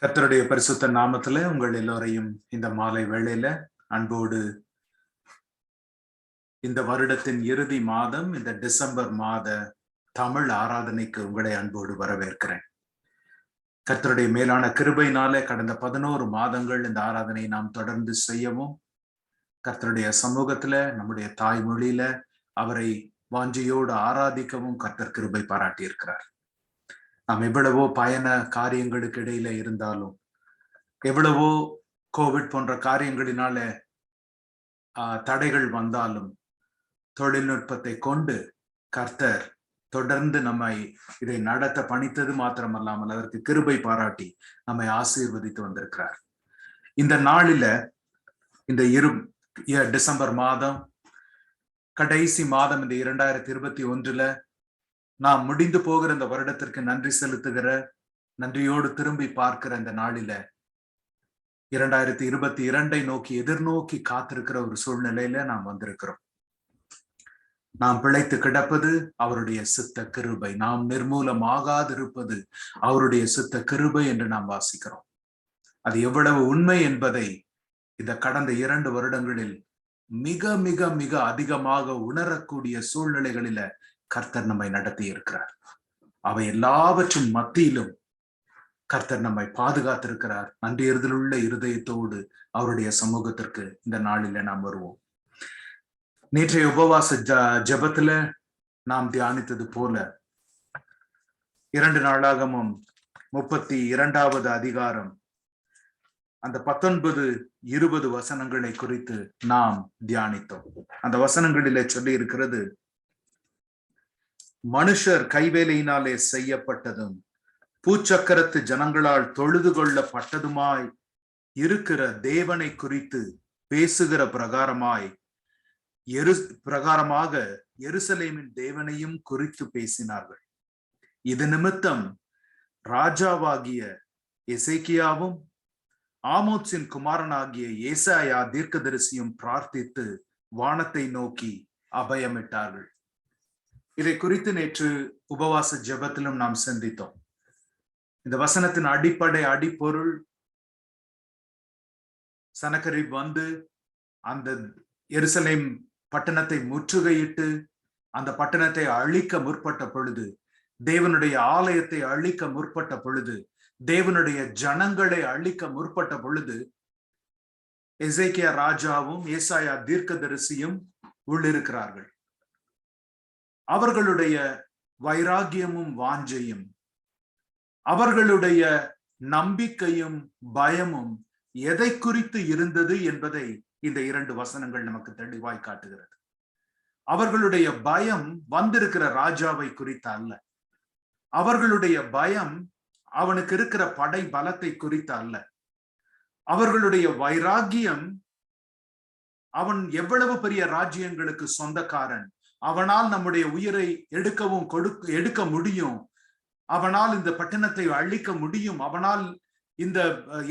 கர்த்தருடைய பரிசுத்த நாமத்துல உங்கள் எல்லோரையும் இந்த மாலை வேளையில அன்போடு இந்த வருடத்தின் இறுதி மாதம் இந்த டிசம்பர் மாத தமிழ் ஆராதனைக்கு உங்களை அன்போடு வரவேற்கிறேன். கர்த்தருடைய மேலான கிருபையினாலே கடந்த 11 மாதங்கள் இந்த ஆராதனை நாம் தொடர்ந்து செய்யவும், கர்த்தருடைய சமூகத்துல நம்முடைய தாய்மொழியில அவரை வாஞ்சியோடு ஆராதிக்கவும் கர்த்தர் கிருபை பாராட்டி இருக்கிறார். நாம் எவ்வளவோ பயண காரியங்களுக்கு இடையில இருந்தாலும், எவ்வளவோ கோவிட் போன்ற காரியங்களினால தடைகள் வந்தாலும், தொழில்நுட்பத்தை கொண்டு கர்த்தர் தொடர்ந்து நம்மை இதை நடத்த பணித்தது மாத்திரமல்லாமல் அதற்கு கிருபை பாராட்டி நம்மை ஆசீர்வதித்து வந்திருக்கிறார். இந்த நாளில இந்த டிசம்பர் மாதம் கடைசி மாதம் இந்த 2021 நாம் முடிந்து போகிற இந்த வருடத்திற்கு நன்றி செலுத்துகிற, நன்றியோடு திரும்பி பார்க்கிற இந்த நாளில 2022 நோக்கி எதிர்நோக்கி காத்திருக்கிற ஒரு சூழ்நிலையில நாம் வந்திருக்கிறோம். நாம் பிழைத்து கிடப்பது அவருடைய சித்த கிருபை, நாம் நிர்மூலமாகாதிருப்பது அவருடைய சித்த கிருபை என்று நாம் வாசிக்கிறோம். அது எவ்வளவு உண்மை என்பதை இந்த கடந்த 2 வருடங்களில் மிக மிக மிக அதிகமாக உணரக்கூடிய சூழ்நிலைகளில கர்த்தர் நம்மை நடத்தி இருக்கிறார். அவை எல்லாவற்றின் மத்தியிலும் கர்த்தர் நம்மை பாதுகாத்திருக்கிறார். நன்றியறிதலுள்ள இருதயத்தோடு அவருடைய சமூகத்திற்கு இந்த நாளில நாம் வருவோம். நேற்றைய உபவாச ஜெபத்துல நாம் தியானித்தது போல 2 நாளாகமும் 32வது அதிகாரம் அந்த 19-20 வசனங்களை குறித்து நாம் தியானித்தோம். அந்த வசனங்களிலே சொல்லி இருக்கிறது, மனுஷர் கைவேலையினாலே செய்யப்பட்டதும் பூச்சக்கரத்து ஜனங்களால் தொழுது கொள்ளப்பட்டதுமாய் இருக்கிற தேவனை குறித்து பேசுகிற பிரகாரமாக எருசலேமின் தேவனையும் குறித்து பேசினார்கள். இது நிமித்தம் ராஜாவாகிய எசேக்கியாவும் ஆமோத்சின் குமாரனாகிய ஏசாயா தீர்க்கதரிசியும் பிரார்த்தித்து வானத்தை நோக்கி அபயமிட்டார்கள். இதை குறித்து நேற்று உபவாச ஜெபத்திலும் நாம் சிந்தித்தோம். இந்த வசனத்தின் அடிப்பொருள், சனகரிப் வந்து அந்த எருசலேம் பட்டணத்தை முற்றுகையிட்டு அந்த பட்டணத்தை அழிக்க முற்பட்ட பொழுது, தேவனுடைய ஆலயத்தை அழிக்க முற்பட்ட பொழுது, தேவனுடைய ஜனங்களை அழிக்க முற்பட்ட பொழுது, எசேக்கியா ராஜாவும் ஏசாயா தீர்க்கதரிசியும் உள்ளிருக்கிறார்கள். அவர்களுடைய வைராகியமும் வாஞ்சையும், அவர்களுடைய நம்பிக்கையும் பயமும் எதை குறித்து இருந்தது என்பதை இந்த 2 வசனங்கள் நமக்கு தெளிவாய் காட்டுகிறது. அவர்களுடைய பயம் வந்திருக்கிற ராஜாவை குறித்து அல்ல. அவர்களுடைய பயம் அவனுக்கு இருக்கிற படை பலத்தை குறித்து அல்ல. அவர்களுடைய வைராகியம் அவன் எவ்வளவு பெரிய ராஜ்யங்களுக்கு சொந்தக்காரன், அவனால் நம்முடைய உயிரை எடுக்க முடியும், அவனால் இந்த பட்டணத்தை அழிக்க முடியும், அவனால் இந்த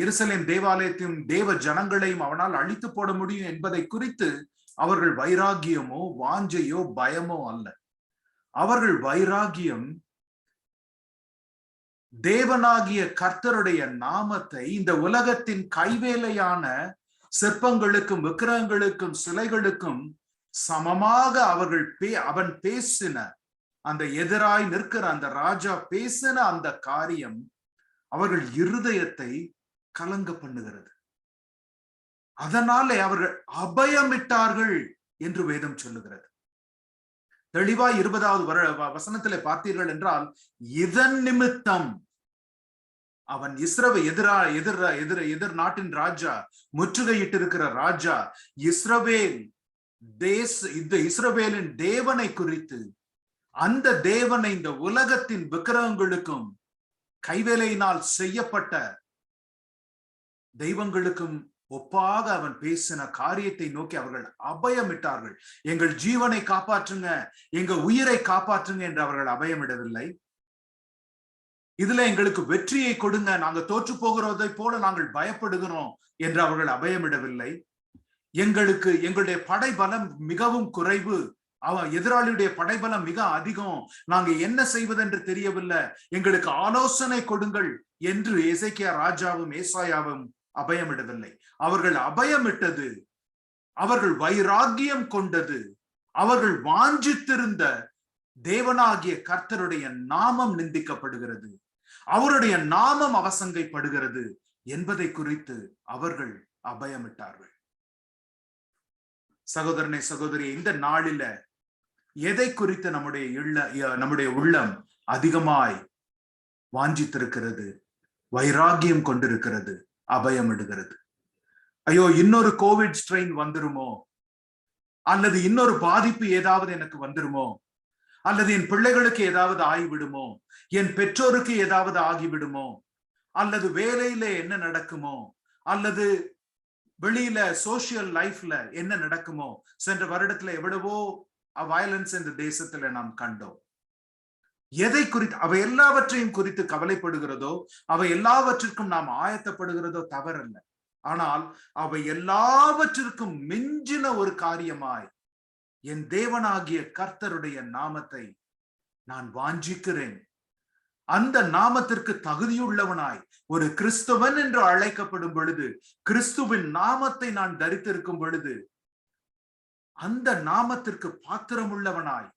எருசலேம் தேவாலயத்தையும் தேவ ஜனங்களையும் அவனால் அழித்து போட முடியும் என்பதை குறித்து அவர்கள் வைராகியமோ வாஞ்சையோ பயமோ அல்ல. அவர்கள் வைராகியம் தேவனாகிய கர்த்தருடைய நாமத்தை இந்த உலகத்தின் கைவேலையான சிற்பங்களுக்கும் விக்கிரகங்களுக்கும் சிலைகளுக்கும் சமமாக அவன் பேசின அந்த எதிராய் நிற்கிற அந்த ராஜா பேசின அந்த காரியம் அவர்கள் இருதயத்தை கலங்க பண்ணுகிறது. அதனாலே அவர்கள் அபயமிட்டார்கள் என்று வேதம் சொல்லுகிறது. தெளிவாய் 20வது வசனத்திலே பார்த்தீர்கள் என்றால், இதன் நிமித்தம் அவன் எதிர் நாட்டின் ராஜா, முற்றுகையிட்டிருக்கிற ராஜா, இஸ்ரவேலின் தேவனை குறித்து, அந்த தேவனை இந்த உலகத்தின் விக்கிரகங்களுக்கும் கைவேலையினால் செய்யப்பட்ட தெய்வங்களுக்கும் ஒப்பாக அவன் பேசின காரியத்தை நோக்கி அவர்கள் அபயமிட்டார்கள். எங்கள் ஜீவனை காப்பாற்றுங்க, எங்க உயிரை காப்பாற்றுங்க என்று அவர்கள் அபயமிடவில்லை. இதுல எங்களுக்கு வெற்றியை கொடுங்க, நாங்க தோற்று போகிறதை போல நாங்கள் பயப்படுகிறோம் என்று அவர்கள் அபயமிடவில்லை. எங்களுடைய படை பலம் மிகவும் குறைவு, எதிராளியுடைய படைபலம் மிக அதிகம், நாங்க என்ன செய்வதென்று தெரியவில்லை, எங்களுக்கு ஆலோசனை கொடுங்கள் என்று எசேக்கியா ராஜாவும் ஏசாயாவும் அபயமிடவில்லை. அவர்கள் அபயமிட்டது, அவர்கள் வைராக்கியம் கொண்டது, அவர்கள் வாஞ்சித்திருந்த தேவனாகிய கர்த்தருடைய நாமம் நிந்திக்கப்படுகிறது, அவருடைய நாமம் அவசங்கைப்படுகிறது என்பதை குறித்து அவர்கள் அபயமிட்டார்கள். சகோதரனே சகோதரி, இந்த நாளில எதை குறித்து நம்முடைய உள்ளம் அதிகமாய் வாஞ்சித்திருக்கிறது, வைராக்கியம் கொண்டிருக்கிறது, அபயமிடுகிறது? ஐயோ, இன்னொரு கோவிட் ஸ்ட்ரெயின் வந்துருமோ, அல்லது இன்னொரு பாதிப்பு ஏதாவது எனக்கு வந்துருமோ, அல்லது என் பிள்ளைகளுக்கு ஏதாவது ஆகிவிடுமோ, என் பெற்றோருக்கு ஏதாவது ஆகிவிடுமோ, அல்லது வேலையில என்ன நடக்குமோ, அல்லது வெளியில சோசியல் லைஃப்ல என்ன நடக்குமோ. சென்ற வருடத்துல எவ்வளவோ வயலன்ஸ் இந்த தேசத்துல நாம் கண்டோம். எதை குறித்து அவை எல்லாவற்றையும் குறித்து கவலைப்படுகிறதோ, அவை எல்லாவற்றிற்கும் நாம் ஆயத்தப்படுகிறதோ தவறல்ல. ஆனால் அவை எல்லாவற்றிற்கும் மிஞ்சின ஒரு காரியமாய் என் தேவனாகிய கர்த்தருடைய நாமத்தை நான் வாஞ்சிக்கிறேன். அந்த நாமத்திற்கு தகுதியுள்ளவனாய் ஒரு கிறிஸ்துவன் என்று அழைக்கப்படும் பொழுது, கிறிஸ்துவின் நாமத்தை நான் தரித்திருக்கும் பொழுது, அந்த நாமத்திற்கு பாத்திரம் உள்ளவனாய்,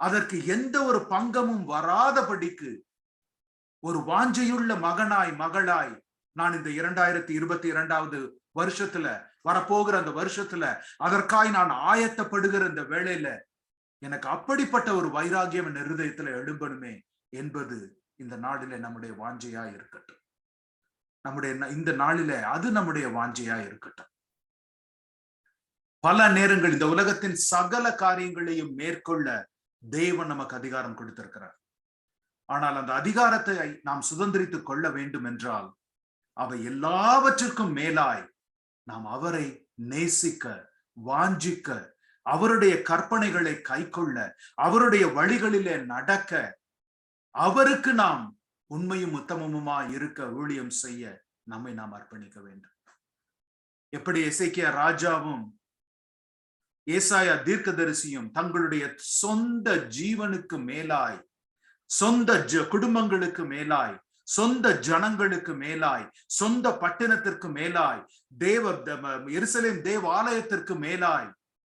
அதற்கு எந்த ஒரு பங்கமும் வராதபடிக்கு ஒரு வாஞ்சையுள்ள மகனாய் மகளாய் நான் இந்த 2022 வருஷத்துல, வரப்போகிற அந்த வருஷத்துல அதற்காய் நான் ஆயத்தப்படுகிற இந்த வேளையில எனக்கு அப்படிப்பட்ட ஒரு வைராகியம் என் இருதயத்துல எழும்பணுமே என்பது இந்த நாளில நம்முடைய வாஞ்சையா இருக்கட்டும். இந்த நாளில அது நம்முடைய வாஞ்சையா இருக்கட்டும். பல நேரங்கள் இந்த உலகத்தின் சகல காரியங்களையும் மேற்கொள்ள தேவன் நமக்கு அதிகாரம் கொடுத்திருக்கிறார். ஆனால் அந்த அதிகாரத்தை நாம் சுதந்திரித்துக் கொள்ள வேண்டும் என்றால் அவை எல்லாவற்றிற்கும் மேலாய் நாம் அவரை நேசிக்க, வாஞ்சிக்க, அவருடைய கற்பனைகளை கைக்கொள்ள, அவருடைய வழிகளிலே நடக்க, அவருக்கு நாம் உண்மையும் உத்தமமுமா இருக்க ஊழியம் செய்ய நம்மை நாம் அர்ப்பணிக்க வேண்டும். எப்படி எசேக்கியா ராஜாவும் ஏசாயா தீர்க்கதரிசியும் தங்களுடைய சொந்த ஜீவனுக்கு மேலாய், சொந்த குடும்பங்களுக்கு மேலாய், சொந்த ஜனங்களுக்கு மேலாய், சொந்த பட்டணத்திற்கு மேலாய், எருசலேம் தேவ ஆலயத்திற்கு மேலாய்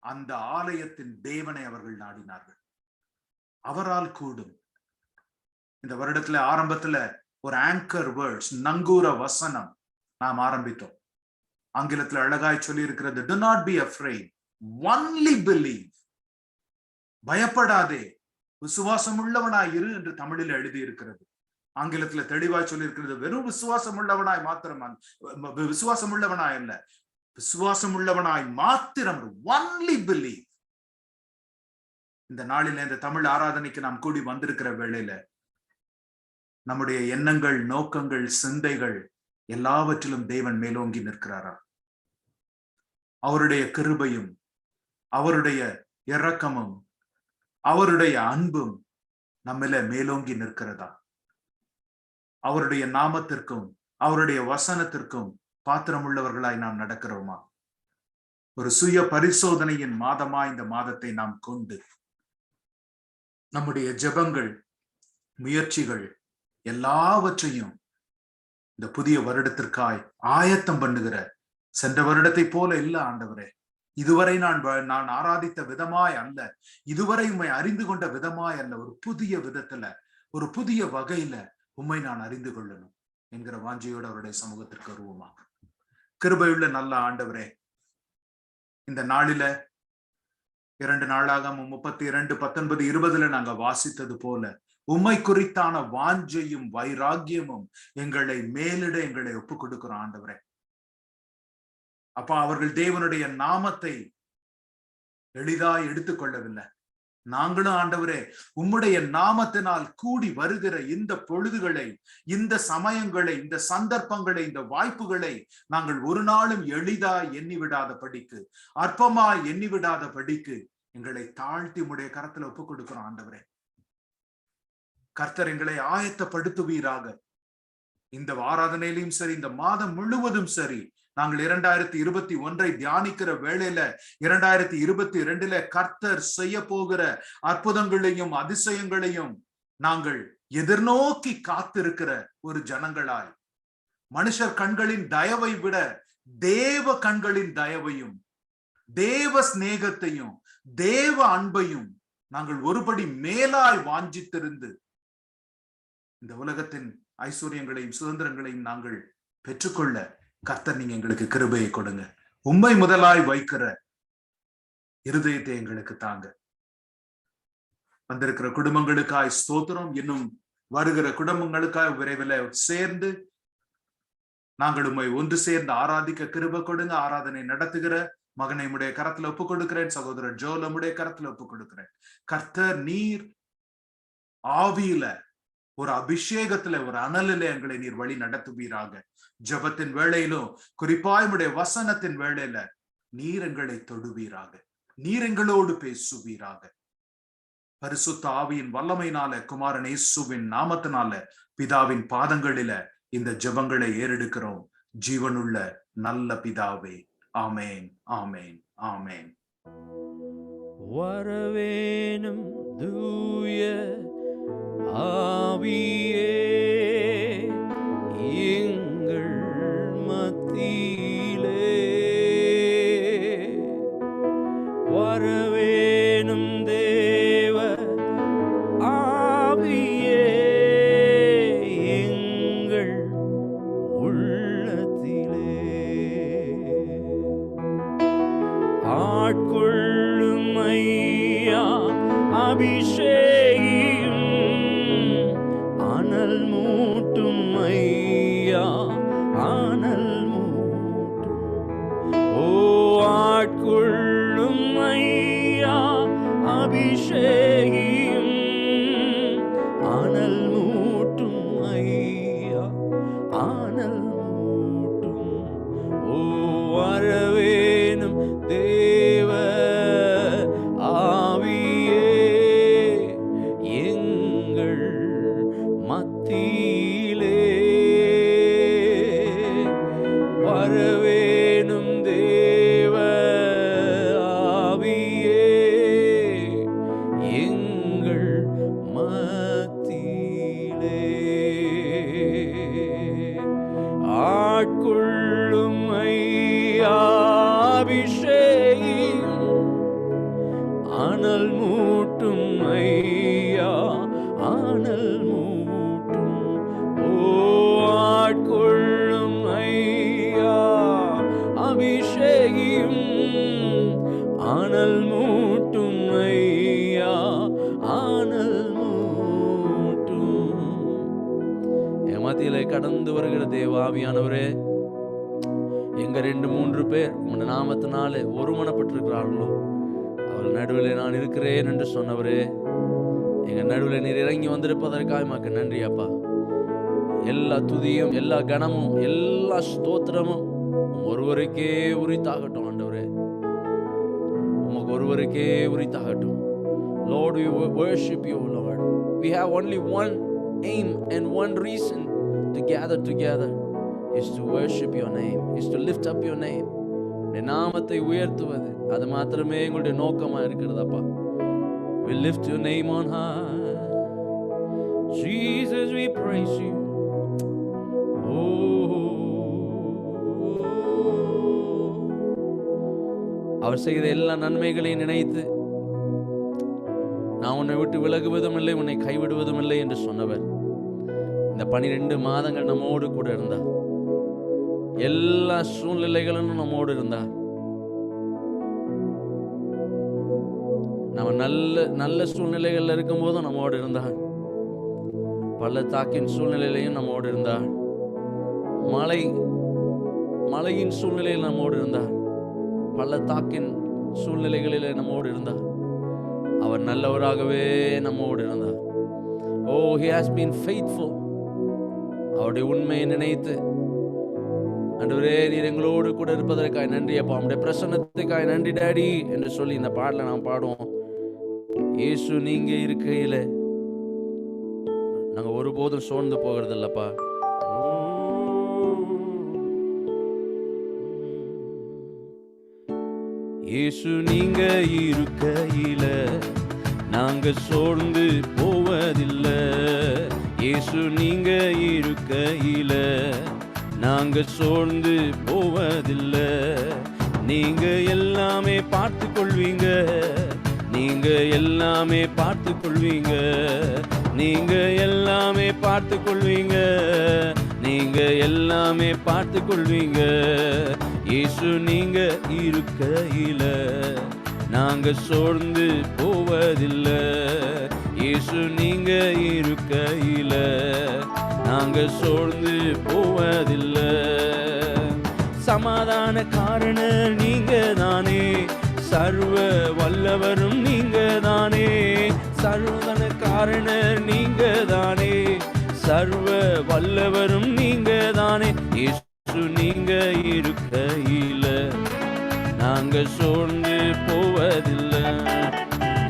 அந்த ஆலயத்தின் தேவனை அவர்கள் நாடினார்கள். அவரால் கூடும். இந்த வருடத்துல ஆரம்பத்துல ஒரு ஆங்கர் வேர்ட்ஸ், நங்கூர வசனம் நாம் ஆரம்பித்தோம். ஆங்கிலத்துல அழகாய் சொல்லி இருக்கிறது, do not be afraid, only believe. பயப்படாதே, விசுவாசம் உள்ளவனாய் இரு என்று தமிழில் எழுதி இருக்கிறது. ஆங்கிலத்துல தெளிவாய் சொல்லி இருக்கிறது, வெறும் விசுவாசம் உள்ளவனாய் மாத்திரம், விசுவாசம் உள்ளவனாய் அல்ல, விசுவாசம் உள்ளவனாய் மாத்திரம், only believe. இந்த நாளில இந்த தமிழ் ஆராதனைக்கு நாம் கூடி வந்திருக்கிற வேளையில நம்முடைய எண்ணங்கள், நோக்கங்கள், சிந்தைகள் எல்லாவற்றிலும் தேவன் மேலோங்கி நிற்கிறாரா? அவருடைய கிருபையும் அவருடைய இரக்கமும் அவருடைய அன்பும் நம்மில மேலோங்கி நிற்கிறதா? அவருடைய நாமத்திற்கும் அவருடைய வசனத்திற்கும் பாத்திரம் உள்ளவர்களாய் நாம் நடக்கிறோமா? ஒரு சுய பரிசோதனையின் மாதமா இந்த மாதத்தை நாம் கொண்டு நம்முடைய ஜெபங்கள், முயற்சிகள் எல்லாவற்றையும் இந்த புதிய வருடத்திற்காய் ஆயத்தம் பண்ணுகிற, சென்ற வருடத்தை போல இல்ல ஆண்டவரே, இதுவரை நான் ஆராதித்த விதமாய் அல்ல, இதுவரை உம்மை அறிந்து கொண்ட விதமாய் அல்ல, ஒரு புதிய விதத்துல, ஒரு புதிய வகையில உம்மை நான் அறிந்து கொள்ளணும் என்கிற வாஞ்சையோடு அவருடைய சமூகத்திற்கு வருவோமா? கிருபையுள்ள நல்ல ஆண்டவரே, இந்த நாளில 2 நாளாகமம் 32, 19, 20 நாங்க வாசித்தது போல உம்மை குறித்தான வாஞ்சையும் வைராக்கியமும் எங்களை மேலிட எங்களை ஒப்புக் கொடுக்கிறோம் ஆண்டவரே. அப்பா, அவர்கள் தேவனுடைய நாமத்தை எளிதாய் எடுத்துக்கொள்ளவில்லை. நாங்களும் ஆண்டவரே உம்முடைய நாமத்தினால் கூடி வருகிற இந்த பொழுதுகளை, இந்த சமயங்களை, இந்த சந்தர்ப்பங்களை, இந்த வாய்ப்புகளை நாங்கள் ஒரு நாளும் எளிதாய் எண்ணிவிடாத படிக்கு, அற்பமாய் எண்ணிவிடாத படிக்கு எங்களை தாழ்த்தி உம்முடைய கரத்துல ஒப்புக் கொடுக்கிறோம் ஆண்டவரே. கர்த்தர் எங்களை ஆயத்தப்படுத்துவீராக. இந்த ஆராதனையிலும் சரி, இந்த மாதம் முழுவதும் சரி, நாங்கள் 2021 தியானிக்கிற வேளையில 2022 கர்த்தர் செய்ய போகிற அற்புதங்களையும் அதிசயங்களையும் நாங்கள் எதிர்நோக்கி காத்திருக்கிற ஒரு ஜனங்களாய், மனுஷர் கண்களின் தயவை விட தேவ கண்களின் தயவையும் தேவ சிநேகத்தையும் தேவ அன்பையும் நாங்கள் ஒருபடி மேலாய் வாஞ்சித்திருந்து இந்த உலகத்தின் ஐஸ்வர்யங்களையும் சுதந்திரங்களையும் நாங்கள் பெற்றுக்கொள்ள கர்த்தர் நீங்க எங்களுக்கு கிருபையை கொடுங்க. உம்மை முதலாய் வைக்கிற இருதயத்தை எங்களுக்கு தாங்க. வந்திருக்கிற குடும்பங்களுக்காய் ஸ்தோத்திரம். இன்னும் வருகிற குடும்பங்களுக்காய் விரைவில் சேர்ந்து நாங்கள் உம்மை ஒன்று சேர்ந்து ஆராதிக்க கிருபை கொடுங்க. ஆராதனை நடத்துகிற மகனை உடைய கரத்துல ஒப்புக் கொடுக்கிறேன். சகோதரர் ஜோல் உடைய கரத்துல ஒப்புக் கொடுக்கிறேன். கர்த்தர் நீர் ஆவியில ஒரு அபிஷேகத்துல ஒரு அனலில எங்களை நீர் வழி நடத்துவீராக. ஜபத்தின் வேளையிலும் குறிப்பாய் உடைய வசனத்தின் வேளையில நீர் எங்களை தொடுவீராக. நீர் எங்களோடு பேசுவீராக. பரிசுத்த ஆவியின் வல்லமையினால குமாரன் இயேசுவின் நாமத்தினால பிதாவின் பாதங்களில இந்த ஜபங்களை ஏறெடுக்கிறோம். ஜீவனுள்ள நல்ல பிதாவே, ஆமேன், ஆமேன், ஆமேன். வரவேணும் தூய ஆவியே எங்கள் மத்தியிலே, வரவேணும் தேவ ஆவியே எங்கள் உள்ளத்திலே, ஆட்கொள்ளும் ஐயா அபிஷேகியும் அனல் மூட்டும் ஐயா அனல் மூட்டும். ஓ ஆட்கொள்ளும் ஐயா அபிஷேகியும் அனல் மூட்டும் ஐயா அனல் மூட்டும். ஓ வரவேணும் தேவ ஆவியே எங்கள் மத்தியிலே, வரவேணும் தேவ ஆவியே எங்கள் மத்தியிலே, ஆட்கொள்ளும் ஐயா அபிஷேகியும் அனல் மூட்டும் ஐயா அனல் மூட்டும். ஓ ஆட்கொள்ளும் ஐயா அபிஷேகியும் அனல் மூட்டும் ஐயா அனல் மூட்டும். என் மத்தியிலே கடந்து வருகிற தேவாவியானவரே, எங்க 2-3 பேர் உங்க நாமத்தினாலே ஒருமனப்பட்டிருக்கிறார்களோ அவள் நடுவில் நான் இருக்கிறேன் என்று சொன்னவரே, எங்க நடுவில் நீர் இறங்கி வந்திருப்பதற்காக மாக்கு நன்றி அப்பா. எல்லா துதியும் எல்லா கனமும் எல்லா ஸ்தோத்திரமும் ஒருவருக்கே உரித்தாகட்டும் ஆண்டவரே, உமக்கு ஒருவருக்கே உரித்தாகட்டும். Lord, we worship you, Lord. We have only one aim and one reason to gather together, is to worship your name, is to lift up your name. உடைய நாமத்தை உயர்த்துவது அது மாத்திரமே எங்களுடைய நோக்கமா இருக்கிறதப்பா. We lift your name on high. Jesus, we praise you. அவர் செய்த எல்லா நன்மைகளையும் நினைத்து நான் உன்னை விட்டு விலகுவதும் இல்லை உன்னை கைவிடுவதும் இல்லை என்று சொன்னவர் இந்த 12 மாதங்கள் நம்மோடு கூட இருந்தார். எல்லா சூழ்நிலைகளும் நம்மோடு இருந்தார். நம்ம நல்ல சூழ்நிலைகள்ல இருக்கும் போதும் நம்மோடு இருந்தார். பள்ளத்தாக்கின் சூழ்நிலையிலையும் நம்மோடு இருந்தார். மலையின் சூழ்நிலையில் நம்மோடு இருந்தார். பள்ளத்தாக்கின் சூழ்நிலைகளில் நம்மோடு இருந்தார். அவர் நல்லவராகவே நம்மோடு இருந்தார். he has been faithful. அவருடைய உண்மையை நினைத்து ஆண்டவரே நீர் எங்களோடு கூட இருப்பதற்காக நன்றி அப்பா, அவருடைய பிரசன்னத்துக்காக நன்றி டாடி என்று சொல்லி இந்த பாடலை நாம் பாடுவோம். இயேசு நீங்க இருக்கையில நாங்க ஒருபோதும் சோர்ந்து போகிறது இல்லப்பா. இயேசு நீங்க இருக்கையில நாங்க சோர்ந்து போவதில்லை. இயேசு நீங்க இருக்கையில நாங்க சோர்ந்து போவதில்லை. நீங்க எல்லாமே பார்த்து கொள்வீங்க, நீங்க எல்லாமே பார்த்து கொள்வீங்க, நீங்க எல்லாமே பார்த்து கொள்வீங்க, நீங்க எல்லாமே பார்த்து கொள்வீங்க. இயேசு நீங்க இருக்கையில நாங்க சோர்ந்து போவதில்லை. இயேசு நீங்க இருக்கையில நாங்க சோர்ந்து போவதில்லை. சமாதான காரணர் நீங்க தானே, சர்வ வல்லவரும் நீங்க தானே. சர்வதன காரணர் நீங்க தானே, சர்வ வல்லவரும் நீங்க தானே. இயேசு நீங்க இருக்கையில நாங்க சோர்ந்து போவதில்லை.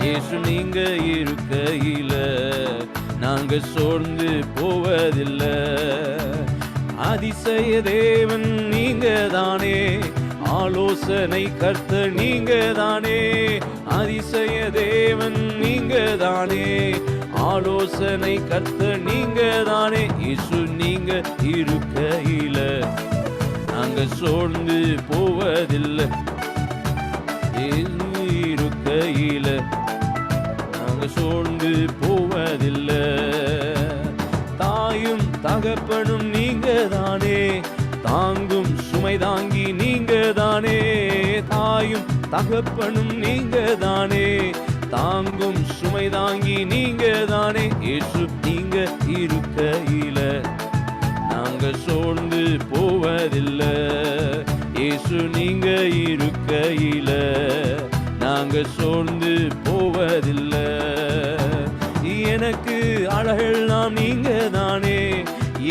இயேசு நீங்க இருக்கையில நாங்க சோர்ந்து போவதில்லை. அதிசய தேவன் நீங்க தானே, ஆலோசனை கர்த்தர் நீங்க தானே. அதிசய தேவன் நீங்க தானே, ஆலோசனை கர்த்தர் நீங்க தானே. இயேசு நீங்க இருக்கையில நாங்க சோர்ந்து போவதில்லை. இயேசு இருக்கையில நாங்க சோர்ந்து போவதில்லை. தாயும் தகப்பனும் நீங்க தானே, தாங்கும் சுமை தாங்கி நீங்க தானே. தாயும் தகப்பனும் நீங்க தானே, தாங்கும் சுமை தாங்கி நீங்க தானே. இயேசு நீங்க இருக்கையில நாங்க சோர்ந்து போவதில்லை. இயேசு நீங்க இருக்கையில நாங்க சோர்ந்து போவதில்லை. எனக்கு அழகெல்லாம் நீங்க தானே,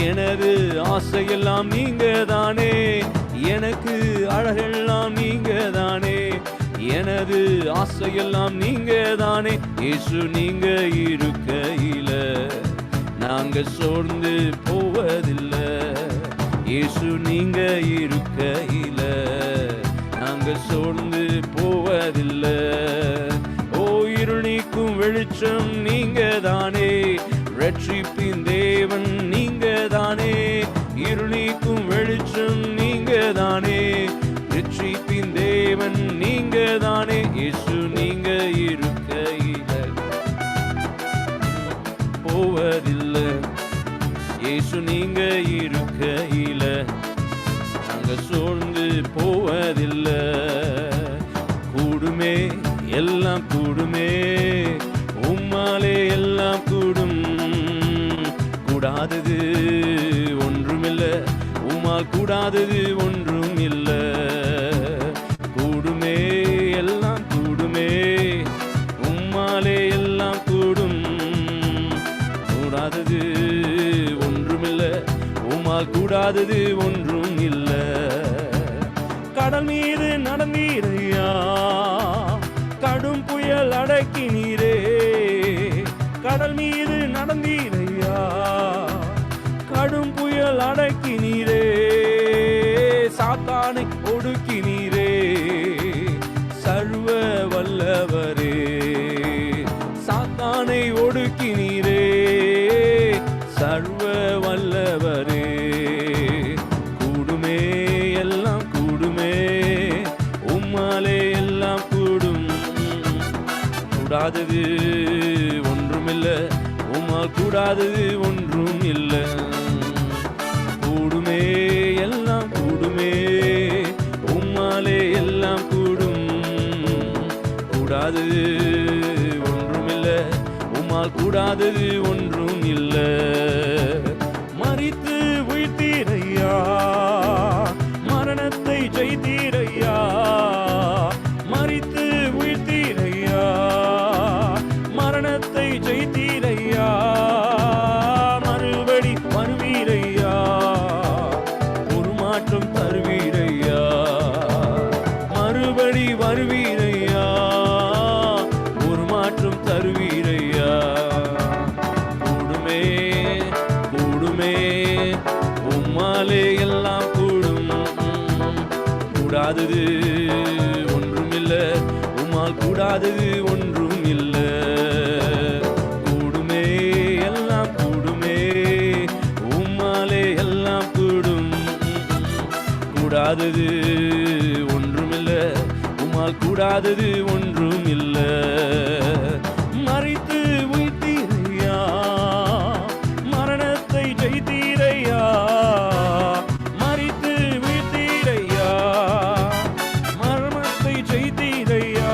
எனது ஆசையெல்லாம் நீங்க தானே. எனக்கு அழகெல்லாம் நீங்க தானே, எனது ஆசையெல்லாம் நீங்க தானே. இயேசு நீங்க இருக்கையில நாங்க சோர்ந்து போவதில்லை. இயேசு நீங்க இருக்கையில நாங்க சோர்ந்து போவதில்லை. ஓ இருள் நீக்கும் வெளிச்சம் நீங்க தானே, ரட்சிப்பின் தேவன் நீங்க தானே. இருள் நீக்கும் வெளிச்சம் நீங்க தானே, ரட்சிப்பின் தேவன் நீங்க தானே. இயேசு நீங்க இருக்கையில போவதில்லை. இயேசு நீங்க இருக்கையில நாங்க சோர்ந்து போவதில்லை. கூடுமே எல்லாம் கூடுமே, உம்மாலே எல்லாம் கூடும். கூடாதது ஒன்றுமில்ல, உம்மால் கூடாதது ஒன்றும் இல்ல. கூடுமே எல்லாம் கூடுமே, உம்மாலே எல்லாம் கூடும். கூடாதது ஒன்றுமில்ல, உம்மால் கூடாதது ஒன்றும் இல்ல. கடல் மீது நடந்தீரையா, கடும் புயல் அடக்கினீரே. கடல் மீது நடந்தீரையா, கடும் புயல் அடக்கினீரே. சாத்தானை ஒடுக்கினீரே, சர்வ வல்லவரே. சாத்தானை ஒடுக்கினீரே, சர்வ வல்லவரே. கூடுமே எல்லாம் கூடுமே, உம்மாலே எல்லாம் கூடும். கூடாதது ஒன்றுமில்ல, உம்மால் கூடாதது ஒன்றும் இல்ல. கூடுமே எல்லாம் கூடுமே, உம்மாலே எல்லாம் கூடும். கூடாதது ஒன்றுமில்ல, உம்மால் கூடாதது ஒன்றும் இல்ல. மரித்து உயிர்த்தீரையா, மரணத்தை ஜெயித்தீரையா. மரித்து உயிர்த்தீரையா, மரணத்தை ஜெயித்தீரையா. மறுபடி வருவீரையா, ஒரு மாற்றம் தருவீரையா. மறுபடி வருவீரையா, ஒரு மாற்றம் தருவீரையா. கூடுமே கூடுமே, உம்மாலே எல்லாம் கூடும். கூடாதது ஒன்றுமில்லை, கூடாதது ஒன்றும் இல்ல. கூடுமே எல்லாம் கூடுமே, உம்மாலே எல்லாம் கூடும். கூடாதது ஒன்றுமில்ல, உம்மால் கூடாதது ஒன்றும் இல்ல. மரித்து உயிர்த்தீரையா, மரணத்தை ஜெயித்தீரையா. மரித்து உயிர்த்தீரையா, மரணத்தை ஜெயித்தீரையா.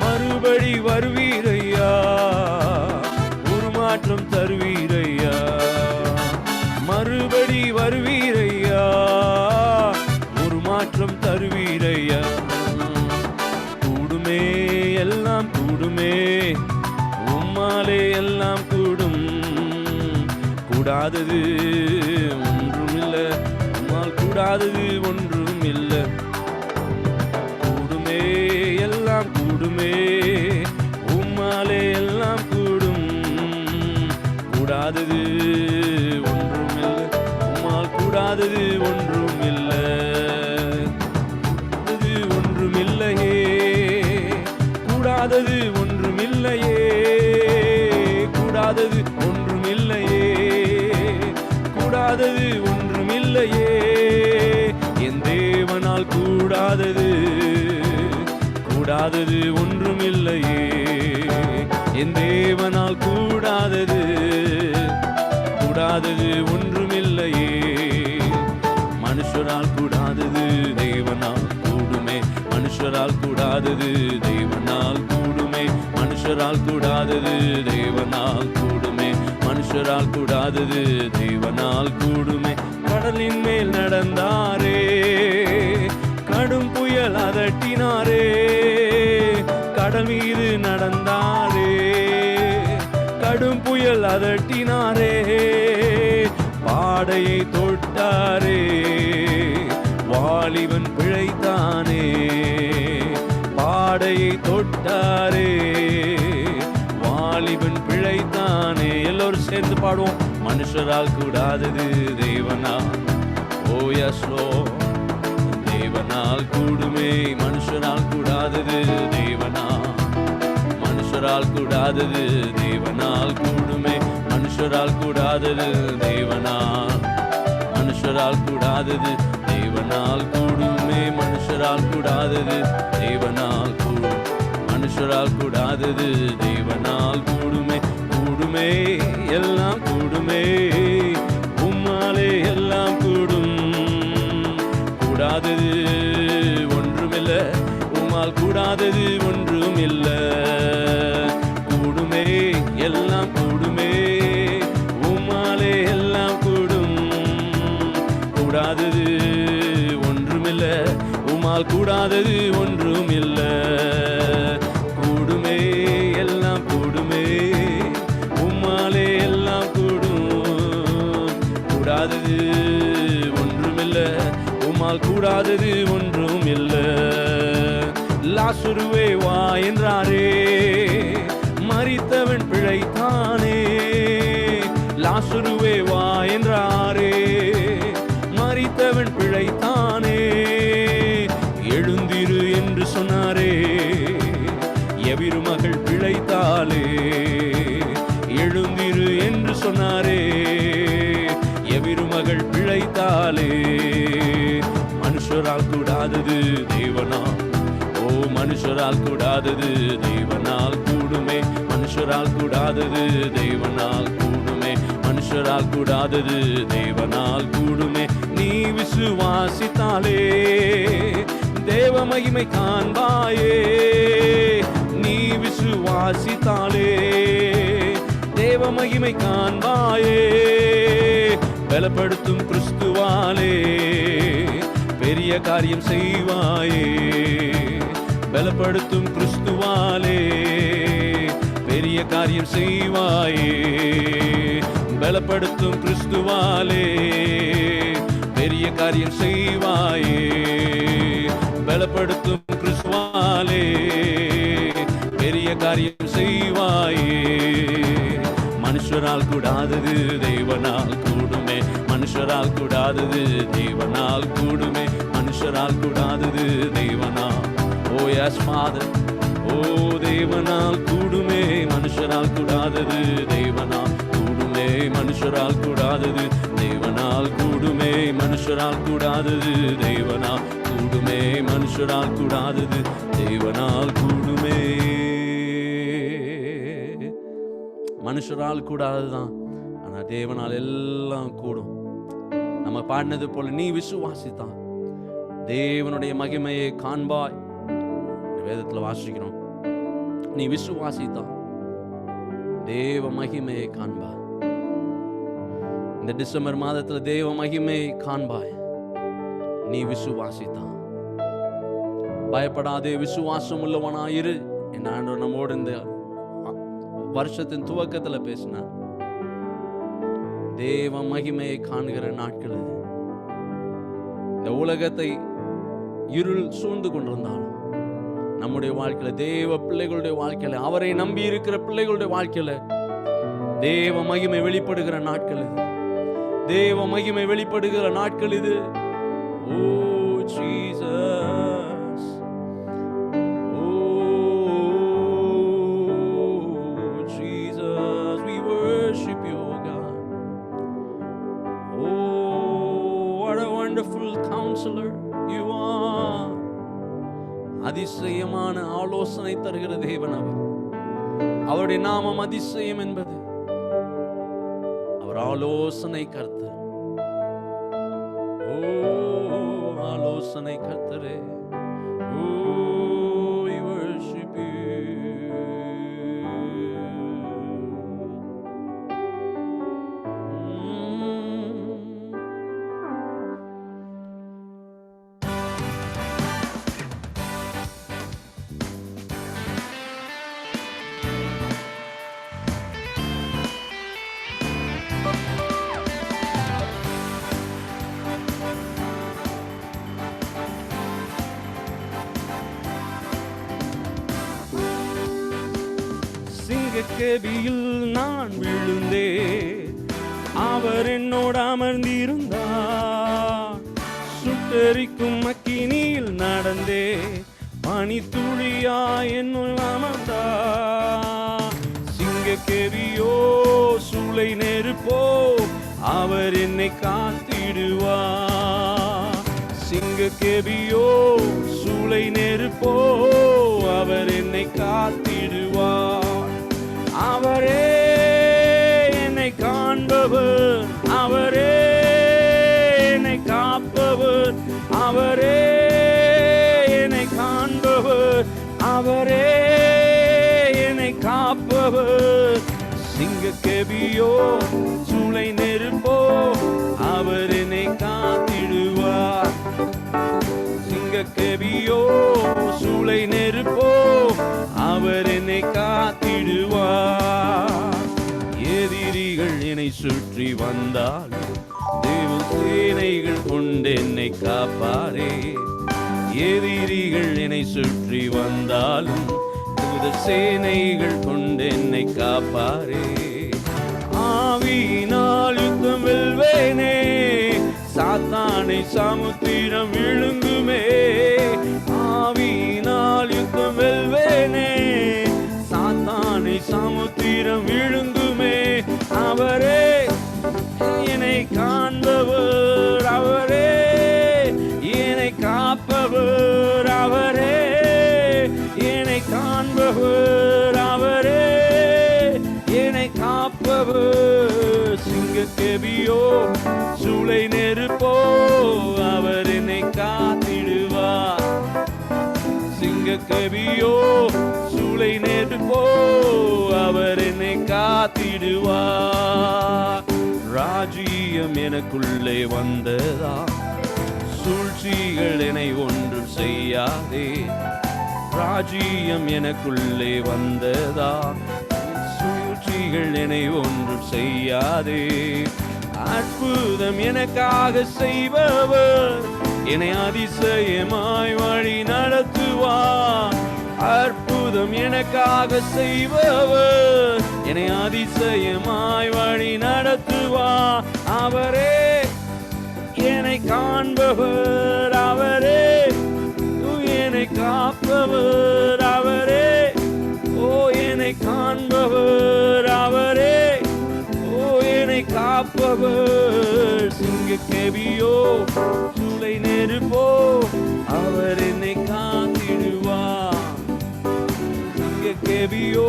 மறுபடி வருவீரையா, உருமாற்றம் தருவீரையா. மறுபடி வருவீரையா, உருமாற்றம் தருவீரையா. கூடுமே எல்லாம் கூடுமே, உம்மாலே எல்லாம் கூடும். கூடாதது ஒன்றுமில்ல, உம்மால் கூடாதது ஒன்றுமில்ல. கூடுமே எல்லாம் கூடுமே, உம்மாலே எல்லாம் கூடும். கூடாதது ஒன்றுமில்ல, உம்மால் கூடாதது ஒன்றுமில்ல. இது ஒன்றுமில்லையே, கூடாதது ஒன்றுமில்லையே. கூடாதது ஒன்றுமில்லையே, கூடாதது ஒன்றுமில்லையே. என் தேவனால் கூடாதது, கூடாதது ஒன்றுமில்லையே. என் தேவனால் கூடாதது, கூடாதது ஒன்றுமில்லையே. மனுஷரால் கூடாதது தேவனால் கூடுமே, மனுஷரால் கூடாதது தேவனால் கூடுமே. மனுஷரால் கூடாதது தேவனால் கூடுமே, மனுஷரால் கூடாதது தேவனால் கூடுமே. கடலின் மேல் நடந்தாரே, கடும் புயல் அதட்டினாரே. கடல் மீது நடந்தாரே, கடும் புயல் அதட்டினாரே. பாடையை தொட்டாரே, வாலிபன் பிழைத்தானே. பாடையை தொட்டாரே, வாலிபன் பிழைத்தானே. எல்லோரும் சேர்ந்து பாடுவோம். மனுஷரால் கூடாதது தேவனால், ஓ எஸ் லோர்ட். தேவனால் கூடுமே, மனுஷரால் கூடாதது தேவனால். மனுஷரால் கூடாதது தேவனால் கூடுமே, மனுஷரால் கூடாதது தேவனால். மனுஷரால் கூடாதது தேவனால் கூடுமே, மனுஷரால் கூடாதது தேவனால் கூடும். மனுஷரால் கூடாதது தேவனால் கூடுமே. கூடுமே எல்லாம் கூடுமே, உம்மாலே எல்லாம் கூடும். கூடாதது ஒன்றுமில்ல, உம்மால் கூடாதது ஒன்றுமில்ல. கூடுமே எல்லாம் கூடுமே, உம்மாலே எல்லாம் கூடும். கூடாதது ஒன்றுமில்ல, உம்மால் கூடாதது ஒன்றுமில்ல. கூடுமே எல்லாம் கூடுமே, உம்மாலே எல்லாம் கூடும். கூடாதது ஒன்றுமில்ல, உம்மால் கூடாதது ஒன்றுமில்ல. லாசருவே வா என்றாரே, மரித்தவன் பிழைத்தானே. லாசருவே வா என்றாரே, மரித்தவன் பிழைத்தானே. எழுந்திரு என்று சொன்னாரே, எவிரு மகள் பிழைத்தாளே. எழுந்திரு என்று சொன்னாரே, எவிரு மகள் பிழைத்தாளே. மனுஷரால் கூடாதது தேவனால், ஓ மனுஷரால் கூடாதது தேவனால் கூடுமே. மனுஷரால் கூடாதது தேவனால் கூடுமே, மனுஷரால் கூடாதது தேவனால் கூடுமே. நீ விசுவாசித்தாலே தேவ மகிமை காண்பாயே. நீ விசுவாசித்தாலே தேவ மகிமை காண்பாயே. பலப்படுத்தும் கிறிஸ்துவாலே பெரிய காரியம் செய்வாயே. பலப்படுத்தும் கிறிஸ்துவாலே பெரிய காரியம் செய்வாயே. பலப்படுத்தும் கிறிஸ்துவாலே பெரிய காரியம் செய்வாயே. பலப்படுத்தும் கிறிஸ்துவாலே பெரிய காரியம் செய்வாயே. மனுஷரால் கூடாதது தேவனால் கூடுமே. மனுஷரால் கூடாதது தேவனால் கூடுமே. மனுஷரால் கூடாதது தேவனால், ஓ எஸ் ஃபாதர். ஓ தேவனால் கூடுமே மனுஷரால் கூடாதது, தேவனால் கூடுமே மனுஷரால் கூடாதது, தேவனால் கூடுமே மனுஷரால் கூடாதது, தேவனால் கூடுமே மனுஷரால் கூடாதது, தேவனால் கூடுமே. மனுஷரால் கூடாதுதான், ஆனா தேவனால் எல்லாம் கூடும். நம்ம பாடினது போல நீ விசுவாசித்தான் தேவனுடைய மகிமையை காண்பாய். வேதத்துல வாசிக்கிறோம், நீ விசுவாசித்தான் தேவ மகிமையை காண்பாய். இந்த டிசம்பர் மாதத்துல தேவ மகிமையை காண்பாய். நீ விசுவாசித்தான். பயப்படாதே, விசுவாசம் உள்ளவனாயிரு. என் ஆண்டவர் நம்மோடு இந்த வருஷத்தின் துவக்கத்துல பேசினார். தேவ மகிமையை காண்கிற நாட்கள் இது. இந்த உலகத்தை இருள் சூழ்ந்து கொண்டிருந்தாலும் நம்முடைய வாழ்க்கையில, தேவ பிள்ளைகளுடைய வாழ்க்கையில, அவரை நம்பி இருக்கிற பிள்ளைகளுடைய வாழ்க்கையில தேவ மகிமை வெளிப்படுகிற நாட்கள் இது. தேவ மகிமை வெளிப்படுகிற நாட்கள் இது. Oh Jesus, oh Jesus, we worship you, God. Oh, what a wonderful counselor you are. அதிசயமான ஆலோசனை தருகிற தேவன் அவர். அவருடைய நாமம் அதிசயம் என்பது. அவர் ஆலோசனை கர்த்தர். ஓ ஆலோசனை கர்த்தரே, ஓ we worship you. சிங்கக்கேபியில் நான் விழுந்தே, அவர் என்னோடு அமர்ந்திருந்தார். சுட்டெரிக்கும் அக்கினியில் நடந்தே, பனித்துளியா என்னுள் அமர்ந்தார். சிங்கக்கேபியோ சூளை நெருப்போ, அவர் என்னை காத்திடுவார். சிங்கக்கேபியோ சூளை நெருப்போ, அவர் என்னை காத்திடுவார். அவரே என்னை காண்பவர், அவரே என்னை காப்பவர், அவரே என்னை காண்பவர், அவரே என்னை காப்பவர். சிங்கக்கேபியோ சூளை நெருப்போ, அவர் என்னை காத்திடுவார். சிங்கக்கேபியோ சூளை நெருப்போ, அவர் என்னை காத்திடுவார். எதிரிகள் என்னை சுற்றி வந்தால், தேவ சேனைகள் கொண்டு என்னை காப்பாரே. எதிரிகள் என்னை சுற்றி வந்தாலும், தேவ சேனைகள் கொண்டு என்னை காப்பாரே. ஆவியினால் யுத்தம் வெல்வேனே, சாத்தானை சமுத்திரம் விழுங்குமே. ஆவியினால் யுத்தம் வெல்வேனே, சாத்தானை சமுத்திரம் விழுங்குமே. அவரே என்னை காண்பவர், அவரே என்னை காப்பவர், அவரே என்னை காண்பவர், அவரே என்னை காப்பவர். சிங்கக்கேபியோ சூளை நெருப்போ, அவர் என்னை காத்திடுவார். சிங்கக்கேபியோ சூளை நெருப்போ, அவர் என்னை காத்திடுவார். ராஜ்யம் எனக்குள்ளே வந்ததா, சூழ்ச்சிகள் என்னை ஒன்றும் செய்யாதே. ராஜ்யம் எனக்குள்ளே வந்ததா, சூழ்ச்சிகள் என்னை ஒன்றும் செய்யாதே. அற்புதம் எனக்காக செய்பவர், என்னை அதிசயமாய் வழி நடத்துவார். அற்புதம் எனக்காக செய்பவர், என்னை அதிசயமாய் வழி நடத்துவார். அவரே என்னை காண்பவர், அவரே என்னை காப்பவர். காண்பவர் அவரே, ஓ என்னை காண்பவர் அவரே, ஓ என்னை காப்பவர். சிங்கக்கேபியோ சூளை நெருப்போ அவர் என்னை காத்திடுவார். சிங்கக்கேபியோ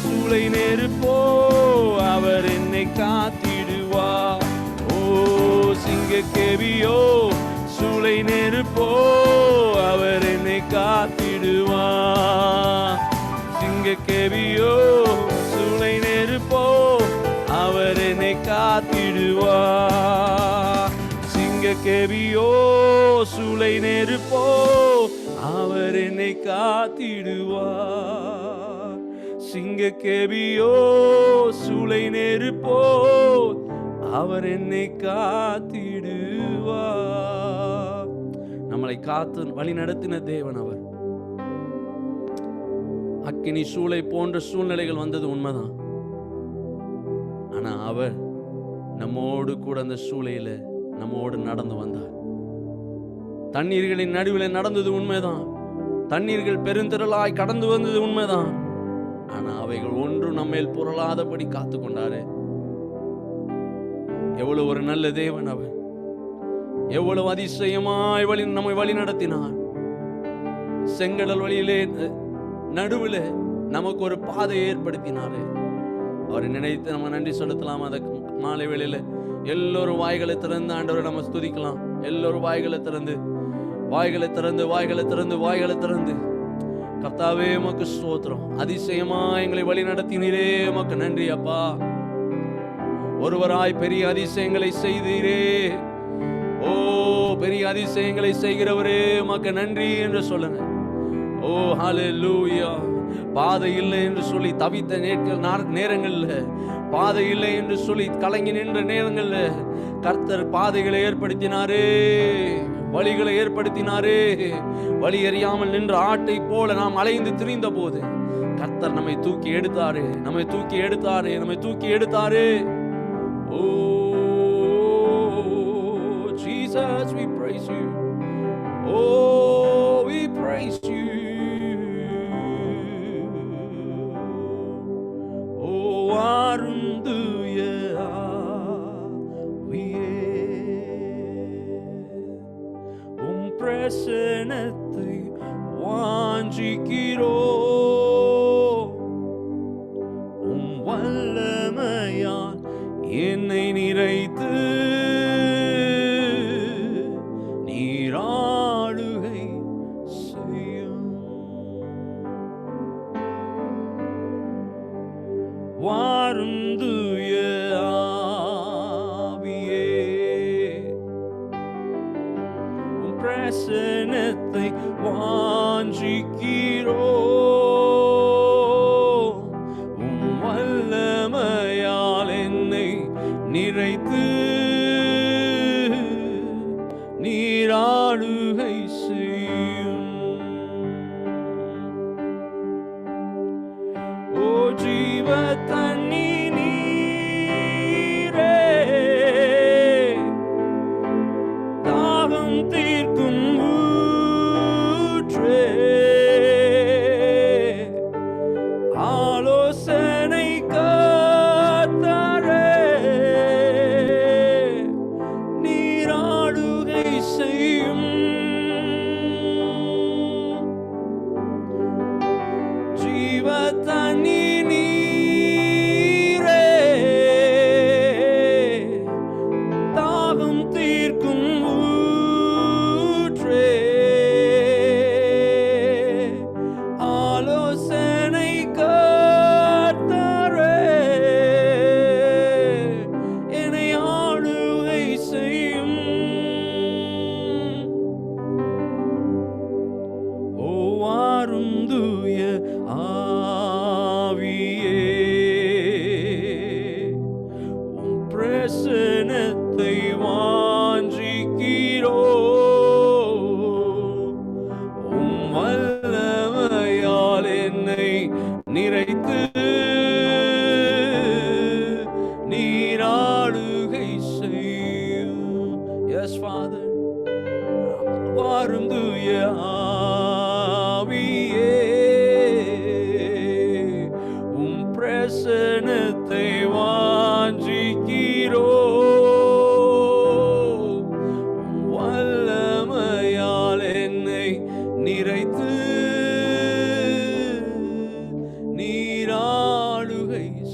சூளை நெருப்போ அவர் என்னை காத்திடுவார். ஓ சிங்கக்கேபியோ சூளை நெருப்போ அவர் என்னை காத்திடுவார். சிங்கக்கேபியோ சூளை நெருப்போ அவர் என்னை காத்திடுவார். சிங்கக்கேபியோ சூளை நெருப்போ அவர் என்னை காத்திடுவார். சிங்கக்கேபியோ சூளை நெருப்போ அவர் என்னை காத்திடுவார். நம்மளை காத்து வழி நடத்தின தேவன் அவர். அக்கினி சூளை போன்ற சூழ்நிலைகள் வந்தது உண்மைதான். ஆனா அவர் நம்மோடு கூட அந்த சூளையில நம்மோடு நடந்து வந்தார். தண்ணீர்களின் நடுவில் நடந்தது உண்மைதான். தண்ணீர்கள் பெருந்திரளாய் கடந்து வந்தது உண்மைதான். ஆனா அவைகள் ஒன்றும் நம்மேல் புரளாதபடி காத்து கொண்டாரு. எவ்வளவு ஒரு நல்ல தேவன் அவர். எவ்வளவு அதிசயமாய் நம்மை வழி நடத்தினார். செங்கடல் வழியிலே நடுவில் நமக்கு ஒரு பாதையை ஏற்படுத்தினாரு. அவரை நினைத்து நம்ம நன்றி செலுத்தலாம். அதற்கு மாலை வேளையில எல்லோரும் வாய்களை திறந்து ஆண்டவரை நம்ம ஸ்துதிக்கலாம். எல்லோரும் வாய்களை திறந்து வாய்களை திறந்து வாய்களை திறந்து வாய்களை திறந்து கர்த்தாவே உமக்கு ஸ்தோத்திரம். அதிசயமா எங்களை வழி நடத்தினீரே, உமக்கு நன்றி அப்பா. ஒருவராய் பெரிய அதிசயங்களை செய்தீரே. ஓ பெரிய அதிசயங்களை செய்கிறவரே உமக்கு நன்றி என்று சொல்லுங்க. ஓ ஹல்லேலூயா. பாதை இல்லை என்று சொல்லி தவித்த நேரங்கள்ல, பாதை இல்லை என்று சொல்லி கலங்கி நின்ற நேரங்கள்ல கர்த்தர் பாதைகளை ஏற்படுத்தினாரே, வழிகளை ஏற்படுத்தினாரே. வழி அறியாமல் நின்ற ஆட்டை போல நாம் அலைந்து திரிந்த போது கர்த்தர் நம்மை தூக்கி எடுத்தாரே, நம்மை தூக்கி எடுத்தாரே, நம்மை தூக்கி எடுத்தாரே. ஓ Jesus, we praise you. Oh, we praise you. Oh, arunduya viye பிரசன்னத்தை வாஞ்சிக்கிறோ. வல்லமையால் என்னை நிறைத்து நீராளுகை செய்யும். வாருந்துய ஆவியே பிரசன்னத்தை வாஞ்சிக்கிறோ. வல்லமையால் என்னை நிறைத்து நீராளுகை செய்யும். ஓ ஜீவ தண்ணி நீரே, தாகம் தீர்க்கும் ஊற்றே, ஆலோசனை கர்த்தரே,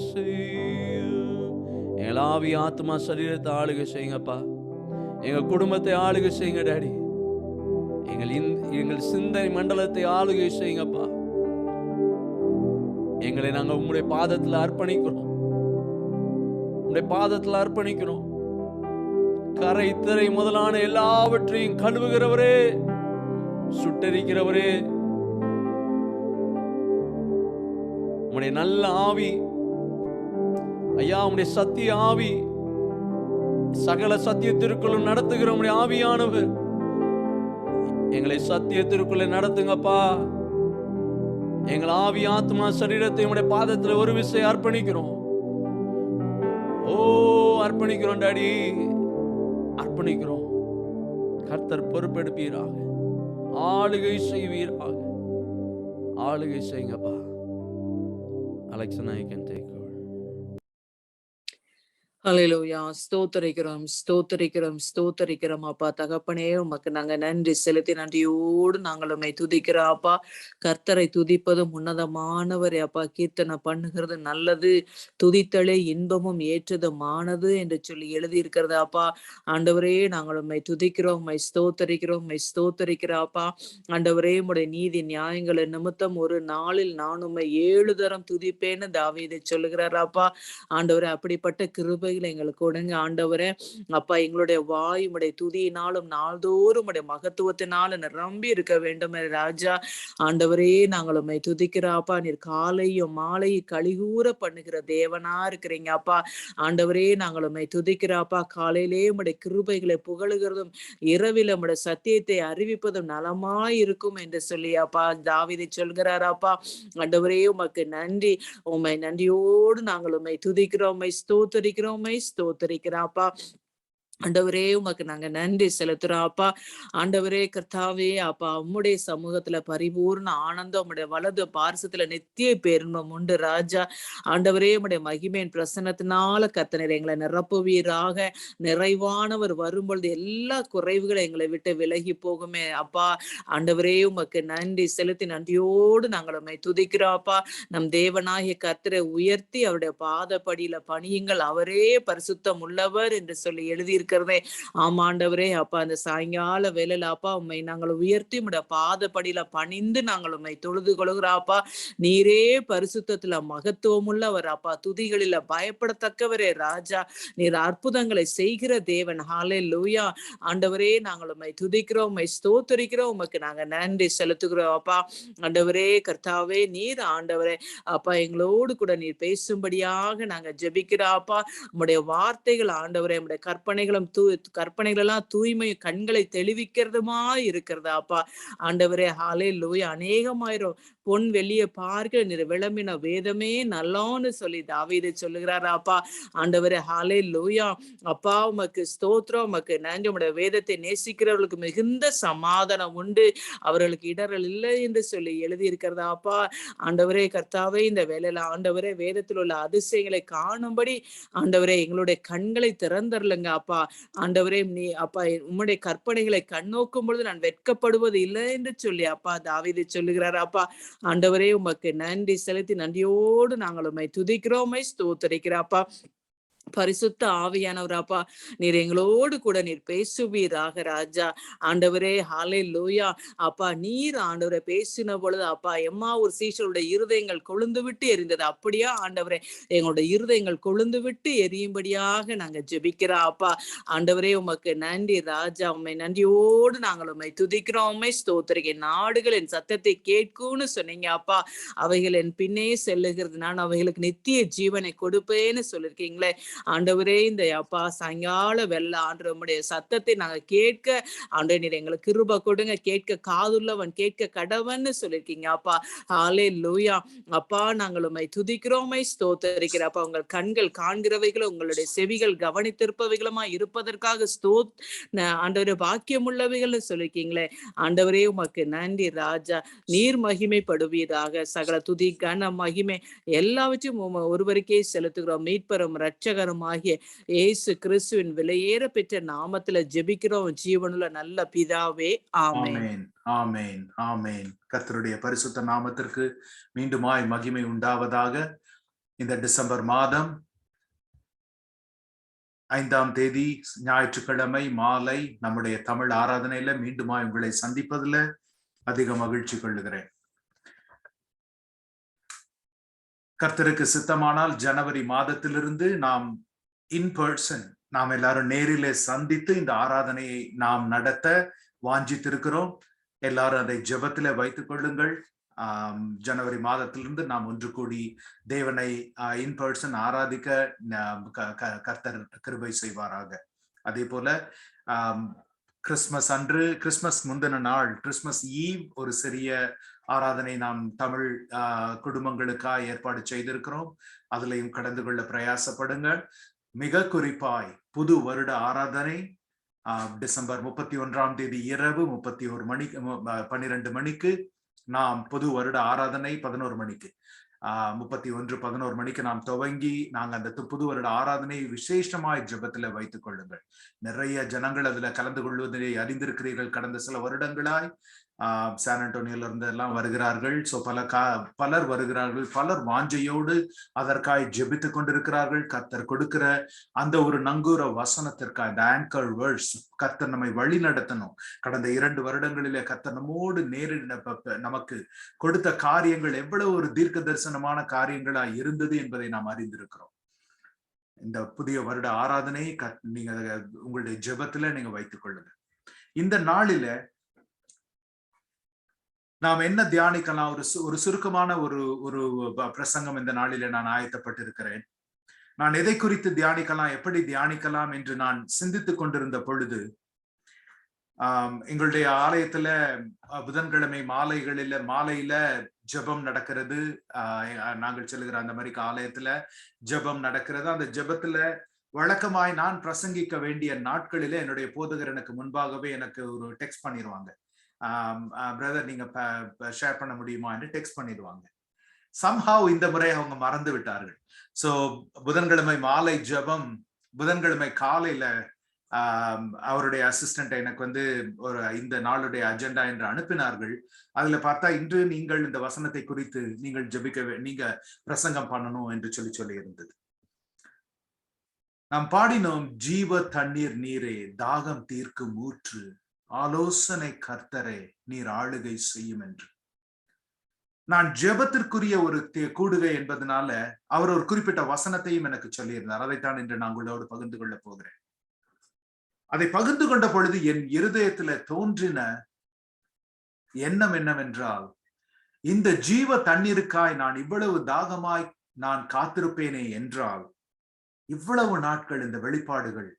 செய்யும். எங்கள் ஆவி ஆத்மா சரீரத்தை ஆளுகை செய்யுங்கப்பா. எங்க குடும்பத்தை ஆளுகை செய்யுங்க டாடி. எங்கள் சிந்தனை மண்டலத்தை ஆளுகை செய்யுங்கப்பா. எங்களை நாங்கள் உம்முடைய பாதத்தில் அர்ப்பணிக்கிறோம். உம்முடைய பாதத்தில் அர்ப்பணிக்கிறோம். கரை திரை முதலான எல்லாவற்றையும் கழுவுகிறவரே, சுட்டரிக்கிறவரே, உம்முடைய நல்ல ஆவி ஐயா, உம்முடைய சத்திய ஆவி, சகல சத்தியத்திற்குள்ளும் நடத்துகிற உம்முடைய ஆவியானவர் எங்களை சத்தியத்திற்குள்ளே நடத்துங்கப்பா. எங்கள் ஆவி ஆத்மா சரீரத்தை உம்முடைய பாதத்தில் ஒரு விசை அர்ப்பணிக்கிறோம். ஓ, அர்ப்பணிக்கிறோம் டாடி, அர்ப்பணிக்கிறோம். கர்த்தர் பொறுப்பெடுப்பீராக, ஆளுகை செய்வீராக. ஆளுகை செய்யுங்கப்பா. Alexa, you can take over. ஹல்லேலூயா. ஸ்தோத்தரிக்கிறோம், ஸ்தோத்தரிக்கிறோம், ஸ்தோத்தரிக்கிறோம் அப்பா. தகப்பனே, உமக்கு நாங்க நன்றி செலுத்தி நன்றியோடு நாங்கள் உம்மை துதிக்கிறோம் அப்பா. கர்த்தரை துதிப்பதும் உன்னதமானவர் அப்பா. கீர்த்தனை பண்ணுகிறது நல்லது, துதித்தலே இன்பமும் ஏற்றதுமானது என்று சொல்லி எழுதியிருக்கிறது அப்பா. ஆண்டவரே, நாங்கள் உம்மை துதிக்கிறோம், உம்மை ஸ்தோத்தரிக்கிறோம், உம்மை ஸ்தோத்தரிக்கிறோம் அப்பா. ஆண்டவரே, உம்முடைய நீதி நியாயங்களை நிமித்தம் ஒரு நாளில் நான் உம்மை 7 தரம் துதிப்பேன்னு தாவீது சொல்லுகிறார் அப்பா. ஆண்டவரே, அப்படிப்பட்ட கிருபை எங்களுக்கு கொடுங்க ஆண்டவரே. அப்பா, எங்களுடைய வாய் உம்முடைய துதியினாலும் நாள்தோறும் உம்முடைய மகத்துவத்தினாலும் நிரம்பி இருக்க வேண்டும் ராஜா. ஆண்டவரே, நாங்கள் உம்மை துதிக்கிறோம் அப்பா. நீர் காலையும் மாலையும் கலிகூற பண்ணுகிற தேவனா இருக்கிறீங்க அப்பா. ஆண்டவரே, நாங்கள் உம்மை துதிக்கிறோம் அப்பா. காலையிலே உம்முடைய கிருபைகளை புகழுகிறதும் இரவில் உம்முடைய சத்தியத்தை அறிவிப்பதும் நலமாய் இருக்கும் என்று சொல்லி அப்பா தாவீது சொல்கிறார் அப்பா. ஆண்டவரே, உமக்கு நன்றி. உம்மை நன்றியோடு நாங்கள் உம்மை துதிக்கிறோம், உம்மை ஸ்தோத்தரிக்கிறோம், ஸ்தோத்தரிக்கிறாப்பா. ஆண்டவரே, உமக்கு நாங்க நன்றி செலுத்துறோம் அப்பா. ஆண்டவரே கர்த்தாவே அப்பா, உம்முடைய சமூகத்துல பரிபூர்ண ஆனந்தம், உம்முடைய வலது பார்சத்துல நித்திய பேரின்பம் உண்டு ராஜா. ஆண்டவரே, உம்முடைய மகிமையின் பிரசன்னத்தினால கர்த்தர் எங்களை நிரப்புவீராக. நிறைவானவர் வரும்பொழுது எல்லா குறைவுகளும் எங்களை விட்டு விலகி போகுமே அப்பா. ஆண்டவரே, உமக்கு நன்றி செலுத்தி நன்றியோடு நாங்கள் உம்மை துதிக்கிறோம் அப்பா. நம் தேவனாகிய கர்த்தரை உயர்த்தி அவருடைய பாதப்படியில பணியுங்கள், அவரே பரிசுத்தம் உள்ளவர் என்று சொல்லி எழுதி இருக்கிறதே. ஆமாண்டவரே அப்பா, அந்த சாயங்கால வேலையில அப்பா உண்மை நாங்கள் உயர்த்தி உம்முடைய பாதப்படியில பணிந்து நாங்கள் உண்மை தொழுது கொள்கிறோம்ப்பா. நீரே பரிசுத்தத்துல மகத்துவம் உள்ளவர் அப்பா. துதிகளில பயப்படத்தக்கவரே ராஜா. நீர் அற்புதங்களை செய்கிற தேவன். ஹல்லேலூயா. ஆண்டவரே, நாங்கள் உம்மை துதிக்கிறோம், உம்மை ஸ்தோத்தரிக்கிறோம், உமக்கு நாங்க நன்றி செலுத்துகிறோம் அப்பா. ஆண்டவரே கர்த்தாவே, நீர் ஆண்டவரே அப்பா எங்களோடு கூட நீர் பேசும்படியாக நாங்க ஜெபிக்கிறோம் அப்பா. உம்முடைய வார்த்தைகள் ஆண்டவரே, உம்முடைய கற்பனைகள் எல்லாம் தூய்மை கண்களை தெளிவிக்கிறதுமா இருக்கிறதா அப்பா. ஆண்டவரே ஹல்லேலூயா. அநேகமாயிரம் பொன் வெள்ளிய பார்க்க நீர் விளம்பின வேதமே நல்லான்னு சொல்லி தாவீது சொல்லுகிறார் அப்பா. ஆண்டவரே ஹல்லேலூயா. அப்பா, உமக்கு ஸ்தோத்திரம், உமக்கு நன்றி. உம்முடைய வேதத்தை நேசிக்கிறவர்களுக்கு மிகுந்த சமாதானம் உண்டு, அவர்களுக்கு இடரல் இல்லை என்று சொல்லி எழுதி இருக்கிறதா அப்பா. ஆண்டவரே கர்த்தாவே, இந்த வேலையில ஆண்டவரே வேதத்தில் உள்ள அதிசயங்களை காணும்படி ஆண்டவரே எங்களுடைய கண்களை திறந்தரலுங்க அப்பா. ஆண்டவரே, நீ அப்பா உம்முடைய கற்பனைகளை கண்ணோக்கும் பொழுது நான் வெட்கப்படுவது இல்லை என்று சொல்லி அப்பா தாவீது சொல்லுகிறார் அப்பா. ஆண்டவரே, உமக்கு நன்றி செலுத்தி நன்றியோடு நாங்கள் உம்மை துதிக்கிறோம், ஸ்தோத்தரிக்கிறோம். பரிசுத்த ஆவியானவராப்பா, நீர் எங்களோடு கூட நீர் பேசுவீராக ராஜா. ஆண்டவரே ஹல்லேலூயா. அப்பா, நீர் ஆண்டவரை பேசின பொழுது அப்பா எம்மா ஒரு சீஷருடைய இருதயங்கள் கொழுந்து விட்டு எரிந்தது. அப்படியா ஆண்டவரே, எங்களுடைய இருதயங்கள் கொழுந்து விட்டு எரியும்படியாக நாங்க ஜெபிக்கிறோம் அப்பா. ஆண்டவரே, உமக்கு நன்றி ராஜா. உண்மை நன்றியோடு நாங்கள் உண்மை துதிக்கிறோம், உண்மை ஸ்தோத்திரிக்க. நாடுகள் என் சத்தத்தை கேட்கும்னு சொன்னீங்க அப்பா. அவைகள் என் பின்னே செல்லுகிறது, நான் அவைகளுக்கு நித்திய ஜீவனை கொடுப்பேன்னு சொல்லியிருக்கீங்களே. ஆண்டவரே, இந்த அப்பா சாயங்கால வெள்ள ஆண்டவருடைய சத்தத்தை நாங்க கேட்க ஆண்டவரே நீர் எங்களுக்கு கிருபை கொடுங்க. கேட்க காதுள்ளவன் கேட்க கடவன்னு சொல்லியிருக்கீங்க அப்பா. ஹல்லேலூயா. அப்பா, நாங்கள் உம்மை துதிக்கிறோம், ஸ்தோத்தரிக்கிறோம் அப்பா. உங்கள் கண்கள் காண்கிறவைகளும் உங்களுடைய செவிகள் கவனித்திருப்பவைகளுமா இருப்பதற்காக ஆண்டவரே பாக்கியம் உள்ளவைகள்னு சொல்லியிருக்கீங்களே. ஆண்டவரே, உமக்கு நன்றி ராஜா. நீர் மகிமைப்படுவீராக. சகல துதி கன மகிமை எல்லாவற்றையும் ஒருவருக்கே செலுத்துகிறோம். மீட்பரும் இரட்சகரும் ஆகிய இயேசு கிறிஸ்துவின் விலையேற பெற்ற நாமத்துல ஜெபிக்கிறோம் ஜீவனுள்ள நல்ல பிதாவே. ஆமென். ஆமென். ஆமென். கர்த்தருடைய பரிசுத்த நாமத்திற்கு மீண்டுமாய் மகிமை உண்டாவதாக. இந்த டிசம்பர் மாதம் 5ஆம் தேதி ஞாயிற்றுக்கிழமை மாலை நம்முடைய தமிழ் ஆராதனையில மீண்டுமா உங்களை சந்திப்பதில் அதிக மகிழ்ச்சி கொள்ளுகிறேன். கர்த்தருக்கு சித்தமானால் ஜனவரி மாதத்திலிருந்து நாம் இன் பர்சன் நாம் எல்லாரும் நேரிலே சந்தித்து இந்த ஆராதனையை நாம் நடத்த வாஞ்சித்திருக்கிறோம். எல்லாரும் அதை ஜெபத்திலே வைத்துக் கொள்ளுங்கள். ஜனவரி மாதத்திலிருந்து நாம் ஒன்று கூடி தேவனை இன் பர்சன் ஆராதிக்க கர்த்தர் கிருபை செய்வாராக. அதே போல கிறிஸ்துமஸ் அன்று, கிறிஸ்துமஸ் முந்தின நாள், கிறிஸ்துமஸ் ஈவ் ஒரு சிறிய ஆராதனை நாம் தமிழ் குடும்பங்களுக்காக ஏற்பாடு செய்திருக்கிறோம். அதுலயும் கடந்து கொள்ள பிரயாசப்படுங்கள். மிக குறிப்பாய் புது வருட ஆராதனை டிசம்பர் 31ஆம் தேதி இரவு 12 மணிக்கு நாம் புது வருட ஆராதனை 11 மணிக்கு 11 மணிக்கு நாம் துவங்கி நாங்கள் அந்த புது வருட ஆராதனை விசேஷமாய் ஜெபத்துல வைத்துக் கொள்ளுங்கள். நிறைய ஜனங்கள் அதுல கலந்து கொள்வதை அறிந்திருக்கிறீர்கள். கடந்த சில வருடங்களாய் சான் அண்டோனியோல இருந்து எல்லாம் வருகிறார்கள். சோ பலர் வருகிறார்கள். பலர் வாஞ்சையோடு அதற்காய் ஜெபித்துக் கொண்டிருக்கிறார்கள். கர்த்தர் கொடுக்கிற அந்த ஒரு நங்கூர வசனத்திற்காக, இந்த ஆங்கர் வேர்ட்ஸ், கர்த்தர் நம்மை வழி நடத்தணும். கடந்த 2 வருடங்களிலே கர்த்தர் நம்மோடு நமக்கு கொடுத்த காரியங்கள் எவ்வளவு ஒரு தீர்க்க தரிசனமான காரியங்களாய் இருந்தது என்பதை நாம் அறிந்திருக்கிறோம். இந்த புதிய வருட ஆராதனை நீங்க உங்களுடைய ஜெபத்துல நீங்க வைத்துக் கொள்ளுங்க. இந்த நாளில நாம் என்ன தியானிக்கலாம்? ஒரு சுருக்கமான ஒரு பிரசங்கம் இந்த நாளில நான் ஆயத்தப்பட்டிருக்கிறேன். நான் எதை குறித்து தியானிக்கலாம், எப்படி தியானிக்கலாம் என்று நான் சிந்தித்துக் கொண்டிருந்த பொழுது எங்களுடைய ஆலயத்துல புதன்கிழமை மாலையில ஜெபம் நடக்கிறது. நாங்கள் செல்லுகிற அந்த மாதிரி ஆலயத்துல ஜெபம் நடக்கிறது. அந்த ஜெபத்துல வழக்கமாய் நான் பிரசங்கிக்க வேண்டிய நாட்களில என்னுடைய போதகர் எனக்கு முன்பாகவே எனக்கு ஒரு டெக்ஸ்ட் பண்ணிடுவாங்க. பிரதர் நீங்க ஷேர் பண்ண முடியுமா என்று டெக்ஸ்ட் பண்ணிடுவாங்க. சம்ஹாவ் இந்த முறை அவங்க மறந்து விட்டார்கள். சோ புதன்கிழமை மாலை ஜெபம், புதன்கிழமை காலையில அவருடைய அசிஸ்டன்ட் எனக்கு ஒரு இந்த நாளுடைய அஜெண்டா என்று அனுப்பினார்கள். அதுல பார்த்தா இன்று நீங்கள் இந்த வசனத்தை குறித்து நீங்கள் நீங்க பிரசங்கம் பண்ணணும் என்று சொல்லி இருந்தது. நாம் பாடினோம், ஜீவ தண்ணீர் நீரே, தாகம் தீர்க்கும் ஊற்று, ஆலோசனை கர்த்தரே, நீர் ஆளுகை செய்யும் என்று. நான் ஜெபத்திற்குரிய ஒரு கூடுகை என்பதனால அவர் ஒரு குறிப்பிட்ட வசனத்தையும் எனக்கு சொல்லியிருந்தார். அதைத்தான் இன்று நான் உங்களோடு பகிர்ந்து கொள்ள போகிறேன். அதை பகிர்ந்து கொண்ட பொழுது என் இருதயத்துல தோன்றின எண்ணம் என்னவென்றால், இந்த ஜீவ தண்ணீருக்காய் நான் இவ்வளவு தாகமாய் நான் காத்திருப்பேனே என்றால், இவ்வளவு நாட்கள் இந்த வெளிப்பாடுகள்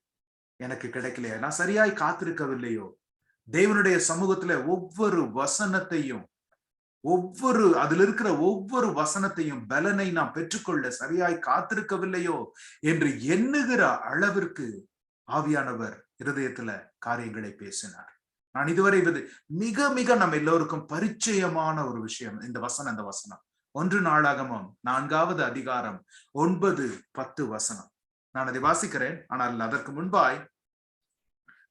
எனக்கு கிடைக்கலையா? நான் சரியாய் காத்திருக்கவில்லையோ? தேவனுடைய சமூகத்துல ஒவ்வொரு வசனத்தையும், அதுல இருக்கிற ஒவ்வொரு வசனத்தையும் பலனை நாம் பெற்றுக்கொள்ள சரியாய் காத்திருக்கவில்லையோ என்று எண்ணுகிற அளவிற்கு ஆவியானவர் இருதயத்துல காரியங்களை பேசினார். நான் இதுவரை மிக மிக நம்ம எல்லோருக்கும் பரிச்சயமான ஒரு விஷயம் இந்த வசனம். 1 நாளாகமம் 4வது அதிகாரம் 9-10 வசனம். நான் அதை வாசிக்கிறேன். ஆனால் அதற்கு முன்பாய்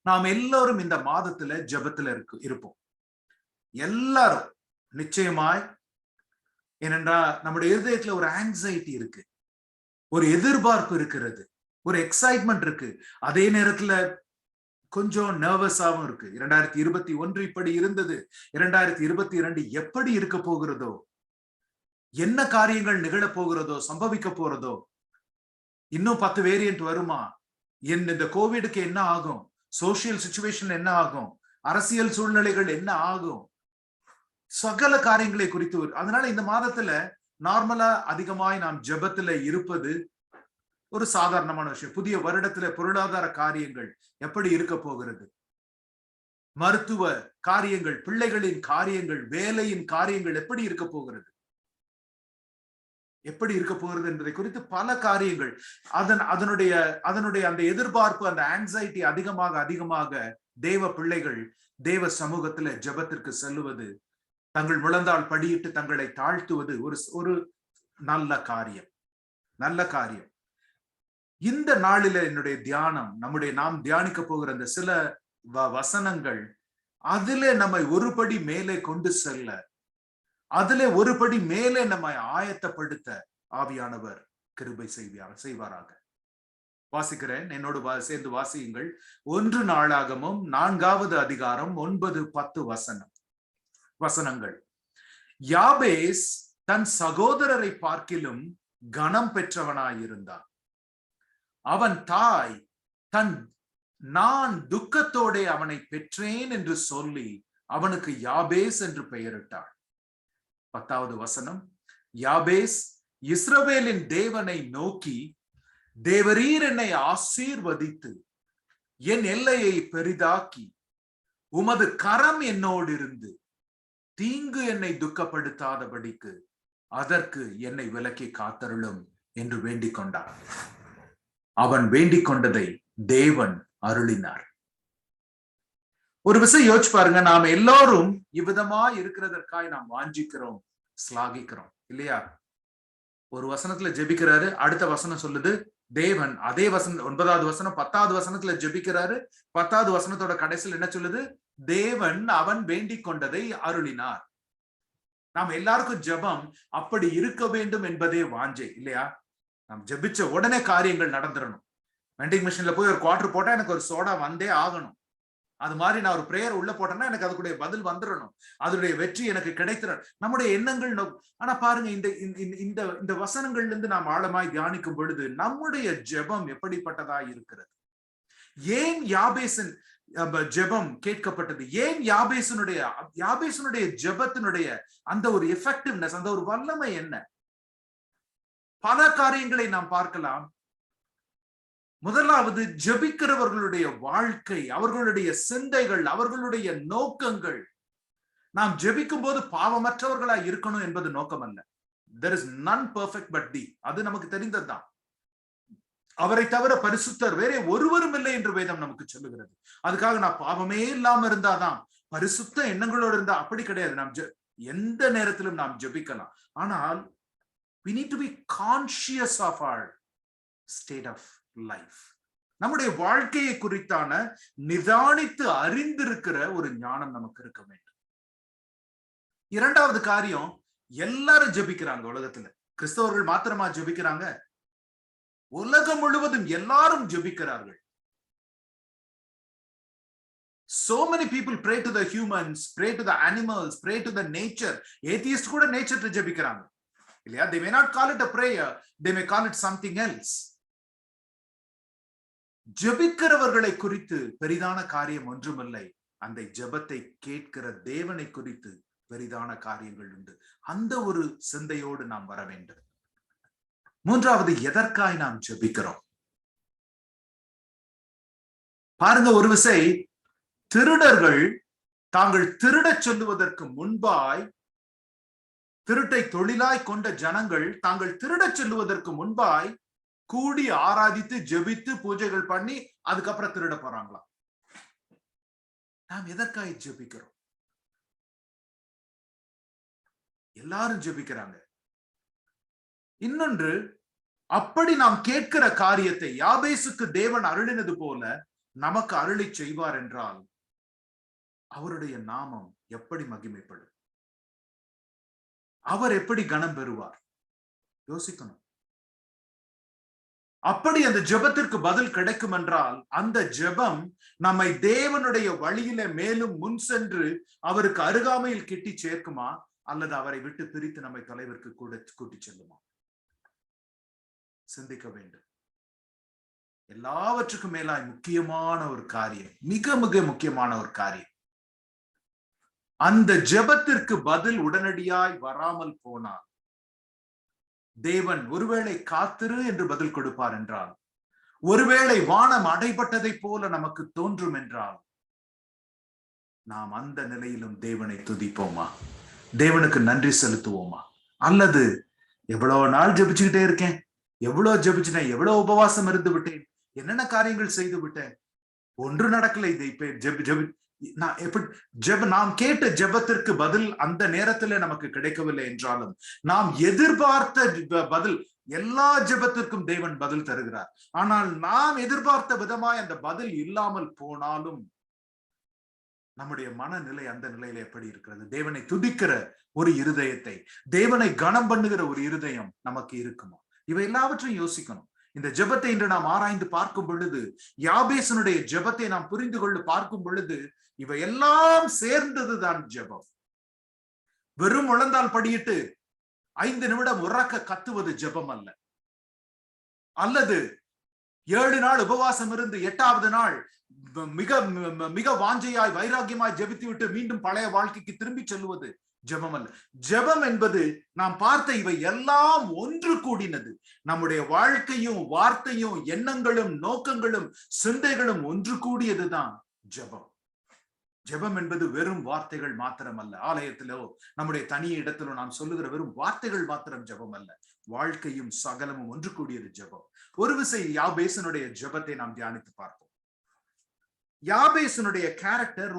நாம் எல்லாரும் இந்த மாதத்துல ஜெபத்துல இருப்போம். எல்லாரும் நிச்சயமாய். ஏனென்றா நம்முடைய இருதயத்துல ஒரு ஆங்ஸைட்டி இருக்கு, ஒரு எதிர்பார்ப்பு இருக்கிறது, ஒரு எக்ஸைட்மெண்ட் இருக்கு. அதே நேரத்துல கொஞ்சம் நர்வஸாவும் இருக்கு. 2021 இப்படி இருந்தது, 2022 எப்படி இருக்க போகிறதோ, என்ன காரியங்கள் நிகழப் போகிறதோ, சம்பவிக்க போறதோ, இன்னும் 10 வேரியன்ட் வருமா, இந்த கோவிடுக்கு என்ன ஆகும், சோசியல் சிச்சுவேஷன் என்ன ஆகும், அரசியல் சூழ்நிலைகள் என்ன ஆகும், சகல காரியங்களை குறித்து. அதனால இந்த மாதத்துல நார்மலா அதிகமாய் நாம் ஜெபத்துல இருப்பது ஒரு சாதாரணமான விஷயம். புதிய வருடத்துல பொருளாதார காரியங்கள் எப்படி இருக்க போகிறது, மருத்துவ காரியங்கள், பிள்ளைகளின் காரியங்கள், வேலையின் காரியங்கள் எப்படி இருக்க போகிறது என்பதை குறித்து பல காரியங்கள். அதனுடைய அந்த எதிர்பார்ப்பு, அந்த ஆங்ஸைட்டி அதிகமாக தேவ பிள்ளைகள் தேவ சமூகத்துல ஜெபத்திற்கு செல்லுவது, தங்கள் முழந்தால் படியிட்டு தங்களை தாழ்த்துவது ஒரு நல்ல காரியம். இந்த நாளில என்னுடைய தியானம், நாம் தியானிக்க போகிற அந்த சில வசனங்கள், அதிலே நம்மை ஒருபடி மேலே கொண்டு செல்ல, அதிலே ஒருபடி மேலே நம்மை ஆயத்தப்படுத்த ஆவியானவர் கிருபை செய்வாராக. வாசிக்கிறேன், என்னோடு சேர்ந்து வாசியுங்கள். 1 நாளாகமம் 4வது அதிகாரம் 9-10 வசனங்கள். யாபேஸ் தன் சகோதரரை பார்க்கிலும் கனம் பெற்றவனாயிருந்தான். அவன் தாய் நான் துக்கத்தோட அவனை பெற்றேன் என்று சொல்லி அவனுக்கு யாபேஸ் என்று பெயரிட்டாள். 10வது வசனம். யாபேஸ் இஸ்ரவேலின் தேவனை நோக்கி, தேவரீர் என்னை ஆசீர்வதித்து என் எல்லையை பெரிதாக்கி உமது கரம் என்னோடு இருந்து தீங்கு என்னை துக்கப்படுத்தாதபடிக்கு அதற்கு என்னை விலக்கி காத்தருளும் என்று வேண்டிக் கொண்டான். அவன் வேண்டிக் கொண்டதை தேவன் அருளினார். ஒரு விஷயம் யோசிச்சு பாருங்க, நாம எல்லாரும் இவ்விதமா இருக்கிறதற்காய் நாம் வாஞ்சிக்கிறோம், ஸ்லாகிக்கிறோம் இல்லையா? ஒரு வசனத்துல ஜெபிக்கிறாரு, அடுத்த வசனம் சொல்லுது தேவன் அதே வசனம் 9வது வசனம் 10வது வசனத்துல ஜெபிக்கிறாரு, 10வது வசனத்தோட கடைசியில் என்ன சொல்லுது? தேவன் அவன் வேண்டிக் கொண்டதை அருளினார். நாம் எல்லாருக்கும் ஜெபம் அப்படி இருக்க வேண்டும் என்பதே வாஞ்சை இல்லையா? நாம் ஜெபிச்ச உடனே காரியங்கள் நடந்துடணும். வெண்டிங் மிஷின்ல போய் ஒரு குவார்டர் போட்டா எனக்கு ஒரு சோடா வந்தே ஆகணும். அது மாதிரி நான் ஒரு பிரேயர் உள்ள போட்டேன்னா எனக்கு அதுக்குடைய பதில் வந்துடணும், அதனுடைய வெற்றி எனக்கு கிடைத்திட நம்முடைய எண்ணங்கள். ஆனா பாருங்க, இந்த வசனங்கள்ல இருந்து நாம் ஆழமாய் தியானிக்கும் பொழுது நம்முடைய ஜெபம் எப்படிப்பட்டதா இருக்கிறது? ஏன் யாபேசின் ஜெபம் கேட்கப்பட்டது? ஏன் யாபேசனுடைய ஜெபத்தினுடைய அந்த ஒரு எஃபெக்டிவ்னஸ், அந்த ஒரு வல்லமை என்ன? பல காரியங்களை நாம் பார்க்கலாம். முதலாவது, ஜெபிக்கிறவர்களுடைய வாழ்க்கை, அவர்களுடைய சிந்தைகள், அவர்களுடைய நோக்கங்கள். நாம் ஜெபிக்கும் போது பாவமற்றவர்களாய் இருக்கணும் என்பது நோக்கம் அல்ல. there is none perfect but thee. அது நமக்கு தெரிந்ததுதான். அவரை தவிர பரிசுத்தர் வேறே ஒருவரும் இல்லை என்று வேதம் நமக்கு சொல்லுகிறது. அதுக்காக நான் பாவமே இல்லாம இருந்தாதான், பரிசுத்த எண்ணங்களோடு இருந்தா அப்படி கிடையாது. நாம் எந்த நேரத்திலும் நாம் ஜெபிக்கலாம். ஆனால் we need to be conscious of our state of life. நம்முடைய வாழ்க்கையை குறித்தான நிதானித்து அறிந்திருக்கிற ஒரு ஞானம் நமக்கு இருக்க வேண்டும். இரண்டாவது காரியம், எல்லாரும் ஜெபிக்கிறாங்க உலகத்துல. கிறிஸ்தவர்கள் மாத்திரமா ஜெபிக்கிறாங்க? உலகம் முழுவதும் எல்லாரும் ஜெபிக்கிறார்கள். So many people pray to the humans, pray to the animals, pray to the nature. Atheist கூட nature ஜெபிக்கிறாங்க இல்லையா? They may not call it a prayer, they may call it something else. ஜெபிக்கிறவர்களை குறித்து பெரிதான காரியம் ஒன்றுமில்லை, அந்த ஜெபத்தை கேட்கிற தேவனை குறித்து பெரிதான காரியங்கள் உண்டு. அந்த ஒரு சிந்தையோடு நாம் வர வேண்டும். மூன்றாவது, எதற்காய் நாம் ஜெபிக்கிறோம்? பாருங்க, ஒரு விசை திருடர்கள் தாங்கள் திருடச் சொல்லுவதற்கு முன்பாய், திருட்டை தொழிலாய் கொண்ட ஜனங்கள் தாங்கள் திருடச் சொல்லுவதற்கு முன்பாய் கூடி ஆராதித்து ஜெபித்து பூஜைகள் பண்ணி அதுக்கப்புறம் திருட போறாங்களாம். நாம் எதற்காக ஜெபிக்கிறோம்? எல்லாரும் ஜெபிக்கிறாங்க. இன்னொன்று, அப்படி நாம் கேட்கிற காரியத்தை யாபேசுக்கு தேவன் அருளினது போல நமக்கு அருளி செய்வார் என்றால் அவருடைய நாமம் எப்படி மகிமைப்படும்? அவர் எப்படி கனம் பெறுவார்? யோசிக்கணும். அப்படி அந்த ஜெபத்திற்கு பதில் கிடைக்கும் என்றால் அந்த ஜெபம் நம்மை தேவனுடைய வழியில மேலும் முன் சென்று அவருக்கு அருகாமையில் கிட்டி சேர்க்குமா, அல்லது அவரை விட்டு பிரித்து நம்மை தொலைவிற்கு கூட கூட்டி செல்லுமா? சிந்திக்க வேண்டும். எல்லாவற்றுக்கும் மேலாய் முக்கியமான ஒரு காரியம், மிக மிக முக்கியமான ஒரு காரியம், அந்த ஜெபத்திற்கு பதில் உடனடியாய் வராமல் போனால் தேவன் ஒருவேளை காத்திரு என்று பதில் கொடுப்பார் என்றால், ஒருவேளை வானம் அடைபட்டதை போல நமக்கு தோன்றும் என்றால், நாம் அந்த நிலையிலும் தேவனை துதிப்போமா? தேவனுக்கு நன்றி செலுத்துவோமா? அல்லது எவ்வளவு நாள் ஜெபிச்சுக்கிட்டே இருக்கேன், எவ்வளவு ஜெபிச்சுட்டேன், எவ்வளவு உபவாசம் இருந்து விட்டேன், என்னென்ன காரியங்கள் செய்து விட்டேன், ஒன்று நடக்கல, இதை இப்ப நாம் கேட்ட ஜெபத்திற்கு பதில் அந்த நேரத்துல நமக்கு கிடைக்கவில்லை என்றாலும், நாம் எதிர்பார்த்த பதில், எல்லா ஜெபத்திற்கும் தேவன் பதில் தருகிறார். ஆனால் நாம் எதிர்பார்த்த விதமாய் அந்த பதில் இல்லாமல் போனாலும் நம்முடைய மனநிலை அந்த நிலையில எப்படி இருக்கிறது? தேவனை துதிக்கிற ஒரு இருதயத்தை, தேவனை கனம் பண்ணுகிற ஒரு இருதயம் நமக்கு இருக்குமா? இவை எல்லாவற்றையும் யோசிக்கணும். இந்த ஜெபத்தை இன்று நாம் ஆராய்ந்து பார்க்கும் பொழுது, யாபேசனுடைய ஜெபத்தை நாம் புரிந்து கொண்டு பார்க்கும் பொழுது, இவை எல்லாம் சேர்ந்ததுதான் ஜெபம். வெறும் முழந்தால் படியிட்டு 5 நிமிடம் உறக்க கத்துவது ஜெபம் அல்ல. அல்லது 7 நாள் உபவாசம் இருந்து 8வது நாள் மிக மிக வாஞ்சையாய் வைராக்கியமாய் ஜெபித்து விட்டு மீண்டும் பழைய வாழ்க்கைக்கு திரும்பி செல்வது ஜெபம் அல்ல. ஜெபம் என்பது நாம் பார்த்த இவை எல்லாம் ஒன்று கூடினது. நம்முடைய வாழ்க்கையும் வார்த்தையும் எண்ணங்களும் நோக்கங்களும் சிந்தைகளும் ஒன்று கூடியதுதான் ஜெபம். ஜெபம் என்பது வெறும் வார்த்தைகள் மாத்திரம் அல்ல. ஆலயத்திலோ நம்முடைய தனி இடத்திலோ நாம் சொல்லுகிற வெறும் வார்த்தைகள் மாத்திரம் ஜெபம் அல்ல. வாழ்க்கையும் சகலமும் ஒன்று கூடியது ஜெபம். ஒரு விசை யாபேசனுடைய ஜெபத்தை நாம் தியானித்து பார்ப்போம். யாபேசனுடைய கேரக்டர்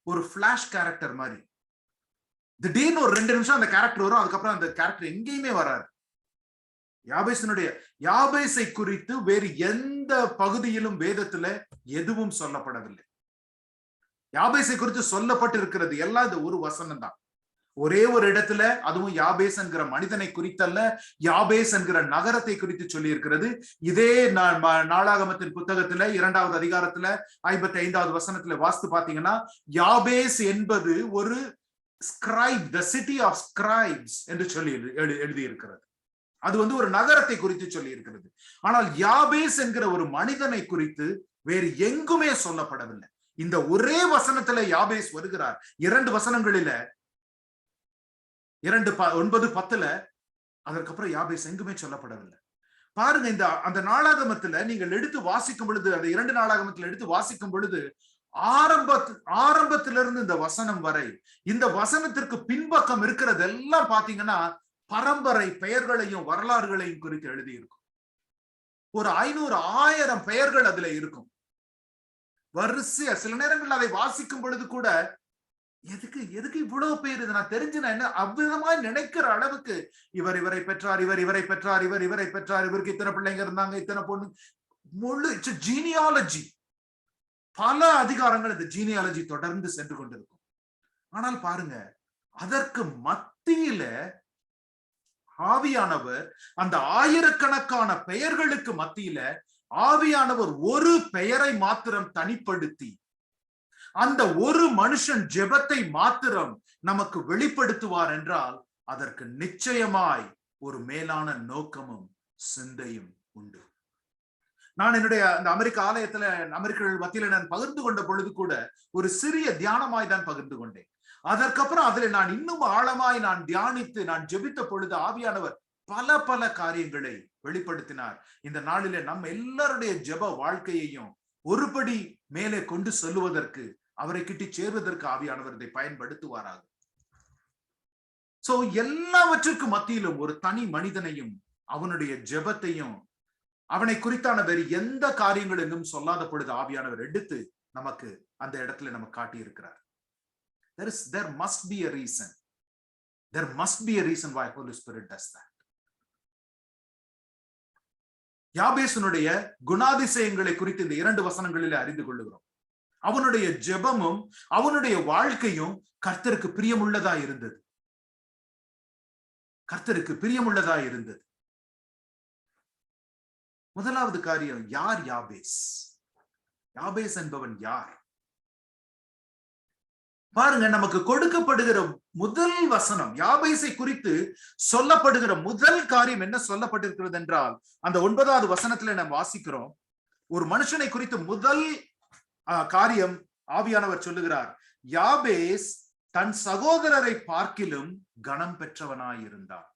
ஒரு பிளாஷ் கேரக்டர் மாதிரி. திடீர்னு ஒரு 2 நிமிஷம் அந்த கேரக்டர் வரும், அதுக்கப்புறம் அந்த கேரக்டர் எங்கேயுமே வராது. யாபேசை குறித்து வேறு எந்த பகுதியிலும் வேதத்துல எதுவும் சொல்லப்படவில்லை. யாபேசை குறித்து சொல்லப்பட்டிருக்கிறது எல்லாம் இந்த ஒரு வசனம் தான். ஒரே ஒரு இடத்துல, அதுவும் யாபேஸ் என்கிற மனிதனை குறித்தல்ல, யாபேஸ் என்கிற நகரத்தை குறித்து சொல்லி இருக்கிறது. இதே நாளாகமத்தின் புத்தகத்துல 2வது அதிகாரத்துல 55வது வசனத்துல வாஸ்து பாத்தீங்கன்னா, யாபேஸ் என்பது ஒரு scribe, the city of scribes என்று சொல்லி எழுதி இருக்கிறது. அது ஒரு நகரத்தை குறித்து சொல்லி இருக்கிறது. ஆனால் யாபேஸ் என்கிற ஒரு மனிதனை குறித்து வேறு எங்குமே சொல்லப்படவில்லை. இந்த ஒரே வசனத்துல யாபேஸ் வருகிறார். 2 வசனங்களில 9:10 அதற்கப்புறம் யாபேஸ் எங்குமே சொல்லப்படவில்லை. பாருங்க, அந்த நாளாகமத்துல நீங்கள் எடுத்து வாசிக்கும் பொழுது, அந்த 2 நாளாகமத்துல எடுத்து வாசிக்கும் பொழுது, ஆரம்பத்திலிருந்து இந்த வசனம் வரை, இந்த வசனத்திற்கு பின்பக்கம் இருக்கிறதெல்லாம் பாத்தீங்கன்னா பரம்பரை பெயர்களையும் வரலாறுகளையும் குறித்து எழுதி இருக்கும். ஒரு 500-1000 பெயர்கள் அதுல இருக்கும். வரிசையா சில நேரங்கள் அதை வாசிக்கும் பொழுது கூட எதுக்கு இவ்வளவு பேர், இது நான் தெரிஞ்சு நான் என்ன அவ்விதமா நினைக்கிற அளவுக்கு இவரை பெற்றார், இவரை பெற்றார், இவரை பெற்றார், இவருக்கு இத்தனை பிள்ளைங்க இருந்தாங்க, இத்தனை பொண்ணு, முழு ஜீனியாலஜி, பல அதிகாரங்கள் இந்த ஜீனியாலஜி தொடர்ந்து சென்று கொண்டிருக்கும். ஆனால் பாருங்க, அதற்கு மத்தியில ஆவியானவர் அந்த ஆயிரக்கணக்கான பெயர்களுக்கு மத்தியில ஆவியானவர் ஒரு பெயரை மாத்திரம் தனிப்படுத்தி அந்த ஒரு மனுஷன் ஜெபத்தை மாத்திரம் நமக்கு வெளிப்படுத்துவார் என்றால் அதற்கு நிச்சயமாய் ஒரு மேலான நோக்கமும் சிந்தையும் உண்டு. நான் என்னுடைய அந்த அமெரிக்க ஆலயத்துல அமெரிக்கர்கள் மத்தியில நான் பகிர்ந்து கொண்ட பொழுது கூட ஒரு சிறிய தியானமாய் தான் பகிர்ந்து கொண்டேன். அதற்கப்புறம் அதுல நான் இன்னும் ஆழமாய் நான் தியானித்து நான் ஜெபித்த பொழுது ஆவியானவர் பல காரியங்களை வெளிப்படுத்தினார். இந்த நாளில நம்ம எல்லாருடைய ஜெப வாழ்க்கையையும் ஒருபடி மேலே கொண்டு செல்லுவதற்கு, அவரை கிட்டி சேர்வதற்கு ஆவியானவர் இதை பயன்படுத்துவாராக. சோ எல்லாவற்றுக்கும் மத்தியிலும் ஒரு தனி மனிதனையும் அவனுடைய ஜெபத்தையும் அவனை குறித்தான வேறு எந்த காரியங்கள் இன்னும் சொல்லாத பொழுது ஆவியானவர் எடுத்து நமக்கு அந்த இடத்துல நமக்கு காட்டி இருக்கிறார். There must be a reason. There must be a reason why Holy Spirit does that. யாபேசனுடைய குணாதிசயங்களை குறித்து இந்த 2 வசனங்களிலே அறிந்து கொள்ளுகிறோம். அவனுடைய ஜெபமும் அவனுடைய வாழ்க்கையும் கர்த்தருக்கு பிரியமுள்ளதா இருந்தது. கர்த்தருக்கு பிரியமுள்ளதா இருந்தது. முதலாவது காரியம், யார் யாபேஸ்? யாபேஸ் என்பவன் யார்? பாருங்க, நமக்கு கொடுக்கப்படுகிற முதல் வசனம், யாபேசை குறித்து சொல்லப்படுகிற முதல் காரியம் என்ன சொல்லப்பட்டிருக்கிறது என்றால், அந்த 9வது வசனத்துல நாம் வாசிக்கிறோம், ஒரு மனுஷனை குறித்து முதல் காரியம் ஆவியானவர் சொல்லுகிறார், யாபேஸ் தன் சகோதரரை பார்க்கிலும் கனம் பெற்றவனாயிருந்தான்.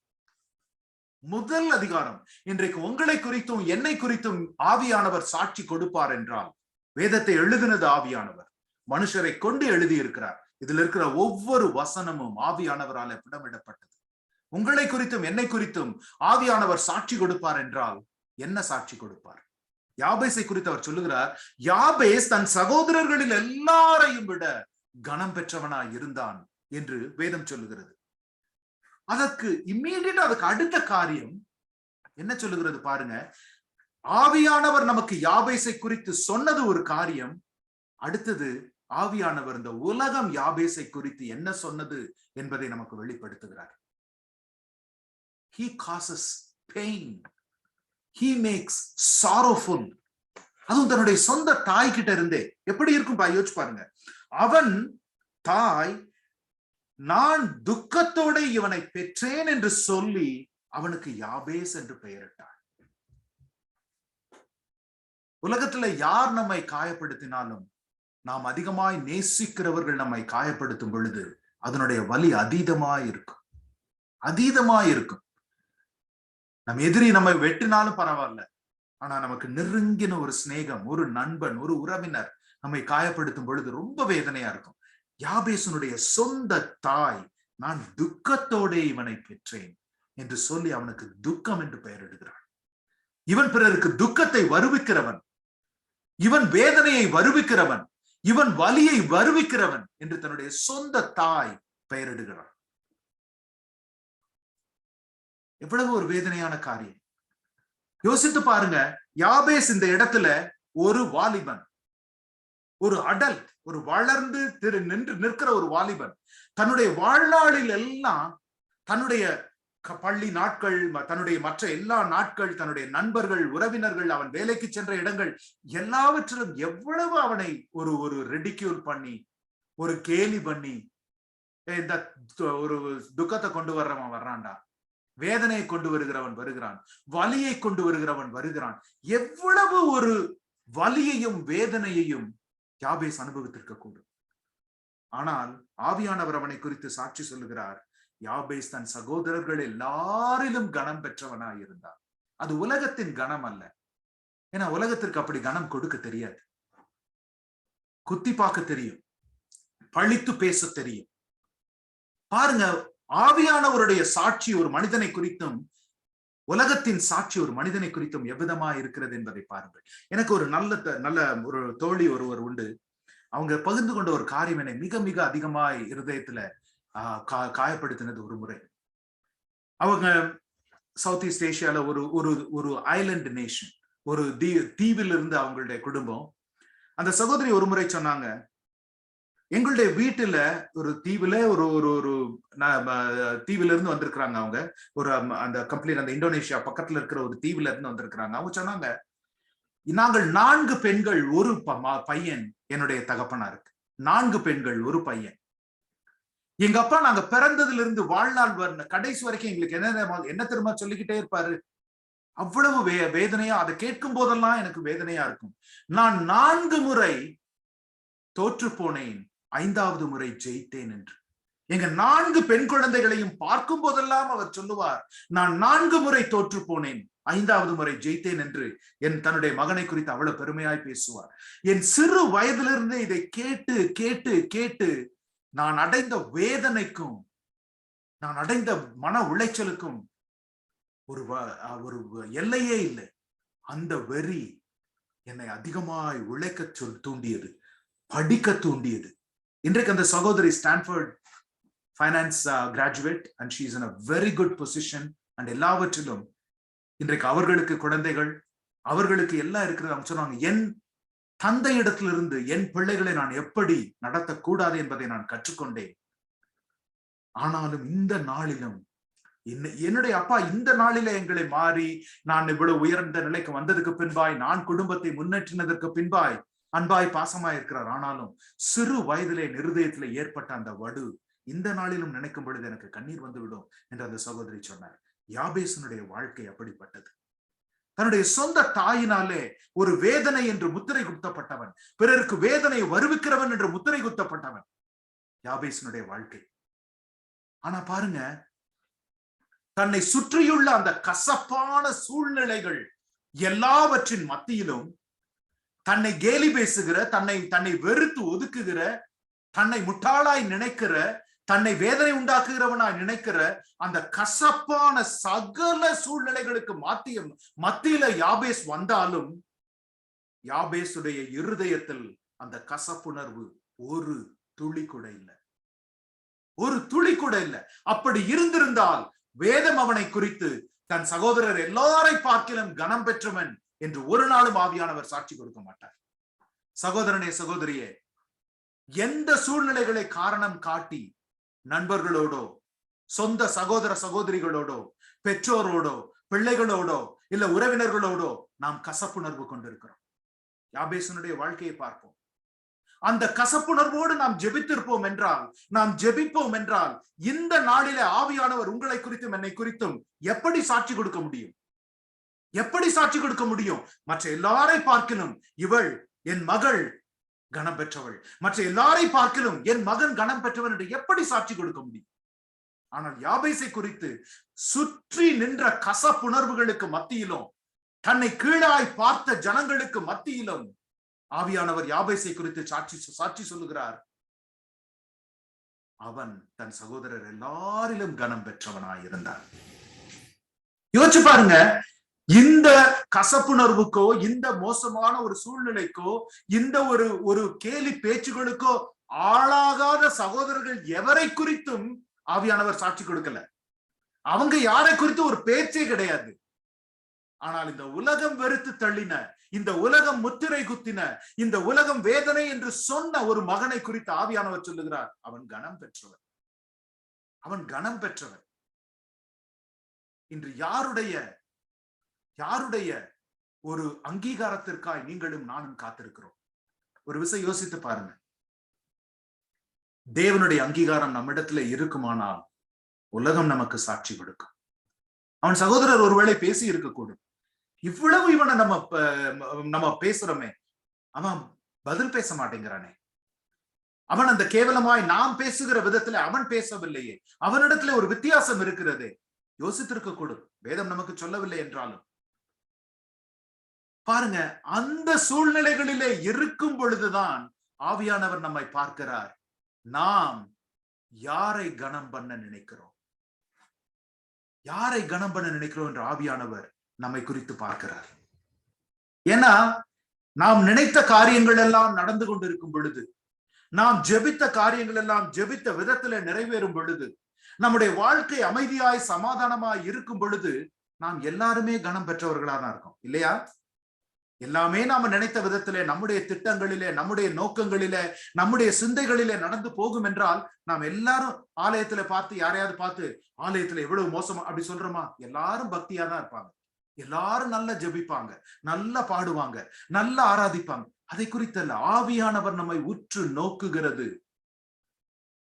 முதல் அதிகாரம். இன்றைக்கு உங்களை குறித்தும் என்னை குறித்தும் ஆவியானவர் சாட்சி கொடுப்பார் என்றால், வேதத்தை எழுதினது ஆவியானவர், மனுஷரை கொண்டு எழுதி இருக்கிறார். இதுல இருக்கிற ஒவ்வொரு வசனமும் ஆவியானவரால் புடமிடப்பட்டது. உங்களை குறித்தும் என்னை குறித்தும் ஆவியானவர் சாட்சி கொடுப்பார் என்றால் என்ன சாட்சி கொடுப்பார்? யாபேசை குறித்து அவர் சொல்லுகிறார், யாபேஸ் தன் சகோதரர்களில் எல்லாரையும் விட கனம் பெற்றவனாய் இருந்தான் என்று வேதம் சொல்லுகிறது. அதற்கு இம்மீடியட்டா அதுக்கு அடுத்த காரியம் என்ன சொல்லுகிறது பாருங்க. ஆவியானவர் நமக்கு யாபேசை குறித்து சொன்னது ஒரு காரியம். அடுத்தது ஆவியானவர் இந்த உலகம் யாபேசை குறித்து என்ன சொன்னது என்பதை நமக்கு வெளிப்படுத்துகிறார். He causes pain. He makes sorrowful. அதுவும் தன்னுடைய சொந்த தாய் கிட்ட இருந்தே எப்படி இருக்கும் யோசிச்சு பாருங்க. அவன் தாய் நான் துக்கத்தோட இவனை பெற்றேன் என்று சொல்லி அவனுக்கு யாபேஸ் என்று பெயரிட்டார். உலகத்துல யார் நம்மை காயப்படுத்தினாலும் நாம் அதிகமாய் நேசிக்கிறவர்கள் நம்மை காயப்படுத்தும் பொழுது அதனுடைய வலி அதீதமாய் இருக்கும். நம் எதிரி நம்மை வெட்டினாலும் பரவாயில்ல, ஆனா நமக்கு நெருங்கின ஒரு சிநேகம், ஒரு நண்பன், ஒரு உறவினர் நம்மை காயப்படுத்தும் பொழுது ரொம்ப வேதனையா இருக்கும். யாபேசனுடைய சொந்த தாய் நான் துக்கத்தோட இவனை பெற்றேன் என்று சொல்லி அவனுக்கு துக்கம் என்று பெயரிடுகிறான். இவன் பிறருக்கு துக்கத்தை வருவிக்கிறவன், இவன் வேதனையை வருவிக்கிறவன், இவன் வலியை வருவிக்கிறவன் என்று தன்னுடைய சொந்த தாய் பெயரிடுகிறான். எவ்வளவு ஒரு வேதனையான காரியம் யோசித்து பாருங்க. யாபேஸ் இந்த இடத்துல ஒரு வாலிபன், ஒரு அடல்ட், ஒரு வளர்ந்து நிற்கிற ஒரு வாலிபன், தன்னுடைய வாழ்நாளில் எல்லாம் தன்னுடைய பள்ளி நாட்கள், தன்னுடைய மற்ற எல்லா நாட்கள், தன்னுடைய நண்பர்கள், உறவினர்கள், அவன் வேலைக்கு சென்ற இடங்கள் எல்லாவற்றிலும் எவ்வளவு அவனை ஒரு ரெடிக்யூல் பண்ணி, ஒரு கேலி பண்ணி, இந்த ஒரு துக்கத்தை கொண்டு வர்றவன் வர்றான்டா, வேதனையை கொண்டு வருகிறவன் வருகிறான், வலியை கொண்டு வருகிறவன் வருகிறான். எவ்வளவு ஒரு வலியையும் வேதனையையும் யாபேஸ் அனுபவித்திருக்க கூடும். ஆனால் ஆவியானவர் அவனை குறித்து சாட்சி சொல்லுகிறார். யாபேஸ் தன் சகோதரர்கள் எல்லாரிலும் கனம் பெற்றவனாய் இருந்தார். அது உலகத்தின் கனம் அல்ல. ஏன்னா உலகத்திற்கு அப்படி கனம் கொடுக்க தெரியாது. குத்தி பார்க்க தெரியும், பழித்து பேச தெரியும். பாருங்க, ஆவியானவருடைய சாட்சி ஒரு மனிதனை குறித்தும் உலகத்தின் சாட்சி ஒரு மனிதனை குறித்தும் எவ்விதமா இருக்கிறது என்பதை பாருங்கள். எனக்கு ஒரு நல்ல ஒரு தோழி ஒருவர் உண்டு. அவங்க பகிர்ந்து கொண்ட ஒரு காரியம் என்னை மிக மிக அதிகமாய் இருதயத்துல காயப்படுத்தினது. ஒரு முறை அவங்க சவுத் ஈஸ்ட் ஏஷியால ஒரு ஐலண்ட் நேஷன், ஒரு தீவில் இருந்து அவங்களுடைய குடும்பம். அந்த சகோதரி ஒரு முறை சொன்னாங்க, எங்களுடைய வீட்டுல ஒரு தீவுல ஒரு தீவுல இருந்து வந்திருக்கிறாங்க. அவங்க ஒரு அந்த கம்ப்ளீட் அந்த இந்தோனேஷியா பக்கத்துல இருக்கிற ஒரு தீவுல இருந்து வந்திருக்கிறாங்க. அவங்க சொன்னாங்க, நாங்கள் 4 பெண்கள் ஒரு பையன் என்னுடைய தகப்பனா இருக்கு. 4 பெண்கள் ஒரு பையன். எங்க அப்பா நாங்க பிறந்ததுல இருந்து வாழ்நாள் கடைசி வரைக்கும் எங்களுக்கு என்ன திரும்ப சொல்லிக்கிட்டே இருப்பாரு. அவ்வளவு வேதனையா, அதை கேட்கும் போதெல்லாம் எனக்கு வேதனையா இருக்கும். நான் 4 முறை தோற்று போனேன், 5வது முறை ஜெயித்தேன் என்று. எங்க 4 பெண் குழந்தைகளையும் பார்க்கும் போதெல்லாம் அவர் சொல்லுவார், நான் 4 முறை தோற்று போனேன், 5வது முறை ஜெயித்தேன் என்று தன்னுடைய மகனை குறித்து அவ்வளவு பெருமையாய் பேசுவார். என் சிறு வயதிலிருந்தே இதை கேட்டு கேட்டு கேட்டு நான் அடைந்த வேதனைக்கும் நான் அடைந்த மன உளைச்சலுக்கும் ஒரு எல்லையே இல்லை. அந்த வெறி என்னை அதிகமாய் உழைக்க தூண்டியது, படிக்க தூண்டியது. இன்றைக்கு அந்த சகோதரி Stanford finance graduate and she is in a very good position and எல்லாவற்றிலும் இன்றைக்கு அவர்களுக்கு குழந்தைகள், அவர்களுக்கு எல்லாம் இருக்கிறது. அவங்க சொன்னாங்க, என் தந்தை இடத்திலிருந்து என் பிள்ளைகளை நான் எப்படி நடத்தக்கூடாது என்பதை நான் கற்றுக்கொண்டேன். ஆனாலும் இந்த நாளிலும் என்னுடைய அப்பா இந்த நாளில எங்களை மாறி நான் இவ்வளவு உயர்ந்த நிலைக்கு வந்ததுக்கு பின்பாய், நான் குடும்பத்தை முன்னேற்றினதற்கு பின்பாய் அன்பாய் பாசமாய் இருக்கிறார். ஆனாலும் சிறு வயதிலே இருதயத்திலே ஏற்பட்ட அந்த வடு இந்த நாளிலும் நினைக்கும் பொழுது எனக்கு கண்ணீர் வந்து விடும் என்று அந்த சகோதரி சொன்னார். யாபேசனுடைய வாழ்க்கை அப்படிப்பட்டது. தன்னுடைய சொந்த தாயினாலே ஒரு வேதனை என்று முத்திரை குத்தப்பட்டவன், பிறருக்கு வேதனையை வருவிக்கிறவன் என்று முத்திரை குத்தப்பட்டவன் யாபேசனுடைய வாழ்க்கை. ஆனா பாருங்க, தன்னை சுற்றியுள்ள அந்த கசப்பான சூழ்நிலைகள் எல்லாவற்றின் மத்தியிலும் தன்னை கேலி பேசுகிற, தன்னை வெறுத்து ஒதுக்குகிற, தன்னை முட்டாளாய் நினைக்கிற, தன்னை வேதனை உண்டாக்குகிறவனாய் நினைக்கிற அந்த கசப்பான சகல சூழ்நிலைகளுக்கு மத்தியில யாபேஸ் வந்தாலும் யாபேசுடைய இருதயத்தில் அந்த கசப்புணர்வு ஒரு துளி கூட இல்லை, ஒரு துளி கூட இல்லை. அப்படி இருந்திருந்தால் வேதம் அவனை குறித்து தன் சகோதரர் எல்லாரை பார்க்கிலும் கனம் பெற்றவன் என்று ஒரு நாளும் ஆவியானவர் சாட்சி கொடுக்க மாட்டார். சகோதரனே, சகோதரியே, எந்த சூழ்நிலைகளை காரணம் காட்டி நண்பர்களோடோ, சொந்த சகோதர சகோதரிகளோடோ, பெற்றோரோடோ, பிள்ளைகளோடோ இல்ல உறவினர்களோடோ நாம் கசப்புணர்வு கொண்டிருக்கிறோம். யாபேசனுடைய வாழ்க்கையை பார்ப்போம். அந்த கசப்புணர்வோடு நாம் ஜெபித்திருப்போம் என்றால், நாம் ஜெபிப்போம் என்றால், இந்த நாளிலே ஆவியானவர் உங்களை குறித்தும் என்னை குறித்தும் எப்படி சாட்சி கொடுக்க முடியும்? எப்படி சாட்சி கொடுக்க முடியும்? மற்ற எல்லாரை பார்க்கிலும் இவள் என் மகள் கனம் பெற்றவள், மற்ற எல்லாரை பார்க்கிலும் என் மகன் கனம் பெற்றவன் என்று எப்படி சாட்சி கொடுக்க முடியும்? ஆனால் யாபேசை குறித்து சுற்றி நின்ற கசப்புணர்வுகளுக்கு மத்தியிலும், தன்னை கீழாய் பார்த்த ஜனங்களுக்கு மத்தியிலும் ஆவியானவர் யாபேசை குறித்து சாட்சி சொல்லுகிறார். அவன் தன் சகோதரர் எல்லாரிலும் கனம் பெற்றவனாயிருந்தான். யோசிச்சு பாருங்க, இந்த கசப்புணர்வுக்கோ, இந்த மோசமான ஒரு சூழ்நிலைக்கோ, இந்த ஒரு கேலி பேச்சுகளுக்கோ ஆளாகாத சகோதரர்கள் எவரை குறித்தும் ஆவியானவர் சாட்சி கொடுக்கல. அவங்க யாரை குறித்து ஒரு பேச்சே கிடையாது. ஆனால் இந்த உலகம் வெறுத்து தள்ளின, இந்த உலகம் முத்திரை குத்தின, இந்த உலகம் வேதனை என்று சொன்ன ஒரு மகனை குறித்து ஆவியானவர் சொல்லுகிறார், அவன் கனம் பெற்றவன், அவன் கனம் பெற்றவன். இன்று யாருடைய ஒரு அங்கீகாரத்திற்காய் நீங்களும் நானும் காத்திருக்கிறோம்? ஒரு விஷயம் யோசித்து பாருங்க. தேவனுடைய அங்கீகாரம் நம்மிடத்துல இருக்குமானால் உலகம் நமக்கு சாட்சி கொடுக்கும். அவன் சகோதரர் ஒருவேளை பேசி இருக்கக்கூடும், இவ்வளவு இவனை நம்ம பேசுறோமே, அவன் பதில் பேச மாட்டேங்கிறானே, அவன் அந்த கேவலமாய் நாம் பேசுகிற விதத்துல அவன் பேசவில்லையே, அவனிடத்துல ஒரு வித்தியாசம் இருக்கிறதே, யோசித்திருக்க கூடும். வேதம் நமக்கு சொல்லவில்லை என்றாலும் பாருங்க, அந்த சூழ்நிலைகளிலே இருக்கும் பொழுதுதான் ஆவியானவர் நம்மை பார்க்கிறார். நாம் யாரை கனம் பண்ண நினைக்கிறோம், யாரை கனம் பண்ண நினைக்கிறோம் என்று ஆவியானவர் நம்மை குறித்து பார்க்கிறார். ஏன்னா நாம் நினைத்த காரியங்கள் எல்லாம் நடந்து கொண்டிருக்கும் பொழுது, நாம் ஜெபித்த காரியங்கள் எல்லாம் ஜெபித்த விதத்துல நிறைவேறும் பொழுது, நம்முடைய வாழ்க்கை அமைதியாய் சமாதானமாய் இருக்கும் பொழுது, நாம் எல்லாருமே கனம் பெற்றவர்களா தான் இருக்கோம் இல்லையா? எல்லாமே நாம நினைத்த விதத்திலே, நம்முடைய திட்டங்களிலே, நம்முடைய நோக்கங்களிலே, நம்முடைய சிந்தைகளிலே நடந்து போகும் என்றால், நாம் எல்லாரும் ஆலயத்துல பார்த்து யாரையாவது பார்த்து ஆலயத்துல எவ்வளவு மோசமா அப்படி சொல்றோமா? எல்லாரும் பக்தியா தான் இருப்பாங்க, எல்லாரும் நல்லா ஜெபிப்பாங்க, நல்லா பாடுவாங்க, நல்லா ஆராதிப்பாங்க. அதை குறித்தல்ல, ஆவியானவர் நம்மை உற்று நோக்குகிறது.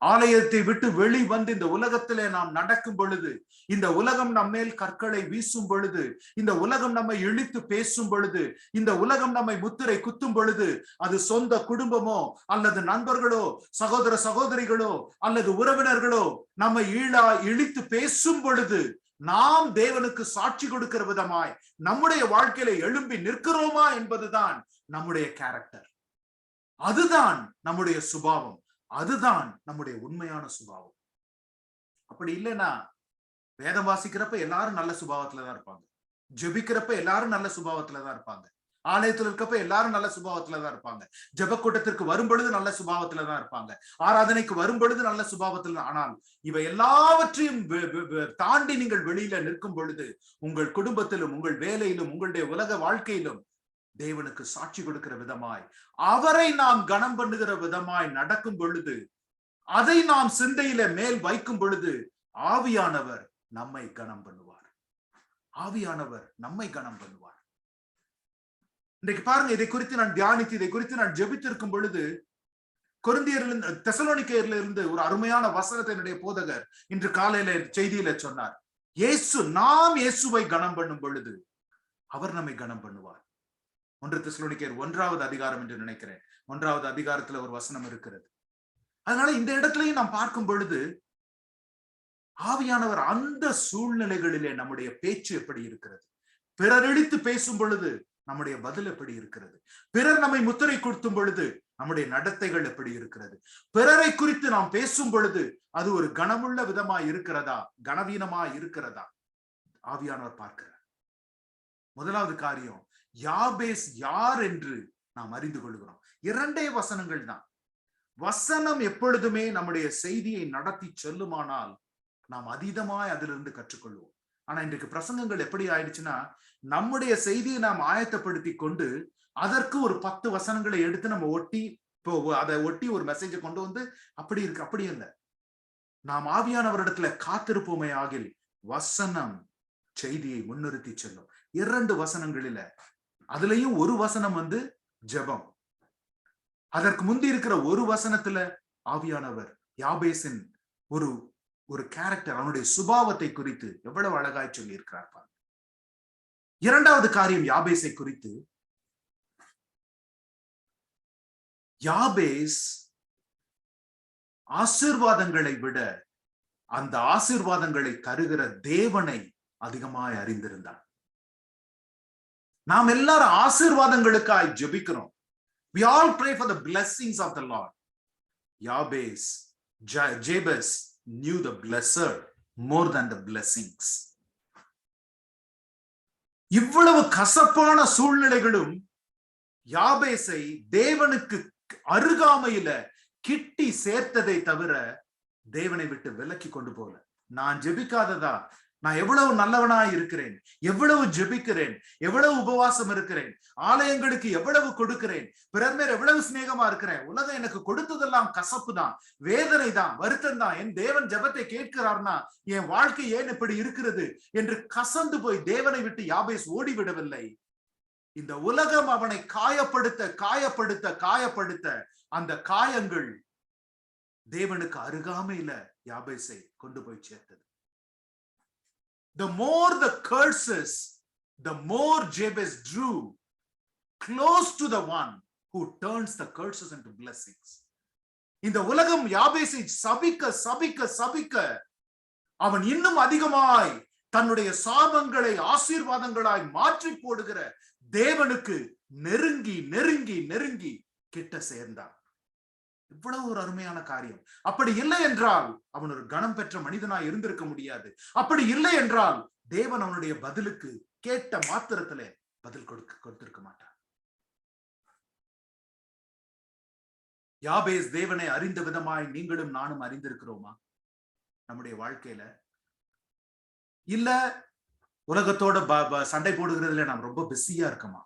ஆலயத்தை விட்டு வெளி வந்து இந்த உலகத்திலே நாம் நடக்கும் பொழுது, இந்த உலகம் நம்மேல் கற்களை வீசும் பொழுது, இந்த உலகம் நம்மை இழித்து பேசும் பொழுது, இந்த உலகம் நம்மை முத்திரை குத்தும் பொழுது, அது சொந்த குடும்பமோ அல்லது நண்பர்களோ சகோதர சகோதரிகளோ அல்லது உறவினர்களோ நம்மை இழித்து பேசும் பொழுது, நாம் தேவனுக்கு சாட்சி கொடுக்கிற விதமாய் நம்முடைய வாழ்க்கையில எழும்பி நிற்கிறோமா என்பதுதான் நம்முடைய கேரக்டர். அதுதான் நம்முடைய சுபாவம், அதுதான் நம்முடைய உண்மையான சுபாவம். அப்படி இல்லைன்னா, வேதம் வாசிக்கிறப்ப எல்லாரும் நல்ல சுபாவத்துலதான் இருப்பாங்க, ஜெபிக்கிறப்ப எல்லாரும் நல்ல சுபாவத்துலதான் இருப்பாங்க, ஆலயத்துல இருக்கப்ப எல்லாரும் நல்ல சுபாவத்துலதான் இருப்பாங்க, ஜெப கூட்டத்திற்கு வரும் பொழுது நல்ல சுபாவத்துலதான் இருப்பாங்க, ஆராதனைக்கு வரும் பொழுது நல்ல சுபாவத்துல. ஆனால் இவை எல்லாவற்றையும் தாண்டி நீங்கள் வெளியில நிற்கும் பொழுது, உங்கள் குடும்பத்திலும் உங்கள் வேலையிலும் உங்களுடைய உலக வாழ்க்கையிலும் தேவனுக்கு சாட்சி கொடுக்கிற விதமாய், அவரை நாம் கனம் பண்ணுகிற விதமாய் நடக்கும் பொழுது, அதை நாம் சிந்தையில மேல் வைக்கும் பொழுது, ஆவியானவர் நம்மை கனம் பண்ணுவார். ஆவியானவர் நம்மை கனம் பண்ணுவார். இன்றைக்கு பாருங்க, இதை குறித்து நான் தியானித்து, இதை குறித்து நான் ஜெபித்திருக்கும் பொழுது, கொரிந்தியரிலிருந்து தெசலோனிக்கேயர்ல இருந்து ஒரு அருமையான வசனத்தை என்னுடைய போதகர் இன்று காலையில செய்தியில சொன்னார். நாம் இயேசுவை கனம் பண்ணும் பொழுது அவர் நம்மை கனம் பண்ணுவார். 1 தெசலோனிக்கேயர் 1வது அதிகாரம் என்று நினைக்கிறேன், 1வது அதிகாரத்துல ஒரு வசனம் இருக்கிறது. அதனால இந்த இடத்துலயும் நாம் பார்க்கும் பொழுது, ஆவியானவர் அந்த சூழ்நிலைகளிலே நம்முடைய பேச்சு எப்படி இருக்கிறது, பிறர் இழித்து பேசும் பொழுது நம்முடைய பதில் எப்படி இருக்கிறது, பிறர் நம்மை முத்திரை கொடுத்தும் பொழுது நம்முடைய நடத்தைகள் எப்படி இருக்கிறது, பிறரை குறித்து நாம் பேசும் பொழுது அது ஒரு கனமுள்ள விதமாய் இருக்கிறதா, கனவீனமாய் இருக்கிறதா, ஆவியானவர் பார்க்கிறார். முதலாவது காரியம், யாபேஸ் யார் என்று நாம் அறிந்து கொள்கிறோம். 2 வசனங்கள் தான். வசனம் எப்பொழுதுமே நம்முடைய செய்தியை நடத்தி செல்லுமானால் நாம் அதீதமாய் அதிலிருந்து கற்றுக்கொள்வோம். ஆனா இன்றைக்கு பிரசங்கங்கள் எப்படி ஆயிடுச்சுன்னா, நம்முடைய செய்தியை நாம் ஆயத்தப்படுத்தி கொண்டு அதற்கு ஒரு 10 வசனங்களை எடுத்து நம்ம அதை ஒட்டி ஒரு மெசேஜை கொண்டு வந்து அப்படி இருக்கு. அப்படி இல்லை. நாம் ஆவியானவரிடத்துல காத்திருப்போமே ஆகில் வசனம் செய்தியை முன்னிறுத்தி செல்லும். 2 வசனங்களில, அதுலயும் ஒரு வசனம் ஜெபம். அதற்கு முந்தி இருக்கிற ஒரு வசனத்துல ஆவியானவர் யாபேசின் ஒரு கேரக்டர், அவனுடைய சுபாவத்தை குறித்து எவ்வளவு அழகாய் சொல்லி இருக்கிறார். இரண்டாவது காரியம் யாபேசை குறித்து, யாபேஸ் ஆசீர்வாதங்களை விட அந்த ஆசீர்வாதங்களை தருகிற தேவனை அதிகமாய் அறிந்திருந்தார். நாம் எல்லாரும் ஆசீர்வாதங்களுக்காய் ஜெபிக்கிறோம். We all pray for the blessings of the Lord. Jabez knew the blesser more than the blessings. இவ்வளவு கசப்பான சூழ்நிலைகளும் யாபேசை தேவனுக்கு அருகாமையில கிட்டி சேர்த்ததை தவிர தேவனை விட்டு விலக்கி கொண்டு போல. நான் ஜெபிக்காததா, நான் எவ்வளவு நல்லவனா இருக்கிறேன், எவ்வளவு ஜெபிக்கிறேன், எவ்வளவு உபவாசம் இருக்கிறேன், ஆலயங்களுக்கு எவ்வளவு கொடுக்கிறேன், பிறர் மேல் எவ்வளவு சிநேகமா இருக்கிறேன், உலகம் எனக்கு கொடுத்ததெல்லாம் கசப்பு தான், வேதனை தான், வருத்தம் தான், என் தேவன் ஜெபத்தை கேட்கிறார்னா என் வாழ்க்கை ஏன் இப்படி இருக்கிறது என்று கசந்து போய் தேவனை விட்டு யாபேஸ் ஓடிவிடவில்லை. இந்த உலகம் அவனை காயப்படுத்த காயப்படுத்த காயப்படுத்த அந்த காயங்கள் தேவனுக்கு அருகாமையில யாபேசை கொண்டு போய் சேர்த்தது. The more the curses, the more Jabez drew close to the one who turns the curses into blessings. இந்த உலகம் யாபேசை சபிக்க சபிக்க சபிக்க அவன் இன்னும் அதிகமாய் தன்னுடைய சாபங்களை ஆசீர்வாதங்களாய் மாற்றி போடுகிற தேவனுக்கு நெருங்கி நெருங்கி நெருங்கி கிட்ட சேர்ந்தான். இவ்வளவு ஒரு அருமையான காரியம். அப்படி இல்லை என்றால் அவன் ஒரு கணம் பெற்ற மனிதனாய் இருந்திருக்க முடியாது. அப்படி இல்லை என்றால் தேவன் அவனுடைய பதிலுக்கு கேட்ட மாத்திரத்திலே பதில் கொடுத்திருக்க மாட்டார். யாபேஸ் தேவனை அறிந்த விதமாய் நீங்களும் நானும் அறிந்திருக்கிறோமா நம்முடைய வாழ்க்கையில? இல்ல உலகத்தோட சண்டை போடுகிறதுல நாம் ரொம்ப பிஸியா இருக்கோமா?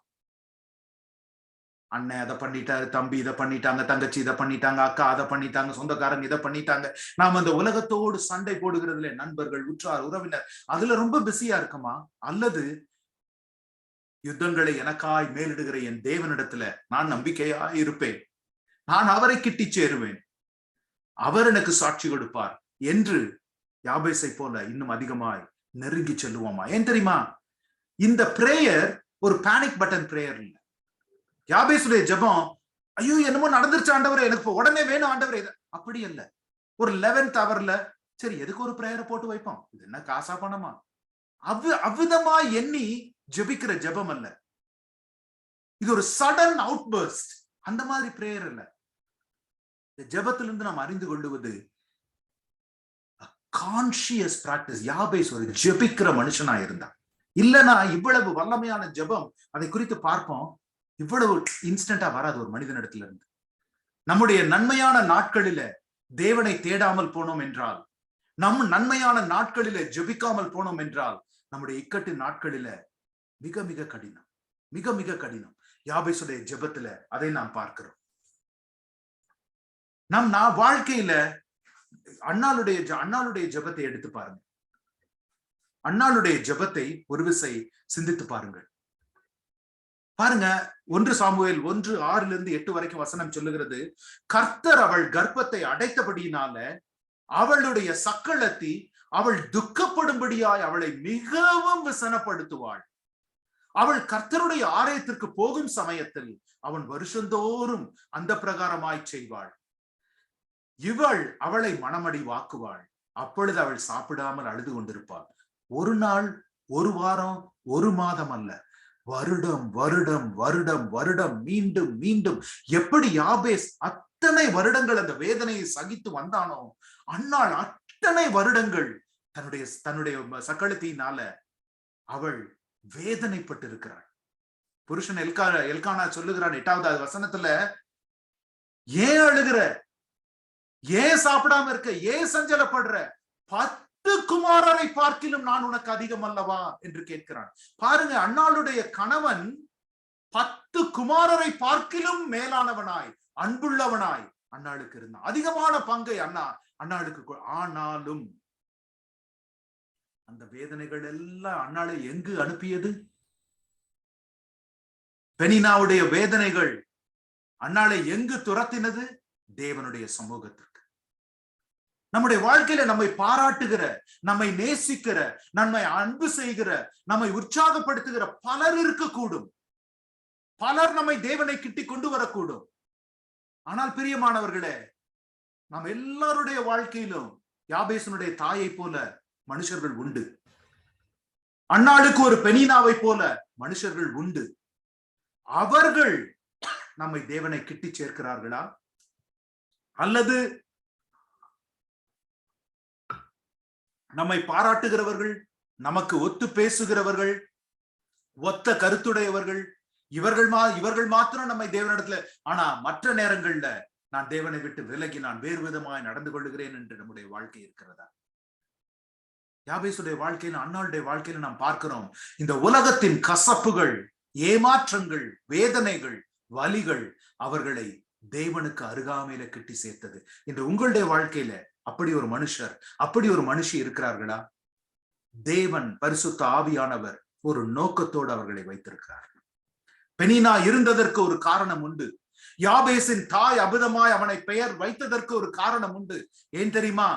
அண்ணன் அதை பண்ணிட்டாரு, தம்பி இதை பண்ணிட்டாங்க, தங்கச்சி இதை பண்ணிட்டாங்க, அக்கா அதை பண்ணிட்டாங்க, சொந்தக்காரங்க இதை பண்ணிட்டாங்க, நாம் அந்த உலகத்தோடு சண்டை போடுகிறதுல, நண்பர்கள், உற்றார், உறவினர், அதுல ரொம்ப பிஸியா இருக்குமா? அல்லது யுத்தங்களை எனக்காய் மேலிடுகிற என் தேவனிடத்துல நான் நம்பிக்கையா இருப்பேன், நான் அவரை கிட்டி சேருவேன், அவர் எனக்கு சாட்சி கொடுப்பார் என்று யாபேசை போல இன்னும் அதிகமாய் நெருங்கி செல்லுவோமா? ஏன் தெரியுமா? இந்த பிரேயர் ஒரு பேனிக் பட்டன் பிரேயர் இல்ல. யாபேசுடைய ஜெபம், ஐயோ என்னமோ நடந்துருச்சு ஆண்டவரே, எனக்கு உடனே வேணும் ஆண்டவரே, அப்படி இல்ல. ஒரு 11th hourல சரி எதுக்கு ஒரு பிரேயரை போட்டு வைப்போம், இது என்ன காசா பணமா, அவ்விதமா எண்ணி ஜெபிக்கிற ஜெபம் அல்ல. இது ஒரு சடன் அவுட்பர்ஸ்ட், அந்த மாதிரி பிரேயர் இல்ல. இந்த ஜெபத்திலிருந்து நாம் அறிந்து கொள்ளுவது கான்ஷியஸ் பிராக்டிஸ். யாபேஸ் ஒரு ஜெபிக்கிற மனுஷனா இருந்தான். இல்லனா இவ்வளவு வல்லமையான ஜெபம், அதை குறித்து பார்ப்போம், இவ்வளவு இன்ஸ்டன்டா வராது ஒரு மனிதனிடத்துல இருந்து. நம்முடைய நன்மையான நாட்களில தேவனை தேடாமல் போனோம் என்றால், நம் நன்மையான நாட்களில ஜெபிக்காமல் போனோம் என்றால், நம்முடைய இக்கட்டு நாட்களில மிக மிக கடினம், மிக மிக கடினம். யாபேசுடைய ஜெபத்துல அதை நாம் பார்க்கிறோம். நம் வாழ்க்கையில அண்ணாளுடைய ஜெபத்தை எடுத்து பாருங்க. அண்ணாளுடைய ஜெபத்தை ஒரு விசை சிந்தித்து பாருங்கள். பாருங்க, 1 சாமுவேல் 1:6-8 வரைக்கும் வசனம் சொல்லுகிறது, கர்த்தர் அவள் கர்ப்பத்தை அடைத்தபடியினால அவளுடைய சக்களத்தி அவள் துக்கப்படும்படியாய் அவளை மிகவும் விசனப்படுத்துவாள். அவள் கர்த்தருடைய ஆலயத்திற்கு போகும் சமயத்தில் அவன் வருஷந்தோறும் அந்த பிரகாரமாய் செய்வாள். இவள் அவளை மனமடி வாக்குவாள். அப்பொழுது அவள் சாப்பிடாமல் அழுது கொண்டிருப்பாள். ஒரு நாள், ஒரு வாரம், ஒரு மாதம் அல்ல, வருடம் வருடம் வருடம் வருடம், மீண்டும் மீண்டும். எப்படி யாபேஸ் அத்தனை வருடங்கள் அந்த வேதனையை சகித்து வந்தானோ, அன்னாள் அத்தனை வருடங்கள் தன்னுடைய சக்களத்தினால அவள் வேதனைப்பட்டு இருக்கிறாள். புருஷன் எல்கானா சொல்லுகிறான் 8வது வசனத்துல, ஏன் அழுகிற, ஏன் சாப்பிடாம இருக்க, ஏன் சஞ்சலப்படுற, 10 குமாரரை பார்க்கிலும் நான் உனக்கு அதிகம் அல்லவா என்று கேட்கிறான். பாருங்க, அன்னாளுடைய கணவன் 10 குமாரரை பார்க்கிலும் மேலானவனாய் அன்புள்ளவனாய் அன்னாளுக்கு இருந்தான். அதிகமான பங்கை அன்னாளுக்கு. ஆனாலும் அந்த வேதனைகள் எல்லாம் அன்னாளை எங்கு அனுப்பியது? பெனினாவுடைய வேதனைகள் அன்னாளை எங்கு துரத்தினது? தேவனுடைய சமூகத்திற்கு. நம்முடைய வாழ்க்கையில நம்மை பாராட்டுகிற, நம்மை நேசிக்கிற, நம்மை அன்பு செய்கிற, நம்மை உற்சாகப்படுத்துகிற பலர் இருக்கக்கூடும். பலர் நம்மை தேவனை கிட்டி கொண்டு வரக்கூடும். ஆனால் பிரியமானவர்களே, நாம் எல்லாருடைய வாழ்க்கையிலும் யாபேசனுடைய தாயை போல மனுஷர்கள் உண்டு. அன்னாளுக்கு ஒரு பெனினாவை போல மனுஷர்கள் உண்டு. அவர்கள் நம்மை தேவனை கிட்டி சேர்க்கிறார்களா? அல்லது நம்மை பாராட்டுகிறவர்கள், நமக்கு ஒத்து பேசுகிறவர்கள், ஒத்த கருத்துடையவர்கள், இவர்கள் மாத்திரம் நம்மை தேவனிடத்துல, ஆனா மற்ற நேரங்கள்ல நான் தேவனை விட்டு விலகி நான் வேறு விதமாய் நடந்து கொள்ளுகிறேன் என்று நம்முடைய வாழ்க்கை இருக்கிறதா? யாபேசுடைய வாழ்க்கையில, அன்னாளுடைய வாழ்க்கையில நாம் பார்க்கிறோம், இந்த உலகத்தின் கசப்புகள், ஏமாற்றங்கள், வேதனைகள், வலிகள் அவர்களை தேவனுக்கு அருகாமையில கிட்டி சேர்த்தது. இன்று உங்களுடைய வாழ்க்கையில அப்படி ஒரு மனுஷர், அப்படி ஒரு மனுஷி இருக்கிறார்களா? தேவன் பரிசுத்த ஆவியானவர் ஒரு நோக்கத்தோடு அவர்களை வைத்திருக்கிறார். பெனினா இருந்ததற்கு ஒரு காரணம் உண்டு. யாபேசின் தாய் அபதமாய் அவனை பெயர் வைத்ததற்கு ஒரு காரணம் உண்டு. ஏன் தெரியுமா?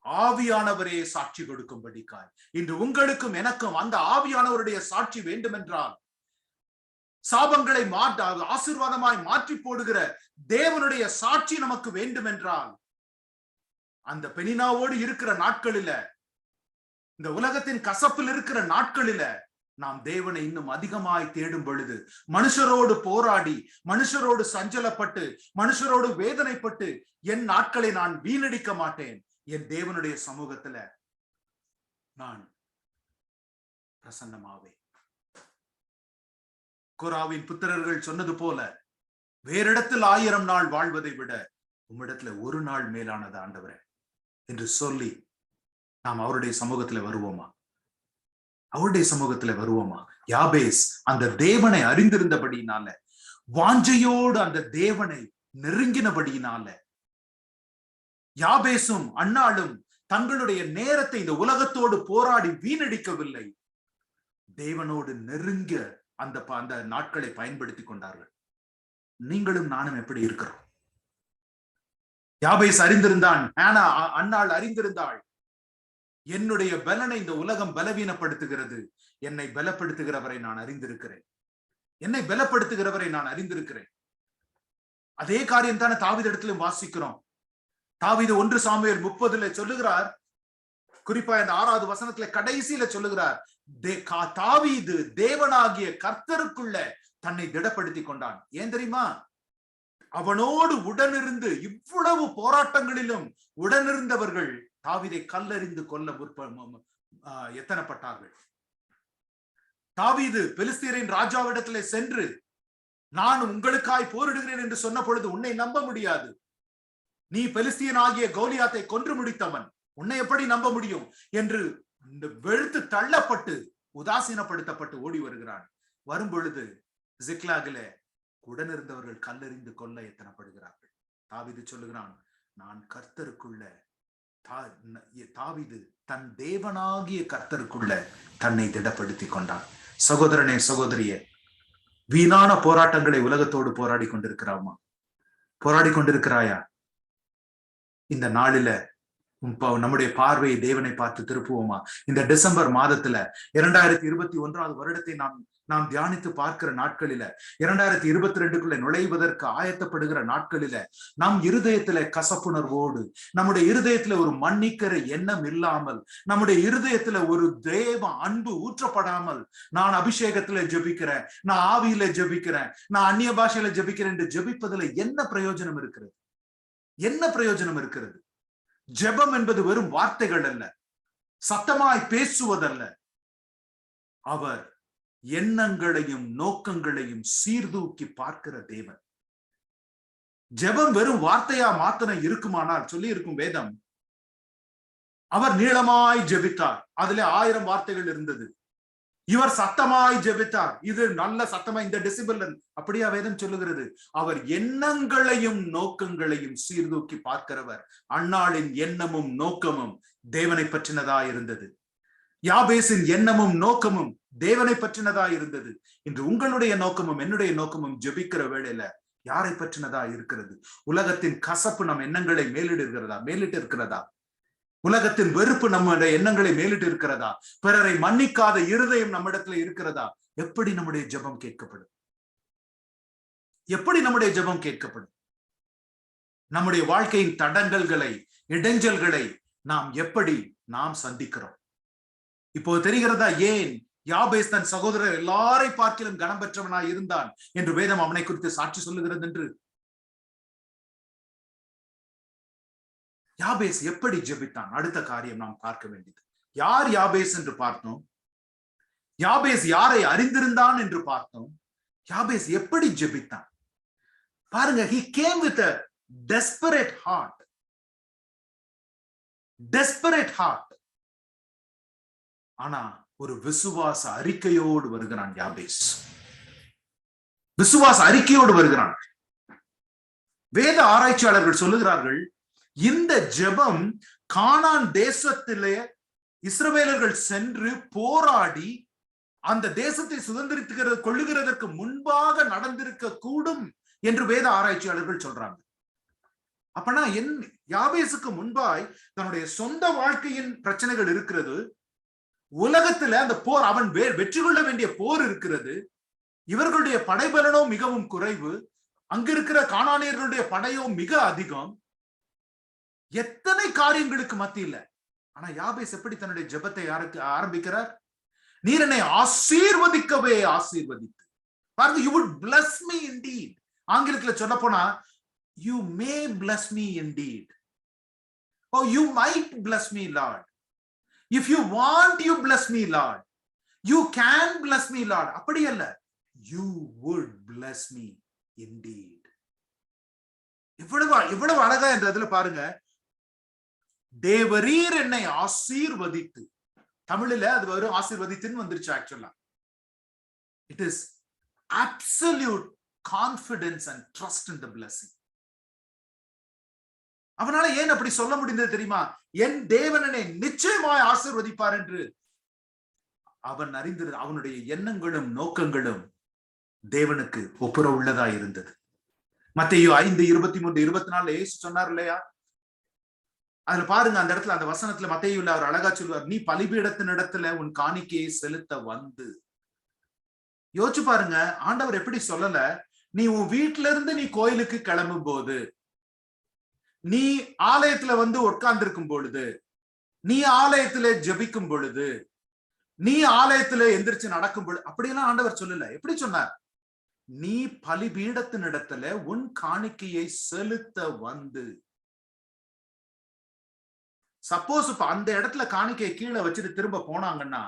ஆவியானவரே சாட்சி கொடுக்கும்படிக்காய். இன்று உங்களுக்கும் எனக்கும் அந்த ஆவியானவருடைய சாட்சி வேண்டும் என்றால், சாபங்களை ஆசீர்வாதமாய் மாற்றி போடுகிற தேவனுடைய சாட்சி நமக்கு வேண்டும் என்றால், அந்த பெனினாவோடு இருக்கிற நாட்களில, இந்த உலகத்தின் கசப்பில் இருக்கிற நாட்களில நாம் தேவனை இன்னும் அதிகமாய் தேடும் பொழுது, மனுஷரோடு போராடி, மனுஷரோடு சஞ்சலப்பட்டு, மனுஷரோடு வேதனைப்பட்டு என் நாட்களை நான் வீணடிக்க மாட்டேன். என் தேவனுடைய சமூகத்துல நான் பிரசன்னமாவே. கோராவின் புத்திரர்கள் சொன்னது போல, வேறிடத்தில் 1000 நாள் வாழ்வதை விட உம்மிடத்துல ஒரு நாள் மேலானது ஆண்டவரே என்று சொல்லி நாம் அவருடைய சமூகத்துல வருவோமா? அவருடைய சமூகத்துல வருவோமா? யாபேஸ் அந்த தேவனை அறிந்திருந்தபடியினால, வாஞ்சையோடு அந்த தேவனை நெருங்கினபடியினால, யாபேசும் அன்னாளும் தங்களுடைய நேரத்தை இந்த உலகத்தோடு போராடி வீணடிக்கவில்லை. தேவனோடு நெருங்க அந்த நாட்களை பயன்படுத்தி கொண்டார்கள். நீங்களும் நானும் எப்படி இருக்கிறோம்? யாபேஸ் அறிந்திருந்தான், அன்னாள் அறிந்திருந்தாள், என்னுடைய பலனை இந்த உலகம் பலவீனப்படுத்துகிறது, என்னை பலப்படுத்துகிறவரை நான் அறிந்திருக்கிறேன், என்னை பலப்படுத்துகிறவரை நான் அறிந்திருக்கிறேன். அதே காரியம் தானே தாவீதிடத்திலும் வாசிக்கிறோம். தாவீது 1 சாமுவேல் 30 சொல்லுகிறார், குறிப்பா இந்த 6வது வசனத்துல கடைசியில சொல்லுகிறார், தாவீது தேவனாகிய கர்த்தருக்குள்ள தன்னை திடப்படுத்தி கொண்டான். ஏன் தெரியுமா? அவனோடு உடனிருந்து, இவ்வளவு போராட்டங்களிலும் உடனிருந்தவர்கள் தாவீதை கல்லெறிந்து கொல்ல எத்தனப்பட்டார்கள். தாவீது பெலிஸ்தியரின் ராஜாவிடத்திலே சென்று, நான் உங்களுக்காய் போரிடுகிறேன் என்று சொன்ன பொழுது, உன்னை நம்ப முடியாது, நீ பெலிஸ்தியன் ஆகிய கோலியாத்தை கொன்று முடித்தவன், உன்னை எப்படி நம்ப முடியும் என்று வெறுத்து தள்ளப்பட்டு உதாசீனப்படுத்தப்பட்டு ஓடி வருகிறான். வரும் பொழுது சிக்லாகிலே உடனிருந்தவர்கள் கல்லெறிந்து கொல்ல எத்தனப்படுகிறார்கள். தாவீது சொல்லுகிறான், நான் கர்த்தருக்குள்ள, தாவீது தன் தேவனாகிய கர்த்தருக்குள்ள தன்னை திடப்படுத்தி கொண்டான். சகோதரனே, சகோதரியே, வீணான போராட்டங்களை உலகத்தோடு போராடி கொண்டிருக்கிறாமா? போராடி கொண்டிருக்கிறாயா? இந்த நாளில நம்முடைய பார்வையை தேவனை பார்த்து திருப்புவோமா? இந்த டிசம்பர் மாதத்துல 2021 வருடத்தை நாம் தியானித்து பார்க்கிற நாட்களில, 2022க்குள்ள நுழைவதற்கு ஆயத்தப்படுகிற நாட்களில, நம் இருதயத்துல கசப்புணர்வோடு, நம்முடைய இருதயத்துல ஒரு மன்னிக்கிற எண்ணம் இல்லாமல், நம்முடைய இருதயத்துல ஒரு தேவ அன்பு ஊற்றப்படாமல், நான் அபிஷேகத்துல ஜெபிக்கிறேன், நான் ஆவியில ஜெபிக்கிறேன், நான் அந்நிய பாஷையில ஜெபிக்கிறேன் என்று ஜெபிப்பதுல என்ன பிரயோஜனம் இருக்கிறது? என்ன பிரயோஜனம் இருக்கிறது? ஜெபம் என்பது வெறும் வார்த்தைகள் அல்ல, சத்தமாய் பேசுவதல்ல. அவர் எண்ணங்களையும் நோக்கங்களையும் சீர்தூக்கி பார்க்கிற தேவன். ஜெபம் வெறும் வார்த்தையா மாத்திரம் இருக்குமானால், சொல்லி இருக்கும் வேதம், அவர் நீளமாய் ஜெபித்தார், அதுல 1000 வார்த்தைகள் இருந்தது. இவர் சத்தமாய் ஜெபித்தார், இது நல்ல சத்தமா, இந்த டெசிபல், அப்படியா வேதம் சொல்லுகிறது? அவர் எண்ணங்களையும் நோக்கங்களையும் சீர்தூக்கி பார்க்கிறவர். அன்னாளின் எண்ணமும் நோக்கமும் தேவனை பற்றினதா இருந்தது. யாபேசின் எண்ணமும் நோக்கமும் தேவனை பற்றினதா இருந்தது. இன்று உங்களுடைய நோக்கமும் என்னுடைய நோக்கமும் ஜெபிக்கிற வேளையில யாரை பற்றினதா இருக்கிறது? உலகத்தின் கசப்பு நம் எண்ணங்களை மேலிட்டு இருக்கிறதா? உலகத்தின் வெறுப்பு நம்முடைய எண்ணங்களை மேலிட்டு இருக்கிறதா? பிறரை மன்னிக்காத இருதயம் நம்மிடத்துல இருக்கிறதா? எப்படி நம்முடைய ஜெபம் கேட்கப்படும்? எப்படி நம்முடைய ஜெபம் கேட்கப்படும்? நம்முடைய வாழ்க்கையின் தடங்கல்களை, இடைஞ்சல்களை எப்படி நாம் சந்திக்கிறோம்? இப்போ தெரிகிறதா ஏன் யாபேஸ் தன் சகோதரர் எல்லாரை பார்க்கிலும் கனம் பெற்றவனாய் இருந்தான் என்று வேதம் அவனை குறித்து சாட்சி சொல்லுகிறது என்று. யாபேஸ் எப்படி ஜெபித்தான்? அடுத்த காரியம் நாம் பார்க்க வேண்டியது. யார் யாபேஸ் என்று பார்த்தோம். யாபேஸ் யாரை அறிந்திருந்தான் என்று பார்த்தோம். யாபேஸ் எப்படி ஜெபித்தான் பாருங்க. he came with a desperate heart. desperate heart. ஆனா ஒரு விசுவாச அறிக்கையோடு வருகிறான் யாபேஸ். விசுவாச அறிக்கையோடு வருகிறான். வேத ஆராய்ச்சியாளர்கள் சொல்லுகிறார்கள், இந்த ஜெபம் கானான் தேசத்திலே இஸ்ரவேலர்கள் சென்று போராடி அந்த தேசத்தை கொள்ளுகிறதற்கு முன்பாக நடந்திருக்க கூடும் என்று வேத ஆராய்ச்சியாளர்கள் சொல்றாங்க. அப்பனா யாபேசுக்கு முன்பாய் தன்னுடைய சொந்த வாழ்க்கையின் பிரச்சனைகள் இருக்கிறது. உலகத்துல அந்த போர், அவன் வெற்றி கொள்ள வேண்டிய போர் இருக்கிறது. இவர்களுடைய படைபலனோ மிகவும் குறைவு. அங்க இருக்கிற கானானியர்களுடைய படையோ மிக அதிகம். எத்தனை காரியங்களுக்கு மத்தியில ஆனா யாபேஸ் எப்படி தன்னுடைய ஜெபத்தை ஆரம்பிக்கிறார்? நீர் என்னை ஆசீர்வதிக்கவே ஆசீர்வதித்து பாருங்க. you would bless me indeed. ஆங்கிலத்துல சொல்ல போனா you may bless me indeed. Oh, you might bless me, Lord. If you want, you bless me, Lord. You can bless me, Lord. அப்படி அல்ல, you would bless me indeed. இவ்வளவு அழகா என்றதுல பாருங்க. தேவரீர் என்னை ஆசீர்வதித்து, தமிழில அது வரும் ஆசீர்வதித்துன்னு வந்துருச்சு. ஆக்சுவலா it is absolute confidence and trust in the blessing. அவனால ஏன் அப்படி சொல்ல முடிந்தது தெரியுமா? என் தேவனனை நிச்சயமாய் ஆசீர்வதிப்பார் என்று அவன் அறிந்தது. அவனுடைய எண்ணங்களும் நோக்கங்களும் தேவனுக்கு ஒப்புர உள்ளதா இருந்தது. மத்தேயு 5:23-24 இயேசு சொன்னார் இல்லையா? அதுல பாருங்க, அந்த இடத்துல, அந்த வசனத்துல மத்தேயுல அவர் அழகா சொல்லுவார், நீ பலிபீடத்தின் இடத்துல உன் காணிக்கையை செலுத்த வந்து. யோசிச்சு பாருங்க, ஆண்டவர் எப்படி சொல்லல, நீ உன் வீட்டுல இருந்து நீ கோயிலுக்கு கிளம்பும் போது, நீ ஆலயத்துல வந்து உட்கார்ந்து இருக்கும் பொழுது, நீ ஆலயத்துல ஜெபிக்கும் பொழுது, நீ ஆலயத்துல எந்திரிச்சு நடக்கும் பொழுது, அப்படியெல்லாம் ஆண்டவர் சொல்லல. எப்படி சொன்னார்? நீ பலிபீடத்தின் இடத்துல உன் காணிக்கையை செலுத்த வந்து. சப்போஸ் இப்ப அந்த இடத்துல காணிக்கையை கீழே வச்சுட்டு திரும்ப போனாங்கன்னா,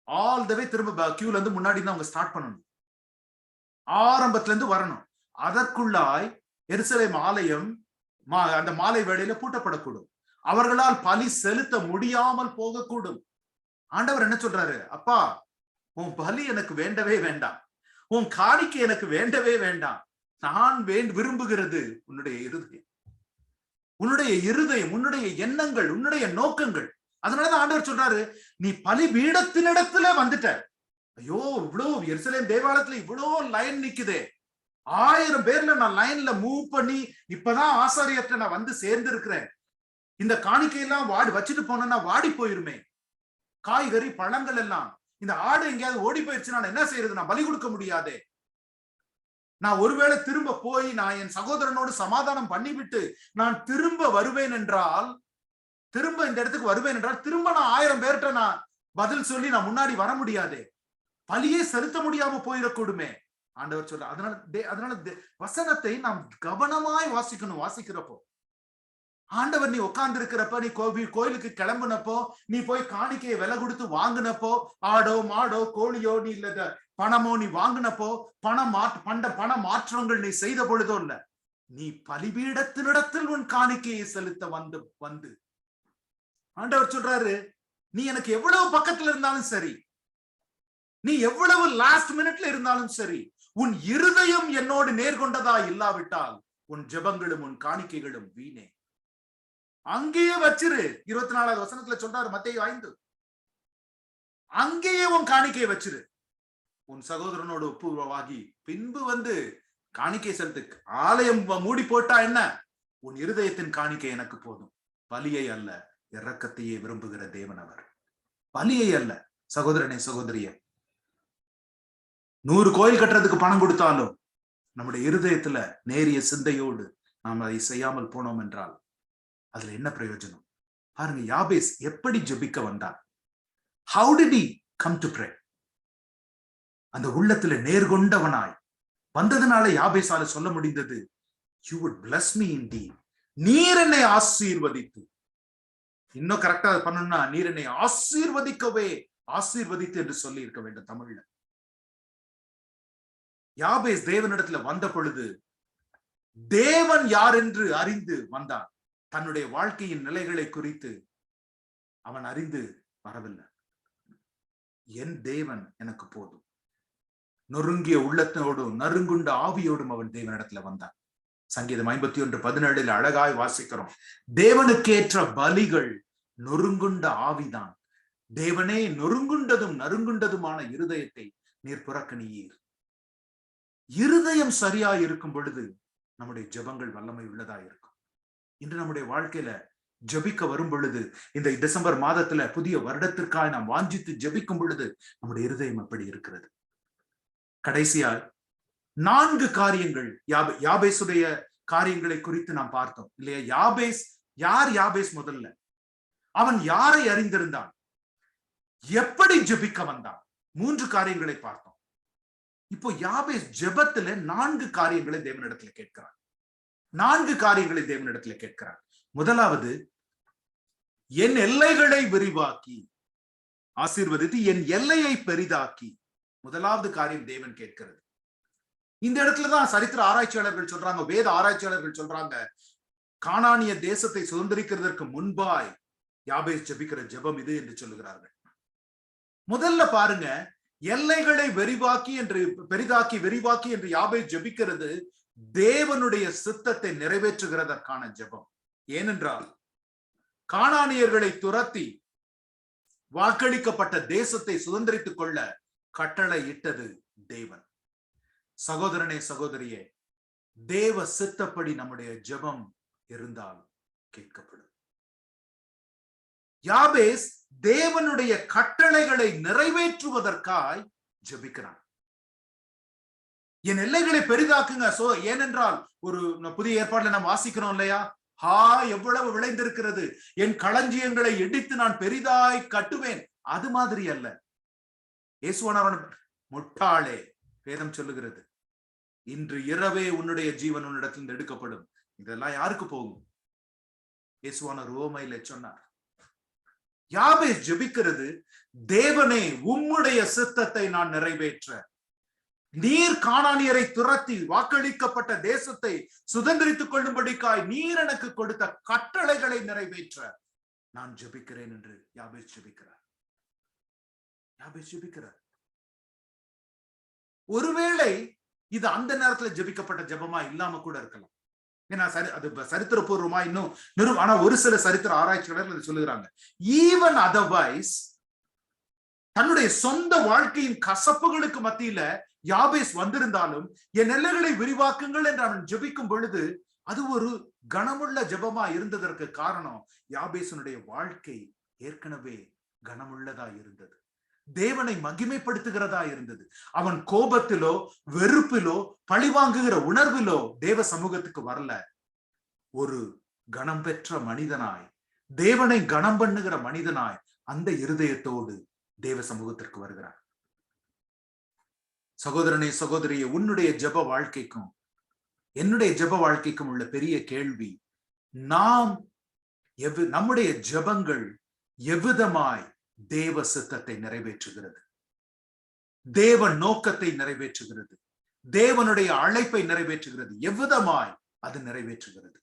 ஆல் த வே திரும்ப கியூல இருந்து முன்னாடி தான் அவங்க ஸ்டார்ட் பண்ணணும். ஆரம்பத்துல இருந்து வரணும். அதற்குள்ளாய் எருசலேம் ஆலயம் அந்த மாலை வேளையில பூட்டப்படக்கூடும். அவர்களால் பலி செலுத்த முடியாமல் போகக்கூடும். ஆண்டவர் என்ன சொல்றாரு? அப்பா, உன் பலி எனக்கு வேண்டவே வேண்டாம், உன் காணிக்கை எனக்கு வேண்டவே வேண்டாம். நான் விரும்புகிறது உன்னுடைய இருதயம், உன்னுடைய இருதயம், உன்னுடைய எண்ணங்கள், உன்னுடைய நோக்கங்கள். அதனாலதான் ஆண்டவர் சொல்றாரு, நீ பலி பீடத்தினிடத்துல வந்துட்ட. ஐயோ, இவ்வளவு எருசலேம் தேவாலயத்துல இவ்வளவு லைன் நிக்குதே, 1000 பேர்ல நான் லைன்ல மூவ் பண்ணி இப்பதான் ஆசாரியத்தை நான் வந்து சேர்ந்து இருக்கிறேன். இந்த காணிக்கையெல்லாம் வச்சுட்டு போனா வாடி போயிருமே, காய்கறி பழங்கள் எல்லாம். இந்த ஆடு எங்கேயாவது ஓடி போயிடுச்சு, நான் என்ன செய்யறது? நான் பலி கொடுக்க முடியாதே. நான் ஒருவேளை திரும்ப போய் நான் என் சகோதரனோடு சமாதானம் பண்ணிவிட்டு நான் திரும்ப வருவேன் என்றால், திரும்ப இந்த இடத்துக்கு வருவேன் என்றால், திரும்ப நான் 1000 பேர்கிட்ட நான் பதில் சொல்லி நான் முன்னாடி வர முடியாதே, பலியே செலுத்த முடியாம போயிடக்கூடுமே. ஆண்டவர் சொல்ற. அதனால வசனத்தை நாம் கவனமாய் வாசிக்கணும். வாசிக்கிறப்போ ஆண்டவர், நீ உட்கார்ந்து இருக்கிறப்ப, நீ கோயிலுக்கு கிளம்புனப்போ, நீ போய் காணிக்கையை விலை கொடுத்து வாங்கினப்போ, ஆடோ மாடோ கோழியோ நீ இல்ல பணமோ நீ வாங்கினப்போ, பண மாற்றங்கள் நீ செய்த பொழுதோ இல்ல, நீ பலிபீடத்தினிடத்தில் உன் காணிக்கையை செலுத்த வந்து ஆண்டவர் சொல்றாரு, நீ எனக்கு எவ்வளவு பக்கத்துல இருந்தாலும் சரி, நீ எவ்வளவு லாஸ்ட் மினிட்ல இருந்தாலும் சரி, உன் இருதயம் என்னோடு நேர்கொண்டதா இல்லாவிட்டால் உன் ஜெபங்களும் உன் காணிக்கைகளும் வீணே. அங்கேயே வச்சிரு. 24வது வசனத்துல சொல்றாரு மத்தேயு 5. அங்கேயே உன் காணிக்கையை வச்சிரு, உன் சகோதரனோடு ஒப்புரவாகி பின்பு வந்து காணிக்கை செலுத்து. ஆலயம் மூடி போட்டா என்ன, உன் இருதயத்தின் காணிக்கை எனக்கு போதும். பலியை அல்ல, இரக்கத்தையே விரும்புகிற தேவன் அவர். பலியை அல்ல. சகோதரனே சகோதரியே, 100 கோயில் கட்டுறதுக்கு பணம் கொடுத்தாலும் நம்முடைய இருதயத்துல நேரிய சிந்தையோடு நாம் அதை செய்யாமல் போனோம் என்றால் அதுல என்ன பிரயோஜனம்? பாருங்க, யாபேஸ் எப்படி ஜெபிக்க வந்தான். How did he come to pray? அந்த உள்ளத்துல நேர்கொண்டவனாய் வந்ததுனால யாபேசால சொல்ல முடிந்தது, you would bless me indeed. நீர் என்னை ஆசீர்வதித்து, இன்னும் கரெக்டா பண்ணணும்னா நீர் என்னை ஆசீர்வதித்து என்று சொல்லி இருக்க வேண்டும் தமிழ்ல. யாபேஸ் தேவனிடத்துல வந்த பொழுது தேவன் யார் என்று அறிந்து வந்தான். தன்னுடைய வாழ்க்கையின் நிலைகளை குறித்து அவன் அறிந்து வரவில்லை. என் தேவன் எனக்கு போதும். நொறுங்கிய உள்ளத்தோடும் நறுங்குண்ட ஆவியோடும் அவன் தேவனிடத்துல வந்தான். சங்கீதம் 51:17 அழகாய் வாசிக்கிறோம், தேவனுக்கேற்ற பலிகள் நொறுங்குண்ட ஆவிதான். தேவனே, நொறுங்குண்டதும் நறுங்குண்டதுமான இருதயத்தை நீர் புறக்கணியீர். இருதயம் சரியா இருக்கும் பொழுது நம்முடைய ஜெபங்கள் வல்லமை உள்ளதா இருக்கும். இன்று நம்முடைய வாழ்க்கையில ஜெபிக்க வரும் பொழுது, இந்த டிசம்பர் மாதத்துல புதிய வருடத்திற்காக நாம் வாஞ்சித்து ஜெபிக்கும் பொழுது நம்முடைய இருதயம் எப்படி இருக்கிறது? கடைசியால் 4 காரியங்கள் யாபேசுடைய காரியங்களை குறித்து நாம் பார்த்தோம் இல்லையா? யாபேஸ் முதல்ல அவன் யாரை அறிந்திருந்தான், எப்படி ஜெபிக்க வந்தான், 3 காரியங்களை பார்த்தோம். இப்போ யாபேஸ் ஜெபத்துல 4 காரியங்களை தேவனிடத்துல கேட்கிறான். 4 காரியங்களை தேவனிடத்துல கேட்கிறான். முதலாவது, என் எல்லைகளை விரிவாக்கி ஆசீர்வதித்து என் எல்லையை பெரிதாக்கி. முதலாவது காரியம் தேவன் கேட்கிறது. இந்த இடத்துலதான் சரித்திர ஆராய்ச்சியாளர்கள் சொல்றாங்க, வேத ஆராய்ச்சியாளர்கள் சொல்றாங்க, கானானிய தேசத்தை சுதந்திரிக்கிறதற்கு முன்பாய் யாபேஸ் ஜெபிக்கிற ஜெபம் இது என்று சொல்லுகிறார்கள். முதல்ல பாருங்க, எல்லைகளை பெரிதாக்கி விரிவாக்கி என்று யாபேஸ் ஜெபிக்கிறது தேவனுடைய சித்தத்தை நிறைவேற்றுகிறதற்கான ஜெபம். ஏனென்றால் கானானியர்களை துரத்தி வாக்களிக்கப்பட்ட தேசத்தை சுதந்திரித்துக் கொள்ள கட்டளை இட்டது தேவன். சகோதரனே சகோதரியே, தேவ சித்தப்படி நம்முடைய ஜெபம் இருந்தால் கேட்கப்படும். யாபேஸ் தேவனுடைய கட்டளைகளை நிறைவேற்றுவதற்காய் ஜெபிக்கிறான். என் எல்லைகளை பெரிதாக்குங்க. ஏனென்றால் ஒரு புதிய ஏற்பாடுல நாம் வாசிக்கிறோம் இல்லையா, எவ்வளவு விளைந்திருக்கிறது, என் களஞ்சியங்களை இடித்து நான் பெரிதாய் கட்டுவேன். அது மாதிரி அல்ல. இயேசுவானவன் முட்டாளே, வேதம் சொல்லுகிறது, இன்று இரவே உன்னுடைய ஜீவன் உன்னிடத்தில் எடுக்கப்படும். இதெல்லாம் யாருக்கு போகும்? இயேசுவானவர் உவமையிலே சொன்னார். யாபேஸ் ஜெபிக்கிறது, தேவனே, உம்முடைய சித்தத்தை நான் நிறைவேற்ற, நீர் கானானியரை துரத்தி வாக்களிக்கப்பட்ட தேசத்தை சுதந்திரித்துக் கொள்ளும்படிக்காய் நீர் எனக்கு கொடுத்த கட்டளைகளை நிறைவேற்ற நான் ஜெபிக்கிறேன் என்று யாபேஸ் ஜெபிக்கிறார். ஒருவேளை இது அந்த நேரத்துல ஜெபிக்கப்பட்ட ஜெபமா இல்லாம கூட இருக்கலாம். ஏன்னா அது சரித்திரபூர்வமா இன்னும் ஆனா ஒரு சில சரித்திர ஆராய்ச்சியாளர்கள் சொல்லுகிறாங்க, ஈவன் அதர்வைஸ் தன்னுடைய சொந்த வாழ்க்கையின் கசப்புகளுக்கு மத்தியில யாபேஸ் வந்திருந்தாலும் என் எல்லைகளை விரிவாக்குங்கள் என்று அவன் ஜெபிக்கும் பொழுது அது ஒரு கனமுள்ள ஜெபமா இருந்ததற்கு காரணம், யாபேசனுடைய வாழ்க்கை ஏற்கனவே கனமுள்ளதா இருந்தது, தேவனை மகிமைப்படுத்துகிறதா இருந்தது. அவன் கோபத்திலோ வெறுப்பிலோ பழிவாங்குகிற உணர்விலோ தேவ சமூகத்துக்கு வரல. ஒரு கனம் பெற்ற மனிதனாய், தேவனை கனம் பண்ணுகிற மனிதனாய் அந்த இருதயத்தோடு தேவ சமூகத்திற்கு வருகிறார். சகோதரனே சகோதரியே, உன்னுடைய ஜெப வாழ்க்கைக்கும் என்னுடைய ஜெப வாழ்க்கைக்கும் உள்ள பெரிய கேள்வி, நம்முடைய ஜெபங்கள் எவ்விதமாய் தேவ சித்தத்தை நிறைவேற்றுகிறது, தேவ நோக்கத்தை நிறைவேற்றுகிறது, தேவனுடைய அழைப்பை நிறைவேற்றுகிறது, எவ்விதமாய் அது நிறைவேற்றுகிறது.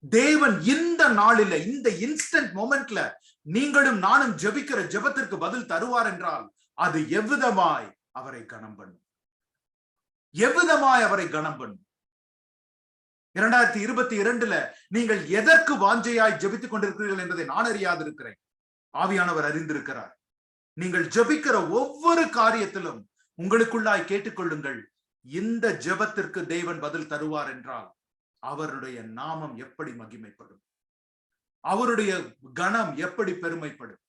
தேவன் இந்த நாளில, இந்த இன்ஸ்டன்ட் மொமெண்ட்ல நீங்களும் நானும் ஜெபிக்கிற ஜெபத்திற்கு பதில் தருவார் என்றால் அது எவ்விதமாய் அவரை கனம் பண்ணும், எவ்விதமாய் அவரை கனம் பண்ணும். 2022 நீங்கள் எதற்கு வாஞ்சையாய் ஜெபித்துக் கொண்டிருக்கிறீர்கள் என்பதை நான் அறியாதிருக்கிறேன், ஆவியானவர் அறிந்திருக்கிறார். நீங்கள் ஜெபிக்கிற ஒவ்வொரு காரியத்திலும் உங்களுக்குள்ளாய் கேட்டுக்கொள்ளுங்கள், இந்த ஜெபத்திற்கு தேவன் பதில் தருவார் என்றால் அவருடைய நாமம் எப்படி மகிமைப்படும், அவருடைய கணம் எப்படி பெருமைப்படும்,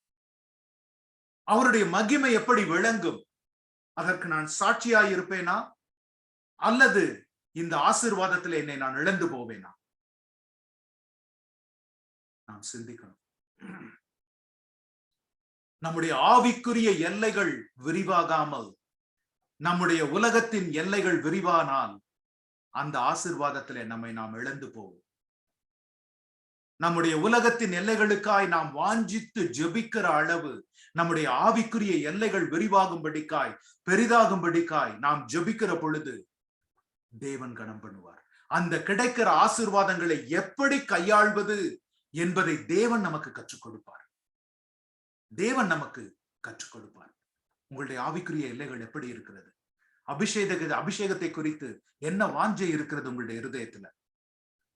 அவருடைய மகிமை எப்படி விளங்கும். அதற்கு நான் சாட்சியாய் இருப்பேனா, அல்லது இந்த ஆசீர்வாதத்தில் என்னை நான் இழந்து போவேனா? நாம் சிந்திக்கணும். நம்முடைய ஆவிக்குரிய எல்லைகள் விரிவாகாமல் நம்முடைய உலகத்தின் எல்லைகள் விரிவானால் அந்த ஆசீர்வாதத்திலே நம்மை நாம் இழந்து போவோம். நம்முடைய உலகத்தின் எல்லைகளுக்காய் நாம் வாஞ்சித்து ஜெபிக்கிற அளவு நம்முடைய ஆவிக்குரிய எல்லைகள் விரிவாகும்படிக்காய் பெரிதாகும்படிக்காய் நாம் ஜெபிக்கிற பொழுது தேவன் கனம் பண்ணுவார். அந்த கிடைக்கிற ஆசீர்வாதங்களை எப்படி கையாள்வது என்பதை தேவன் நமக்கு கற்றுக் கொடுப்பார். தேவன் நமக்கு கற்றுக் கொடுப்பார். உங்களுடைய ஆவிக்குரிய எல்லைகள் எப்படி இருக்கிறது? அபிஷேகத்தை குறித்து என்ன வாஞ்சை இருக்கிறது உங்களுடைய இருதயத்துல?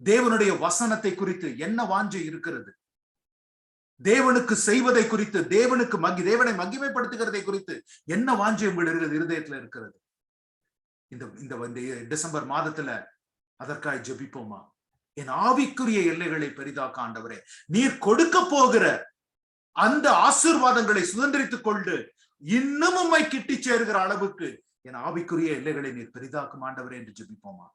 தேவனுடைய வசனத்தை குறித்து என்ன வாஞ்சை இருக்கிறது? தேவனுக்கு செய்வதை குறித்து, தேவனை மகிமைப்படுத்துகிறதை குறித்து என்ன வாஞ்சை உங்களுடைய இருதயத்துல இருக்கிறது? இந்த டிசம்பர் மாதத்துல அதற்காக ஜெபிப்போமா? என் ஆவிக்குரிய எல்லைகளை பெரிதாக்க ஆண்டவரே, நீர் கொடுக்க போகிற அந்த ஆசீர்வாதங்களை சுதந்திரித்துக் கொண்டு இன்னும் உம்மை கிட்டி சேருகிற அளவுக்கு என் ஆவிக்குரிய எல்லைகளை நீர் பெரிதாக்கும் ஆண்டவரே என்று ஜெபிப்போமா?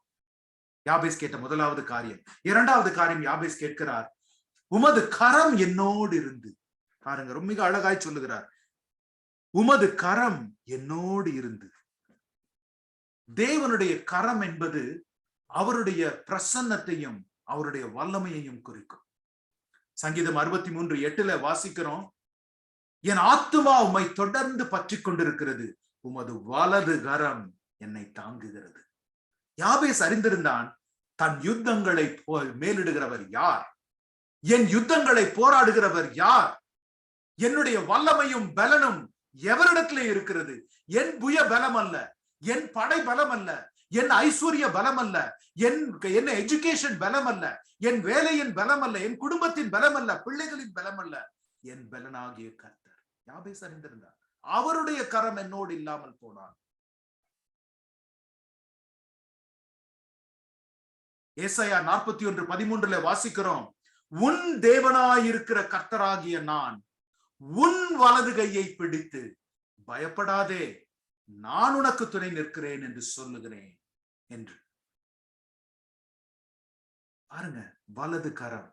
யாபேஸ் கேட்ட முதலாவது காரியம். இரண்டாவது காரியம் யாபேஸ் கேட்கிறார், உமது கரம் என்னோடு இருந்து. பாருங்க, ரொம்ப மிக அழகாய் சொல்லுகிறார், உமது கரம் என்னோடு இருந்து. தேவனுடைய கரம் என்பது அவருடைய பிரசன்னத்தையும் அவருடைய வல்லமையையும் குறிக்கும். சங்கீதம் 63:8 வாசிக்கிறோம், என் ஆத்துமா உம்மை தொடர்ந்து பற்றி கொண்டிருக்கிறது, உமது வலது கரம் என்னை தாங்குகிறது. யாபேஸ் அறிந்திருந்தான், தன் யுத்தங்களை மேலிடுகிறவர் யார், என் யுத்தங்களை போராடுகிறவர் யார், என்னுடைய வல்லமையும் பலனும் எவரிடத்திலே இருக்கிறது? என் புய பலம் அல்ல, என் படை பலம் அல்ல, என் ஐஸ்வர்ய பலம் அல்ல, என் எஜுகேஷன் பலம் அல்ல, என் வேலையின் பலம் அல்ல, என் குடும்பத்தின் பலம் அல்ல, பிள்ளைகளின் பலம் அல்ல, என் பலனாகிய கர்த்தர். யாபேஸ் அறிந்திருந்தார், அவருடைய கரம் என்னோடு இல்லாமல் போனான். ஏசாயா 41:13 வாசிக்கிறோம், உன் தேவனாயிருக்கிற கர்த்தராகிய நான் உன் வலது கையை பிடித்து பயப்படாதே, நான் உனக்கு துணை நிற்கிறேன் என்று சொல்லுகிறேன் என்று. பாருங்க, வலது கரம்.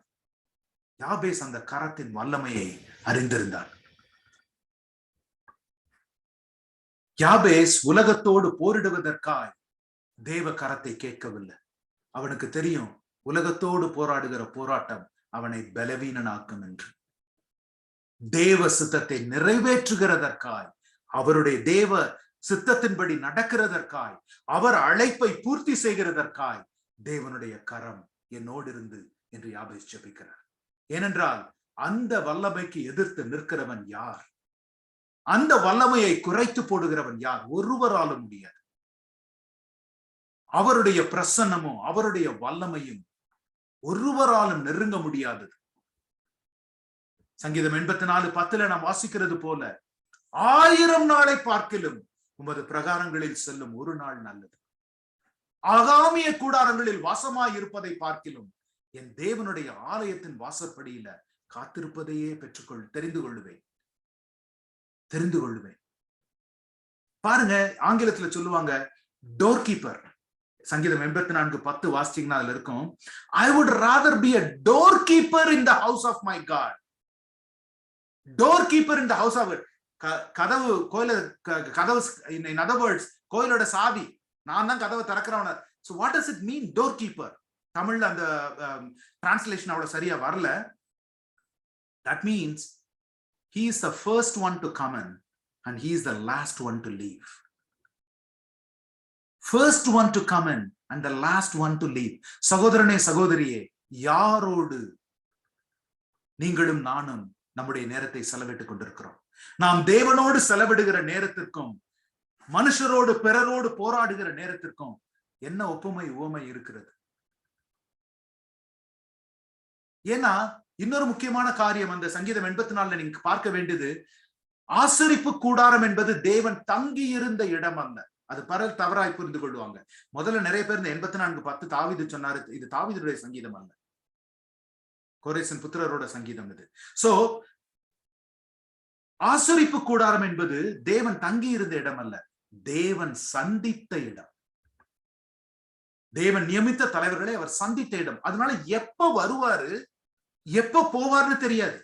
யாபேஸ் அந்த கரத்தின் வல்லமையை அறிந்திருந்தார். யாபேஸ் உலகத்தோடு போரிடுவதற்காய் தேவ கரத்தை கேட்கவில்லை. அவனுக்கு தெரியும், உலகத்தோடு போராடுகிற போராட்டம் அவனை பலவீனனாக்கும் என்று. தேவ சித்தத்தை நிறைவேற்றுகிறதற்காய், அவருடைய தேவ சித்தத்தின்படி நடக்கிறதற்காய், அவர் அழைப்பை பூர்த்தி செய்கிறதற்காய் தேவனுடைய கரம் என்னோடு இருந்து என்று யாபேஸ் ஜெபிக்கிறார். ஏனென்றால் அந்த வல்லமைக்கு எதிர்த்து நிற்கிறவன் யார்? அந்த வல்லமையை குறைத்து போடுகிறவன் யார்? ஒருவராலும் முடியாது. அவருடைய பிரசன்னமும் அவருடைய வல்லமையும் ஒருவராலும் நெருங்க முடியாதது. சங்கீதம் 84:10 நாம் வாசிக்கிறது போல, 1000 நாளை பார்க்கிலும் உமது பிரகாரங்களில் செல்லும் ஒரு நாள் நல்லது. ஆகாமிய கூடாரங்களில் வாசமாய் இருப்பதை பார்க்கிலும் என் தேவனுடைய ஆலயத்தின் வாசற்படியில காத்திருப்பதையே தெரிந்து கொள்ளுவேன். பாருங்க, ஆங்கிலத்துல சொல்லுவாங்க டோர் கீப்பர். சங்கீதம் 84:10 வாசிச்சீங்கன்னா அதுல இருக்கும், I would rather be a doorkeeper in the house of my God. Doorkeeper in the house of it. கதவு in other words, கோயிலோட சாவி, நான் தான் கதவை திறக்கிறவன. So what does it mean, doorkeeper? தமிழ்ல அந்த டிரான்ஸ்லேஷன் அவ்வளவு சரியா வரல. That means he is the first one to come in and he is the last one to leave. First one to come in and the last one to leave. சகோதரனே சகோதரியே, யாரோடு நீங்களும் நானும் நம்முடைய நேரத்தை செலவிட்டுக் கொண்டிருக்கிறோம்? நாம் தேவனோடு செலவிடுகிற நேரத்திற்கும் மனுஷரோடு பிறரோடு போராடுகிற நேரத்திற்கும் என்ன உவமை இருக்கிறது? ஏன்னா இன்னொரு முக்கியமான காரியம் அந்த சங்கீதம் 84 நீங்க பார்க்க வேண்டியது, ஆசரிப்பு கூடாரம் என்பது தேவன் தங்கி இருந்த இடம் அல்ல. அது பலர் தவறாய் புரிந்து கொள்வாங்க. முதல்ல நிறைய பேர் இந்த 84:10 தாவீது சொன்னாரு, இது தாவீதுடைய சங்கீதம் அல்ல, கோரேசின் புத்திரரோட சங்கீதம் இது. சோ ஆசரிப்பு கூடாரம் என்பது தேவன் தங்கி இருந்த இடம் அல்ல, தேவன் சந்தித்த இடம். தேவன் நியமித்த தலைவர்களை அவர் சந்தித்த இடம். அதனால எப்ப வருவாரு எப்ப போவார்னு தெரியாது.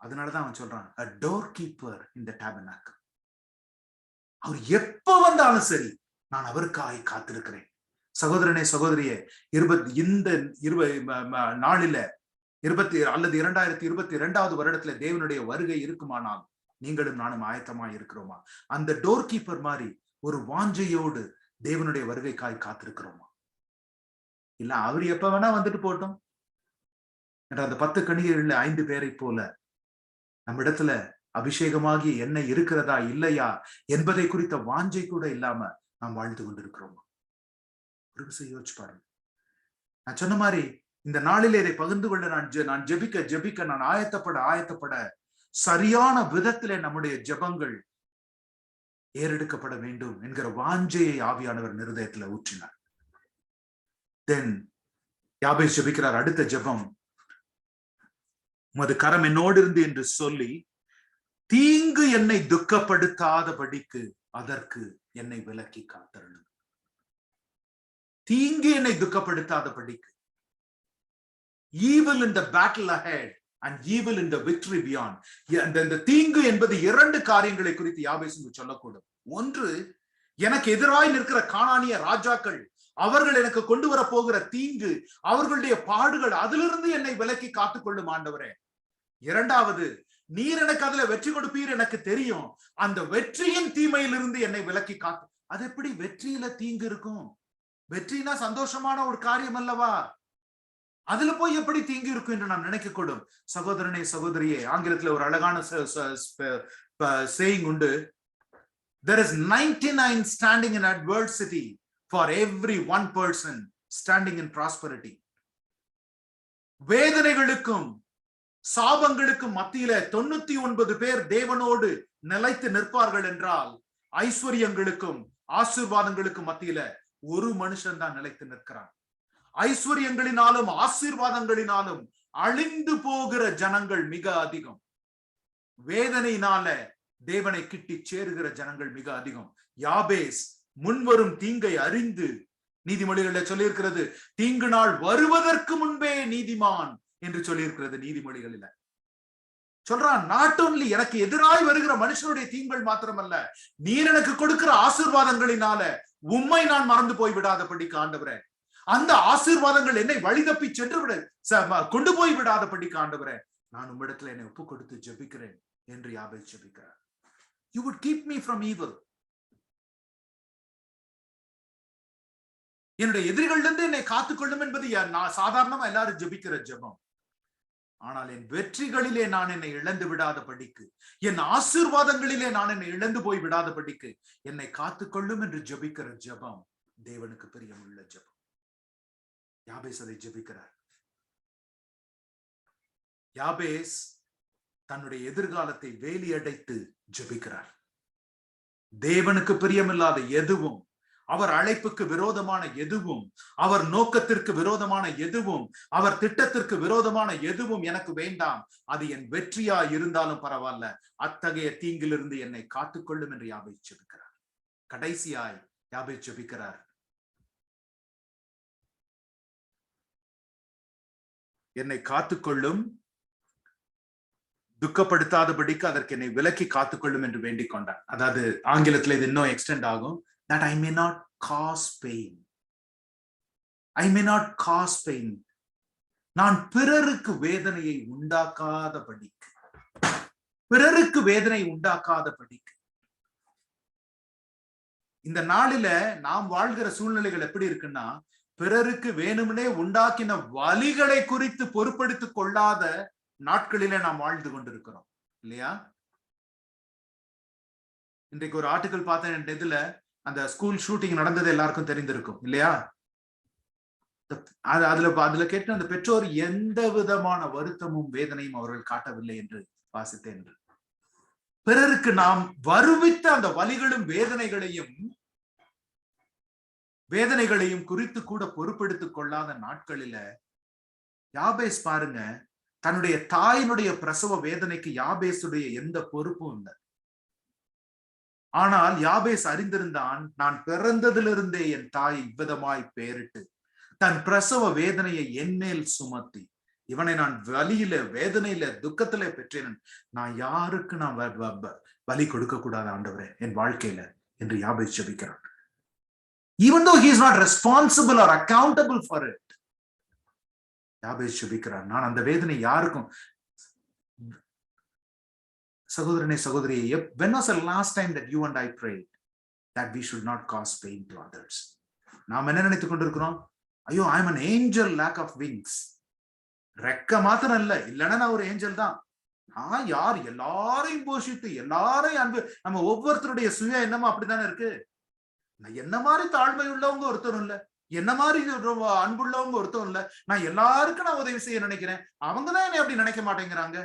அதனாலதான் அவன் சொல்றான், a doorkeeper in the tabernacle. அவர் எப்ப வந்தாலும் சரி நான் அவருக்காக காத்திருக்கிறேன். சகோதரனே சகோதரியே, இந்த நாளில 2022 வருடத்துல தேவனுடைய வருகை இருக்குமானால் நீங்களும் நானும் ஆயத்தமாய் இருக்கிறோமா? அந்த டோர் கீப்பர் மாதிரி ஒரு வாஞ்சையோடு தேவனுடைய வருகைக்காய் காத்திருக்கிறோமா? இல்ல அவர் எப்ப வேணா வந்துட்டு போட்டோம் என்ற அந்த 10 கணிகைகள்ல 5 பேரை போல நம்மிடத்துல அபிஷேகமாகி என்ன இருக்கிறதா இல்லையா என்பதை குறித்த வாஞ்சை கூட இல்லாம நாம் வாழ்ந்து கொண்டிருக்கிறோமா? ஒரு விஷயம் யோசிச்சு பாருங்க. நான் சொன்ன மாதிரி இந்த நாளிலே இதை பகிர்ந்து கொள்ள நான் ஜெபிக்க நான் ஆயத்தப்பட சரியான விதத்திலே நம்முடைய ஜெபங்கள் ஏறெடுக்கப்பட வேண்டும் என்கிற வாஞ்சையை ஆவியானவர் இருதயத்துல ஊற்றினார். தென் யாபேஸ் ஜெபிக்கிறார். அடுத்த ஜெபம், உமது கரம் என்னோடு இருந்து என்று சொல்லி தீங்கு என்னை துக்கப்படுத்தாதபடிக்கு அதற்கு என்னை விலக்கி காத்தருளும். தீங்கு என்னை துக்கப்படுத்தாதபடிக்கு, evil in the battle ahead and evil in the victory beyond. இந்த தீங்கு என்பது 2 காரியங்களை குறித்து யாபேஸ் சொல்லக்கூடும். ஒன்று, எனக்கு எதிராய் நிற்கிற கானானிய ராஜாக்கள், அவர்கள் எனக்கு கொண்டு வர போகிற தீங்கு, அவர்களுடைய பாடுகள், அதிலிருந்து என்னை விலக்கி காத்துக்கொள்ளும் ஆண்டவரே. இரண்டாவது, நீர் எனக்கு அதுல வெற்றி கொடுப்பீர் எனக்கு தெரியும், அந்த வெற்றியின் தீமையிலிருந்து என்னை விலக்கி காத்து. அது எப்படி வெற்றியில தீங்கு இருக்கும்? வெற்றினா சந்தோஷமான ஒரு காரியம் அல்லவா? அதுல போய் எப்படி தீங்கு இருக்கும் என்று நாம் நினைக்கக்கூடும். சகோதரனே சகோதரியே, ஆங்கிலத்துல ஒரு அழகான சேயிங் உண்டு, there is 99 standing in adversity for every one person standing in prosperity. வேதனைகளுக்கும் சாபங்களுக்கும் மத்தியில 99 பேர் தேவனோடு நிலைத்து நிற்பார்கள் என்றால், ஐஸ்வர்யங்களுக்கும் ஆசீர்வாதங்களுக்கும் மத்தியில ஒரு மனுஷன் தான் நிலைத்து நிற்கிறான். ஐஸ்வர்யங்களினாலும் ஆசீர்வாதங்களினாலும் அழிந்து போகிற ஜனங்கள் மிக அதிகம். வேதனையினால தேவனை கிட்டி சேருகிற ஜனங்கள் மிக அதிகம். யாபேஸ் முன்வரும் தீங்கை அறிந்து, நீதிமொழிகளில் சொல்லியிருக்கிறது, தீங்கு நாள் வருவதற்கு முன்பே நீதிமான் என்று சொல்லியிருக்கிறது. நீதிமொழிகளில சொல்றான், நாட் ஒன்லி எனக்கு எதிராய் வருகிற மனுஷனுடைய தீங்குகள் மாத்திரமல்ல, நீர் எனக்கு கொடுக்கிற ஆசீர்வாதங்களினால உம்மை நான் மறந்து போய் விடாதபடிக்கு ஆண்டவரே, அந்த ஆசீர்வாதங்கள் என்னை வழிதப்பி சென்று கொண்டு போய் விடாதபடிக்கு ஆண்டவரே, நான் உம்மிடத்துல என்னை ஒப்பு கொடுத்து ஜெபிக்கிறேன் என்று யாபேஸ் ஜெபிக்கிறார். You would keep me from evil. என்னுடைய எதிரிகளிலிருந்து என்னை காத்துக்கொள்ளும் என்பது சாதாரணமா எல்லாரும் ஜெபிக்கிற ஜெபம். ஆனால் என் வெற்றிகளிலே நான் என்னை இழந்து விடாதபடிக்கு, என் ஆசீர்வாதங்களிலே நான் என்னை இழந்து போய் விடாதபடிக்கு என்னை காத்துக்கொள்ளும் என்று ஜெபிக்கிற ஜெபம் தேவனுக்கு பிரியமுள்ள ஜெபம். யாபேஸ் அதை ஜெபிக்கிறார். யாபேஸ் தன்னுடைய எதிர்காலத்தை வேலியடைத்து ஜெபிக்கிறார். தேவனுக்கு பிரியமில்லாத எதுவும், அவர் அழைப்புக்கு விரோதமான எதுவும், அவர் நோக்கத்திற்கு விரோதமான எதுவும், அவர் திட்டத்திற்கு விரோதமான எதுவும் எனக்கு வேண்டாம். அது என் வெற்றியா இருந்தாலும் பரவாயில்ல, அத்தகைய தீங்கிலிருந்து என்னை காத்துக்கொள்ளும் என்று யாபேஸ் ஜெபிக்கிறார். கடைசியாய் யாபேஸ் ஜெபிக்கிறார், என்னை காத்துக்கொள்ளும், துக்கப்படுத்தாதபடிக்கு அதற்கு என்னை விலக்கி காத்துக்கொள்ளும் என்று வேண்டிக் கொண்டார். அதாவது ஆங்கிலத்தில் இது இன்னும் எக்ஸ்டெண்ட் ஆகும். That I may not cause pain. I may not cause pain. நான் பிறருக்கு வேதனையை உண்டாக்காதபடிக்கு, பிறருக்கு வேதனை உண்டாக்காதபடிக்கு. இந்த நாளில நாம் வாழ்கிற சூழ்நிலைகள் எப்படி இருக்குன்னா, பிறருக்கு வேணும்னே உண்டாக்கின வலிகளை குறித்து பொறுப்படுத்திக் கொள்ளாத நாட்களிலே நாம் வாழ்ந்து கொண்டிருக்கிறோம் இல்லையா? இன்றைக்கு ஒரு ஆர்டிகல் பார்த்தேன், இதுல அந்த ஸ்கூல் ஷூட்டிங் நடந்தது எல்லாருக்கும் தெரிந்திருக்கும் இல்லையா? அதுல கேட்ட அந்த பெற்றோர் எந்த விதமான வருத்தமும் வேதனையும் அவர்கள் காட்டவில்லை என்று வாசித்தேன். பிறருக்கு நாம் வருவித்த அந்த வலிகளும் வேதனைகளையும் குறித்து கூட பொறுப்பெடுத்துக் கொள்ளாத நாட்களில யாபேஸ் பாருங்க, தன்னுடைய தாயினுடைய பிரசவ வேதனைக்கு யாபேசுடைய எந்த பொறுப்பும் இல்லை. ஆனால் யாபேஸ் அறிந்திருந்தான், நான் பிறந்ததிலிருந்தே என் தாய் இவ்விதமாய் பெயரிட்டு தன் பிரசவ வேதனையை என்மேல் சுமத்தி இவனை நான் வலியில வேதனையில துக்கத்தில பெற்றேன். நான் யாருக்கு நான் வலி கொடுக்க கூடாது ஆண்டவரே என் வாழ்க்கையில என்று யாபேஸ் ஜெபிக்கிறான். Even though he is not responsible or accountable for it, யாபேஸ் ஜெபிக்கிறான், நான் அந்த வேதனை யாருக்கும். சகோதரனே சகோதரியே, when was the last time that you and I prayed that we should not cause pain to others? நாம் என்ன நினைத்துக் கொண்டிருக்கிறோம்? ஐயோ, I am an angel, lack of wings. ரெக்க மாத்திரம் இல்ல, இல்லைன்னா நான் ஒரு ஏஞ்சல் தான். நான் யார்? எல்லாரையும் போஷித்து எல்லாரையும் அன்பு. நம்ம ஒவ்வொருத்தருடைய சுய எண்ணமும் அப்படித்தானே இருக்கு. என்ன மாதிரி தாழ்மை உள்ளவங்க ஒருத்தரும் இல்ல, என்ன மாதிரி அன்புள்ளவங்க ஒருத்தரும் இல்ல. நான் எல்லாருக்கும் நான் உதவி செய்ய நினைக்கிறேன், அவங்கதான் என்னை அப்படி நினைக்க மாட்டேங்கிறாங்க.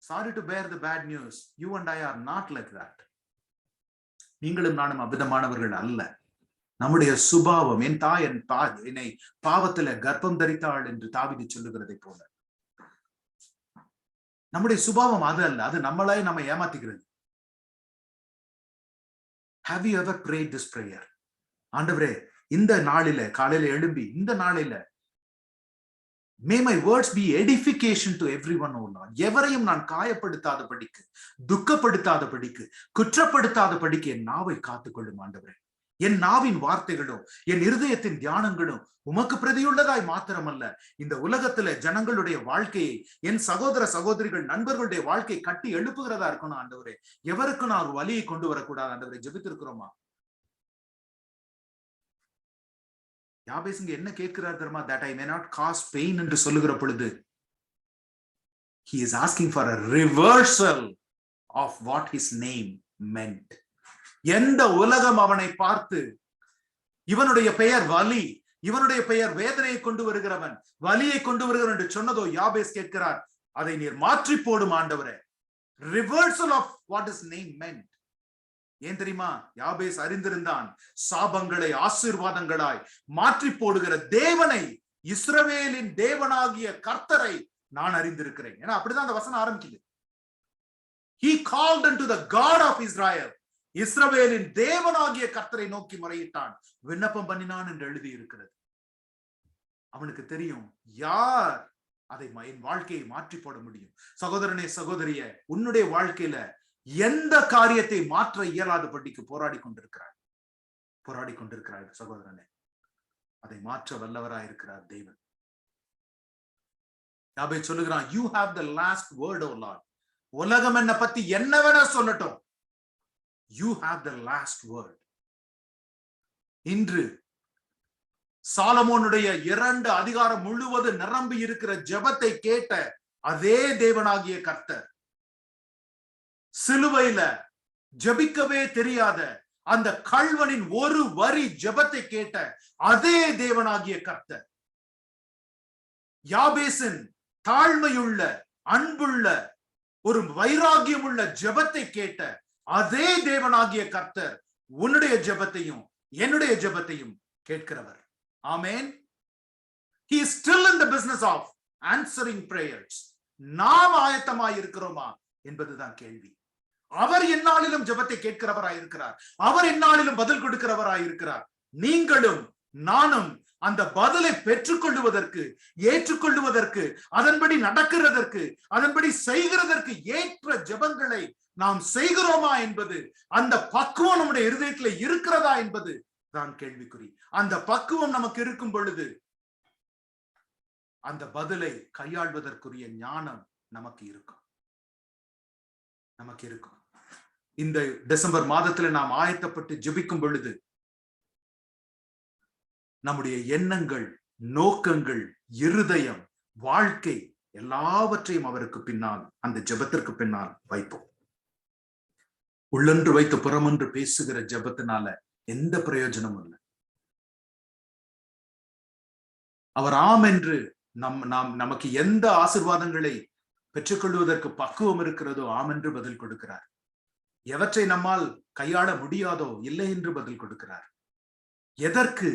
Sorry to bear the bad news, you and I are not like that. நீங்களும் நானும் அபிதமானவர்கள் அல்ல. நம்முடைய சுபாவம், என் தாய் என்னை பாவத்துல கர்ப்பம் தரித்தாள் என்று தாவீது சொல்லுகிறதை போல நம்முடைய சுபாவம் அது அல்ல. அது நம்மளே நம்ம ஏமாத்திக்கிறது. Have you ever prayed this prayer? ஆண்டவரே, இந்த நாளில காலையில எழும்பி இந்த நாளில may my words be edification to everyone, O Lord. எவரையும் நான் காயப்படுத்தாதபடிக்கு, துக்கப்படுத்தாதபடிக்கு, குற்றப்படுத்தாதபடிக்கு என் நாவை காத்துக்கொள்ளும் ஆண்டவரே. என் நாவின் வார்த்தைகளும் என் இருதயத்தின் தியானங்களும் உமக்கு பிரதியுள்ளதாய் மாத்திரமல்ல, இந்த உலகத்துல ஜனங்களுடைய வாழ்க்கையை, என் சகோதர சகோதரிகள் நண்பர்களுடைய வாழ்க்கையை கட்டி எழுப்புகிறதா இருக்கணும் ஆண்டவரே. எவருக்கும் நான் ஒரு வலியை கொண்டு வரக்கூடாது ஆண்டவரே. ஜெபித்திருக்கிறோமா? யாபேசுங்க என்ன கேட்கிறார் தெரியுமா? that I may not cause pain என்று சொல்லுகிற பொழுது he is asking for a reversal of what his name meant. எந்த உலகம் அவனை பார்த்து இவனுடைய பெயர் வலி, இவனுடைய பெயர் வேதனையை கொண்டு வருகிறவன், வலியை கொண்டு வருகிறவன் என்று சொன்னதோ யாபேஸ் கேட்கிறார், அதை நீர் மாற்றி போடும் ஆண்டவரே. reversal of what his name meant. ஏன் தெரியுமா? யாபேஸ் அறிந்திருந்தான், சாபங்களை ஆசீர்வாதங்களாய் மாற்றி போடுகிற தேவனை, இஸ்ரவேலின் தேவனாகிய கர்த்தரை நான் அறிந்திருக்கிறேன். ஏன்னா அப்படிதான் அந்த வசனம் ஆரம்பிக்குது. He called unto the God of Israel. இஸ்ரவேலின் தேவனாகிய கர்த்தரை நோக்கி முறையிட்டான், விண்ணப்பம் பண்ணினான் என்று எழுதி இருக்கிறது. அவனுக்கு தெரியும் யார் அதை என் வாழ்க்கையை மாற்றி போட முடியும். சகோதரனே சகோதரிய, உன்னுடைய வாழ்க்கையில எந்த காரியத்தை மாற்ற இயலாதபடிக்கு போராடி கொண்டிருக்கிறார் சகோதரனே, அதை மாற்ற வல்லவராயிருக்கிறார் தேவன். யாபேஸ் சொல்லுகிறான், you have the last word, O Lord. உலகம் என்ன பத்தி என்ன வேணா சொல்லட்டும், you have the last word. இன்று சாலமோனுடைய 2 அதிகாரம் முழுவதும் நிரம்பி இருக்கிற ஜெபத்தை கேட்ட அதே தேவனாகிய கர்த்தர், சிலுவையில ஜெபிக்கவே தெரியாத அந்த கள்வனின் ஒரு வரி ஜெபத்தை கேட்ட அதே தேவனாகிய கர்த்தர், யாபேசின் தாழ்மையுள்ள அன்புள்ள ஒரு வைராகியமுள்ள ஜெபத்தை கேட்ட அதே தேவனாகிய கர்த்தர் உன்னுடைய ஜெபத்தையும் என்னுடைய ஜெபத்தையும் கேட்கிறவர். ஆமென். He is still in the business of answering prayers. நாம் ஆயத்தமாய் இருக்கிறோமா என்பதுதான் கேள்வி. அவர் எந்நாளிலும் ஜெபத்தை கேட்கிறவராயிருக்கிறார், அவர் எந்நாளிலும் பதில் கொடுக்கிறவராயிருக்கிறார். நீங்களும் நானும் அந்த பதிலை பெற்றுக்கொள்வதற்கு, ஏற்றுக்கொள்வதற்கு, அதன்படி நடக்கிறதற்கு, அதன்படி செய்கிறதற்கு ஏற்ற ஜெபங்களை நாம் செய்கிறோமா என்பது, அந்த பக்குவம் நம்முடைய இருதயத்துல இருக்கிறதா என்பது தான் கேள்விக்குறி. அந்த பக்குவம் நமக்கு இருக்கும் பொழுது அந்த பதிலை கையாள்வதற்குரிய ஞானம் நமக்கு இருக்கும். இந்த டிசம்பர் மாதத்துல நாம் ஆயத்தப்பட்டு ஜெபிக்கும் பொழுது நம்முடைய எண்ணங்கள், நோக்கங்கள், இருதயம், வாழ்க்கை எல்லாவற்றையும் அவருக்கு பின்னால், அந்த ஜெபத்திற்கு பின்னால் வைப்போம். உள்ளொன்று வைத்து புறமொன்று பேசுகிற ஜெபத்தினால எந்த பிரயோஜனமும் இல்லை. அவர் ஆம் என்று நமக்கு எந்த ஆசீர்வாதங்களை பெற்றுக்கொள்வதற்கு பக்குவம் இருக்கிறதோ ஆம் என்று பதில் கொடுக்கிறார். எவற்றை நம்மால் கையாள முடியாதோ இல்லை என்று பதில் கொடுக்கிறார். எதற்கு,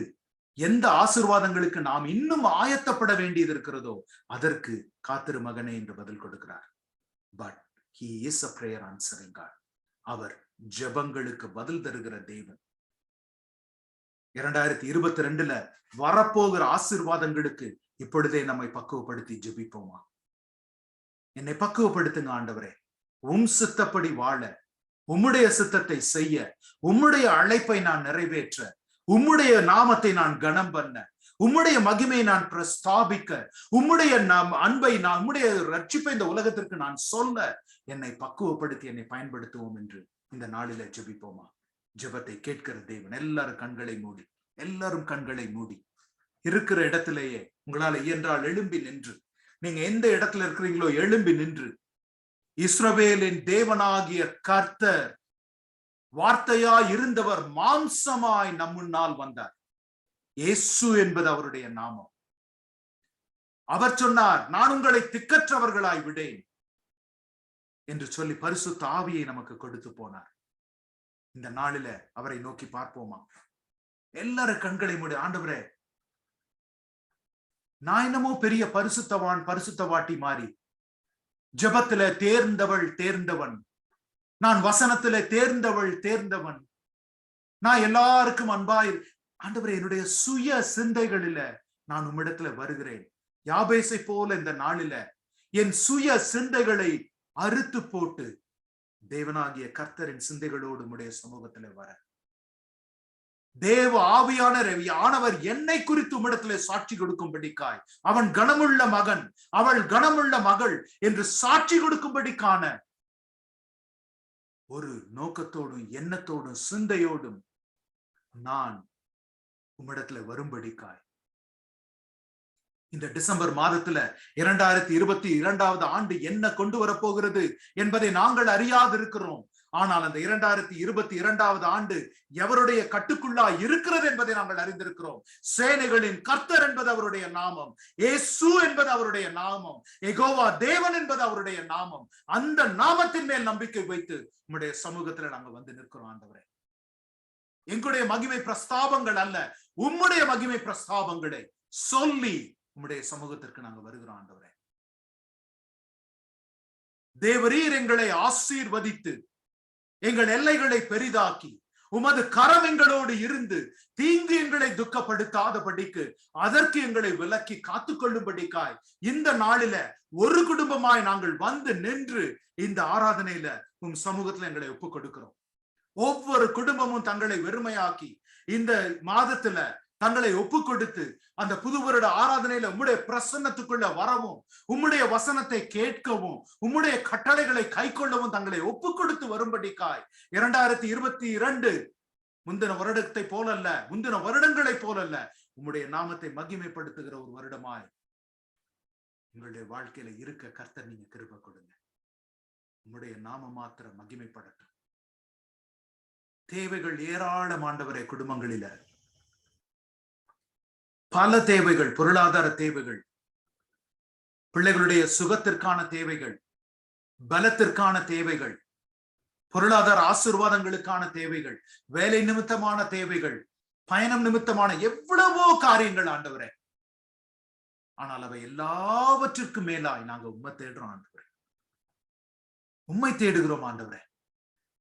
எந்த ஆசீர்வாதங்களுக்கு நாம் இன்னும் ஆயத்தப்பட வேண்டியது இருக்கிறதோ அதற்கு காத்திரு மகனே என்று பதில் கொடுக்கிறார். But he is a prayer answering God. அவர் ஜெபங்களுக்கு பதில் தருகிற தேவன். 2022 வரப்போகிற ஆசீர்வாதங்களுக்கு இப்பொழுதே நம்மை பக்குவப்படுத்தி ஜெபிப்போமா? என்னை பக்குவப்படுத்துங்க ஆண்டவரே, சித்தப்படி வாழ, உம்முடைய சித்தத்தை செய்ய, உம்முடைய அழைப்பை நான் நிறைவேற்ற, உம்முடைய நாமத்தை நான் கனம் பண்ண, உம்முடைய மகிமை நான் பிரஸ்தாபிக்க, உம்முடைய அன்பை நான், உம்முடைய ரட்சிப்பை இந்த உலகத்திற்கு நான் சொல்ல என்னை பக்குவப்படுத்தி என்னை பயன்படுத்துவோம் என்று இந்த நாளில ஜெபிப்போமா? ஜெபத்தை கேட்கிற தேவன். எல்லாரும் கண்களை மூடி இருக்கிற இடத்திலேயே உங்களால இயன்றால் எழும்பி நின்று, நீங்க எந்த இடத்துல இருக்கிறீங்களோ எழும்பி நின்று, இஸ்ரவேலின் தேவனாகிய கர்த்தர் வார்த்தையாய் இருந்தவர் மாம்சமாய் நம் முன்னால் வந்தார். இயேசு என்பது அவருடைய நாமம். அவர் சொன்னார், நான் உங்களை திக்கற்றவர்களாய் விடேன் என்று சொல்லி பரிசுத்த ஆவியை நமக்கு கொடுத்து போனார். இந்த நாளில அவரை நோக்கி பார்ப்போமா? எல்லாரும் கண்களை மூடி, ஆண்டவரே, நான் என்னமோ பெரிய பரிசுத்தவான் பரிசுத்தவாட்டி மாறி, ஜெபத்துல தேர்ந்தவன், நான் வசனத்துல தேர்ந்தவன், நான் எல்லாருக்கும் அன்பாய், ஆண்டவரே, என்னுடைய சுய சிந்தைகளில நான் உம்மிடத்துல வருகிறேன். யாபேசை போல இந்த நாளில என் சுய சிந்தைகளை அறுத்து போட்டு தேவனாகிய கர்த்தரின் சிந்தைகளோடு உம்முடைய சமூகத்துல வர, தேவ ஆவியானவர் என்னை குறித்து உம்மிடத்திலே சாட்சி கொடுக்கும்படிக்காய், அவன் கனமுள்ள மகன், அவள் கனமுள்ள மகள் என்று சாட்சி கொடுக்கும்படிக்கான ஒரு நோக்கத்தோடும் எண்ணத்தோடும் சிந்தையோடும் நான் உம்மிடத்துல வரும்படிக்காய் இந்த டிசம்பர் மாதத்துல 2022 ஆண்டு என்ன கொண்டு வரப்போகிறது என்பதை நாங்கள் அறியாது இருக்கிறோம். ஆனால் அந்த 2022 ஆண்டு எவருடைய கட்டுக்குள்ளா இருக்கிறது என்பதை நாங்கள் அறிந்திருக்கிறோம். சேனைகளின் கர்த்தர் என்பது அவருடைய நாமம், இயேசு என்பது அவருடைய நாமம், யெகோவா தேவன் என்பது அவருடைய நாமம். அந்த நாமத்தின் மேல் நம்பிக்கை வைத்து உம்முடைய சமூகத்துல நாங்க வந்து நிற்கிறோம். ஆண்டவரே, எங்களுடைய மகிமை பிரஸ்தாபங்கள் அல்ல, உம்முடைய மகிமை பிரஸ்தாபங்களை சொல்லி உம்முடைய சமூகத்திற்கு நாங்க வருகிறோம். ஆண்டவரே, தேவரீர் எங்களை ஆசீர்வதித்து எங்கள் எல்லைகளை பெரிதாக்கி உமது கரம் எங்களோடு இருந்து தீங்கு எங்களை துக்கப்படுத்தாதபடிக்கு அதற்கு எங்களை விலக்கி காத்துக்கொள்ளும்படிக்காய் இந்த நாளில ஒரு குடும்பமாய் நாங்கள் வந்து நின்று இந்த ஆராதனையில உம் சமூகத்துல எங்களை ஒப்புக் கொடுக்கிறோம். ஒவ்வொரு குடும்பமும் தங்களை வெறுமையாக்கி இந்த மாதத்துல தங்களை ஒப்பு கொடுத்து அந்த புது வருட ஆராதனையில உம்முடைய பிரசன்னத்துக்குள்ள வரவும், உம்முடைய வசனத்தை கேட்கவும், உம்முடைய கட்டளைகளை கை கொள்ளவும் தங்களை ஒப்பு கொடுத்து வரும்படிக்காய் 2022 முந்தின வருடத்தை போலல்ல, முந்தின வருடங்களை போலல்ல, உம்முடைய நாமத்தை மகிமைப்படுத்துகிற ஒரு வருடமாய் உங்களுடைய வாழ்க்கையில இருக்க கர்த்தர் நீங்க கிருபை கொடுங்க. உம்முடைய நாம மாத்திரம் மகிமைப்படட்டும். தேவைகள் ஏராளம் ஆண்டவரே, குடும்பங்களில பல தேவைகள், பொருளாதார தேவைகள், பிள்ளைகளுடைய சுகத்திற்கான தேவைகள், பலத்திற்கான தேவைகள், பொருளாதார ஆசீர்வாதங்களுக்கான தேவைகள், வேலை நிமித்தமான தேவைகள், பயணம் நிமித்தமான எவ்வளவோ காரியங்கள் ஆண்டவரே. ஆனால் அவை எல்லாவற்றிற்கும் மேலாய் நாங்க உம்மை தேடுறோம் ஆண்டவரே, உம்மை தேடுகிறோம் ஆண்டவரே.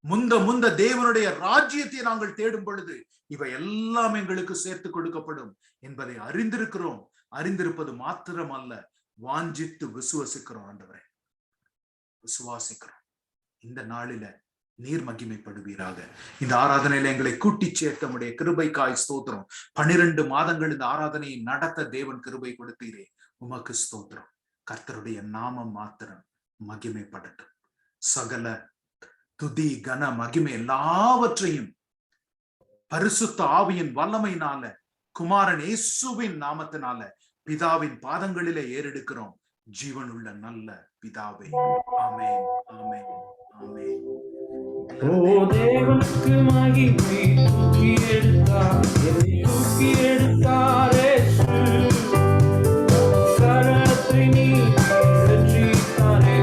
முந்த தேவனுடைய ராஜ்யத்தை நாங்கள் தேடும் பொழுது இவை எல்லாம் எங்களுக்கு சேர்த்து கொடுக்கப்படும் என்பதை அறிந்திருக்கிறோம். அறிந்திருப்பது மாத்திரம் அல்ல, வாஞ்சித்து விசுவாசிக்கிறோம் ஆண்டவரே, விசுவாசிக்கிறோம். இந்த நாளில நீர் மகிமைப்படுவீராக. இந்த ஆராதனையில எங்களை கூட்டி சேர்த்த உடைய கிருபைக்காய் ஸ்தோத்திரம். 12 மாதங்கள் இந்த ஆராதனையை நடத்த தேவன் கிருபை கொடுத்தீரே, உமக்கு ஸ்தோத்திரம். கர்த்தருடைய நாமம் மாத்திரம் மகிமைப்படட்டும். சகல துதி கன மகிமை எல்லாவற்றையும் பரிசுத்த ஆவியின் வல்லமையினால, குமாரன் இயேசுவின் நாமத்தினால பிதாவின் பாதங்களிலே ஏறெடுக்கிறோம். ஜீவனுள்ள நல்ல பிதாவே, ஆமென், ஆமென், ஆமென். தேவனுக்கு மகிமை, தூக்கி எடுத்தார், தூக்கி எடுத்தாரே, கரத்தை நீ வெற்றி தாரே.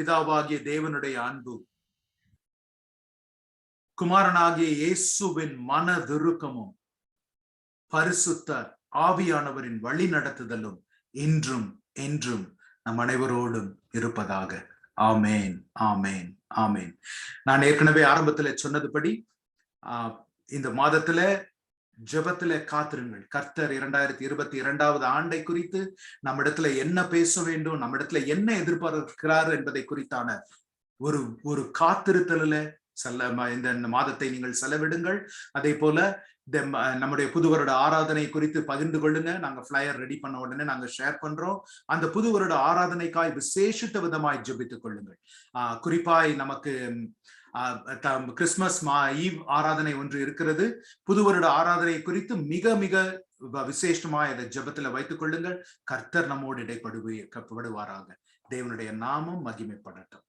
பிதாவாகிய தேவனுடைய அன்பு, குமாரனாகிய இயேசுவின் மனதிருக்கமும், பரிசுத்த ஆவியானவரின் வழி நடத்துதலும் இன்றும் என்றும் நம் அனைவரோடும் இருப்பதாக. ஆமேன், ஆமேன், ஆமேன். நான் ஏற்கனவே ஆரம்பத்துல சொன்னதுபடி இந்த மாதத்துல ஜெபத்துல காத்திருங்கள். கர்த்தர் 2022 ஆண்டை குறித்து நம்மிடத்துல என்ன பேச வேண்டும், நம்மிடத்துல என்ன எதிர்பார்க்கிறார் என்பதை குறித்தான ஒரு காத்திருத்தல இந்த மாதத்தை நீங்கள் செலவிடுங்கள். அதே போல நம்முடைய புது வருட ஆராதனை குறித்து பகிர்ந்து கொள்ளுங்க. நாங்க ஃபிளையர் ரெடி பண்ண உடனே நாங்க ஷேர் பண்றோம். அந்த புது வருட ஆராதனைக்காய் விசேஷித்த விதமாய் ஜெபித்துக் கொள்ளுங்கள். குறிப்பாய் நமக்கு கிறிஸ்துமஸ் ஈவ் ஆராதனை ஒன்று இருக்கிறது. புது வருட ஆராதனை குறித்து மிக மிக விசேஷமாய் அதை ஜெபத்துல வைத்துக் கொள்ளுங்கள். கர்த்தர் நம்மோடு இடைப்படுவாராக. தேவனுடைய நாமம் மகிமைப்படட்டும்.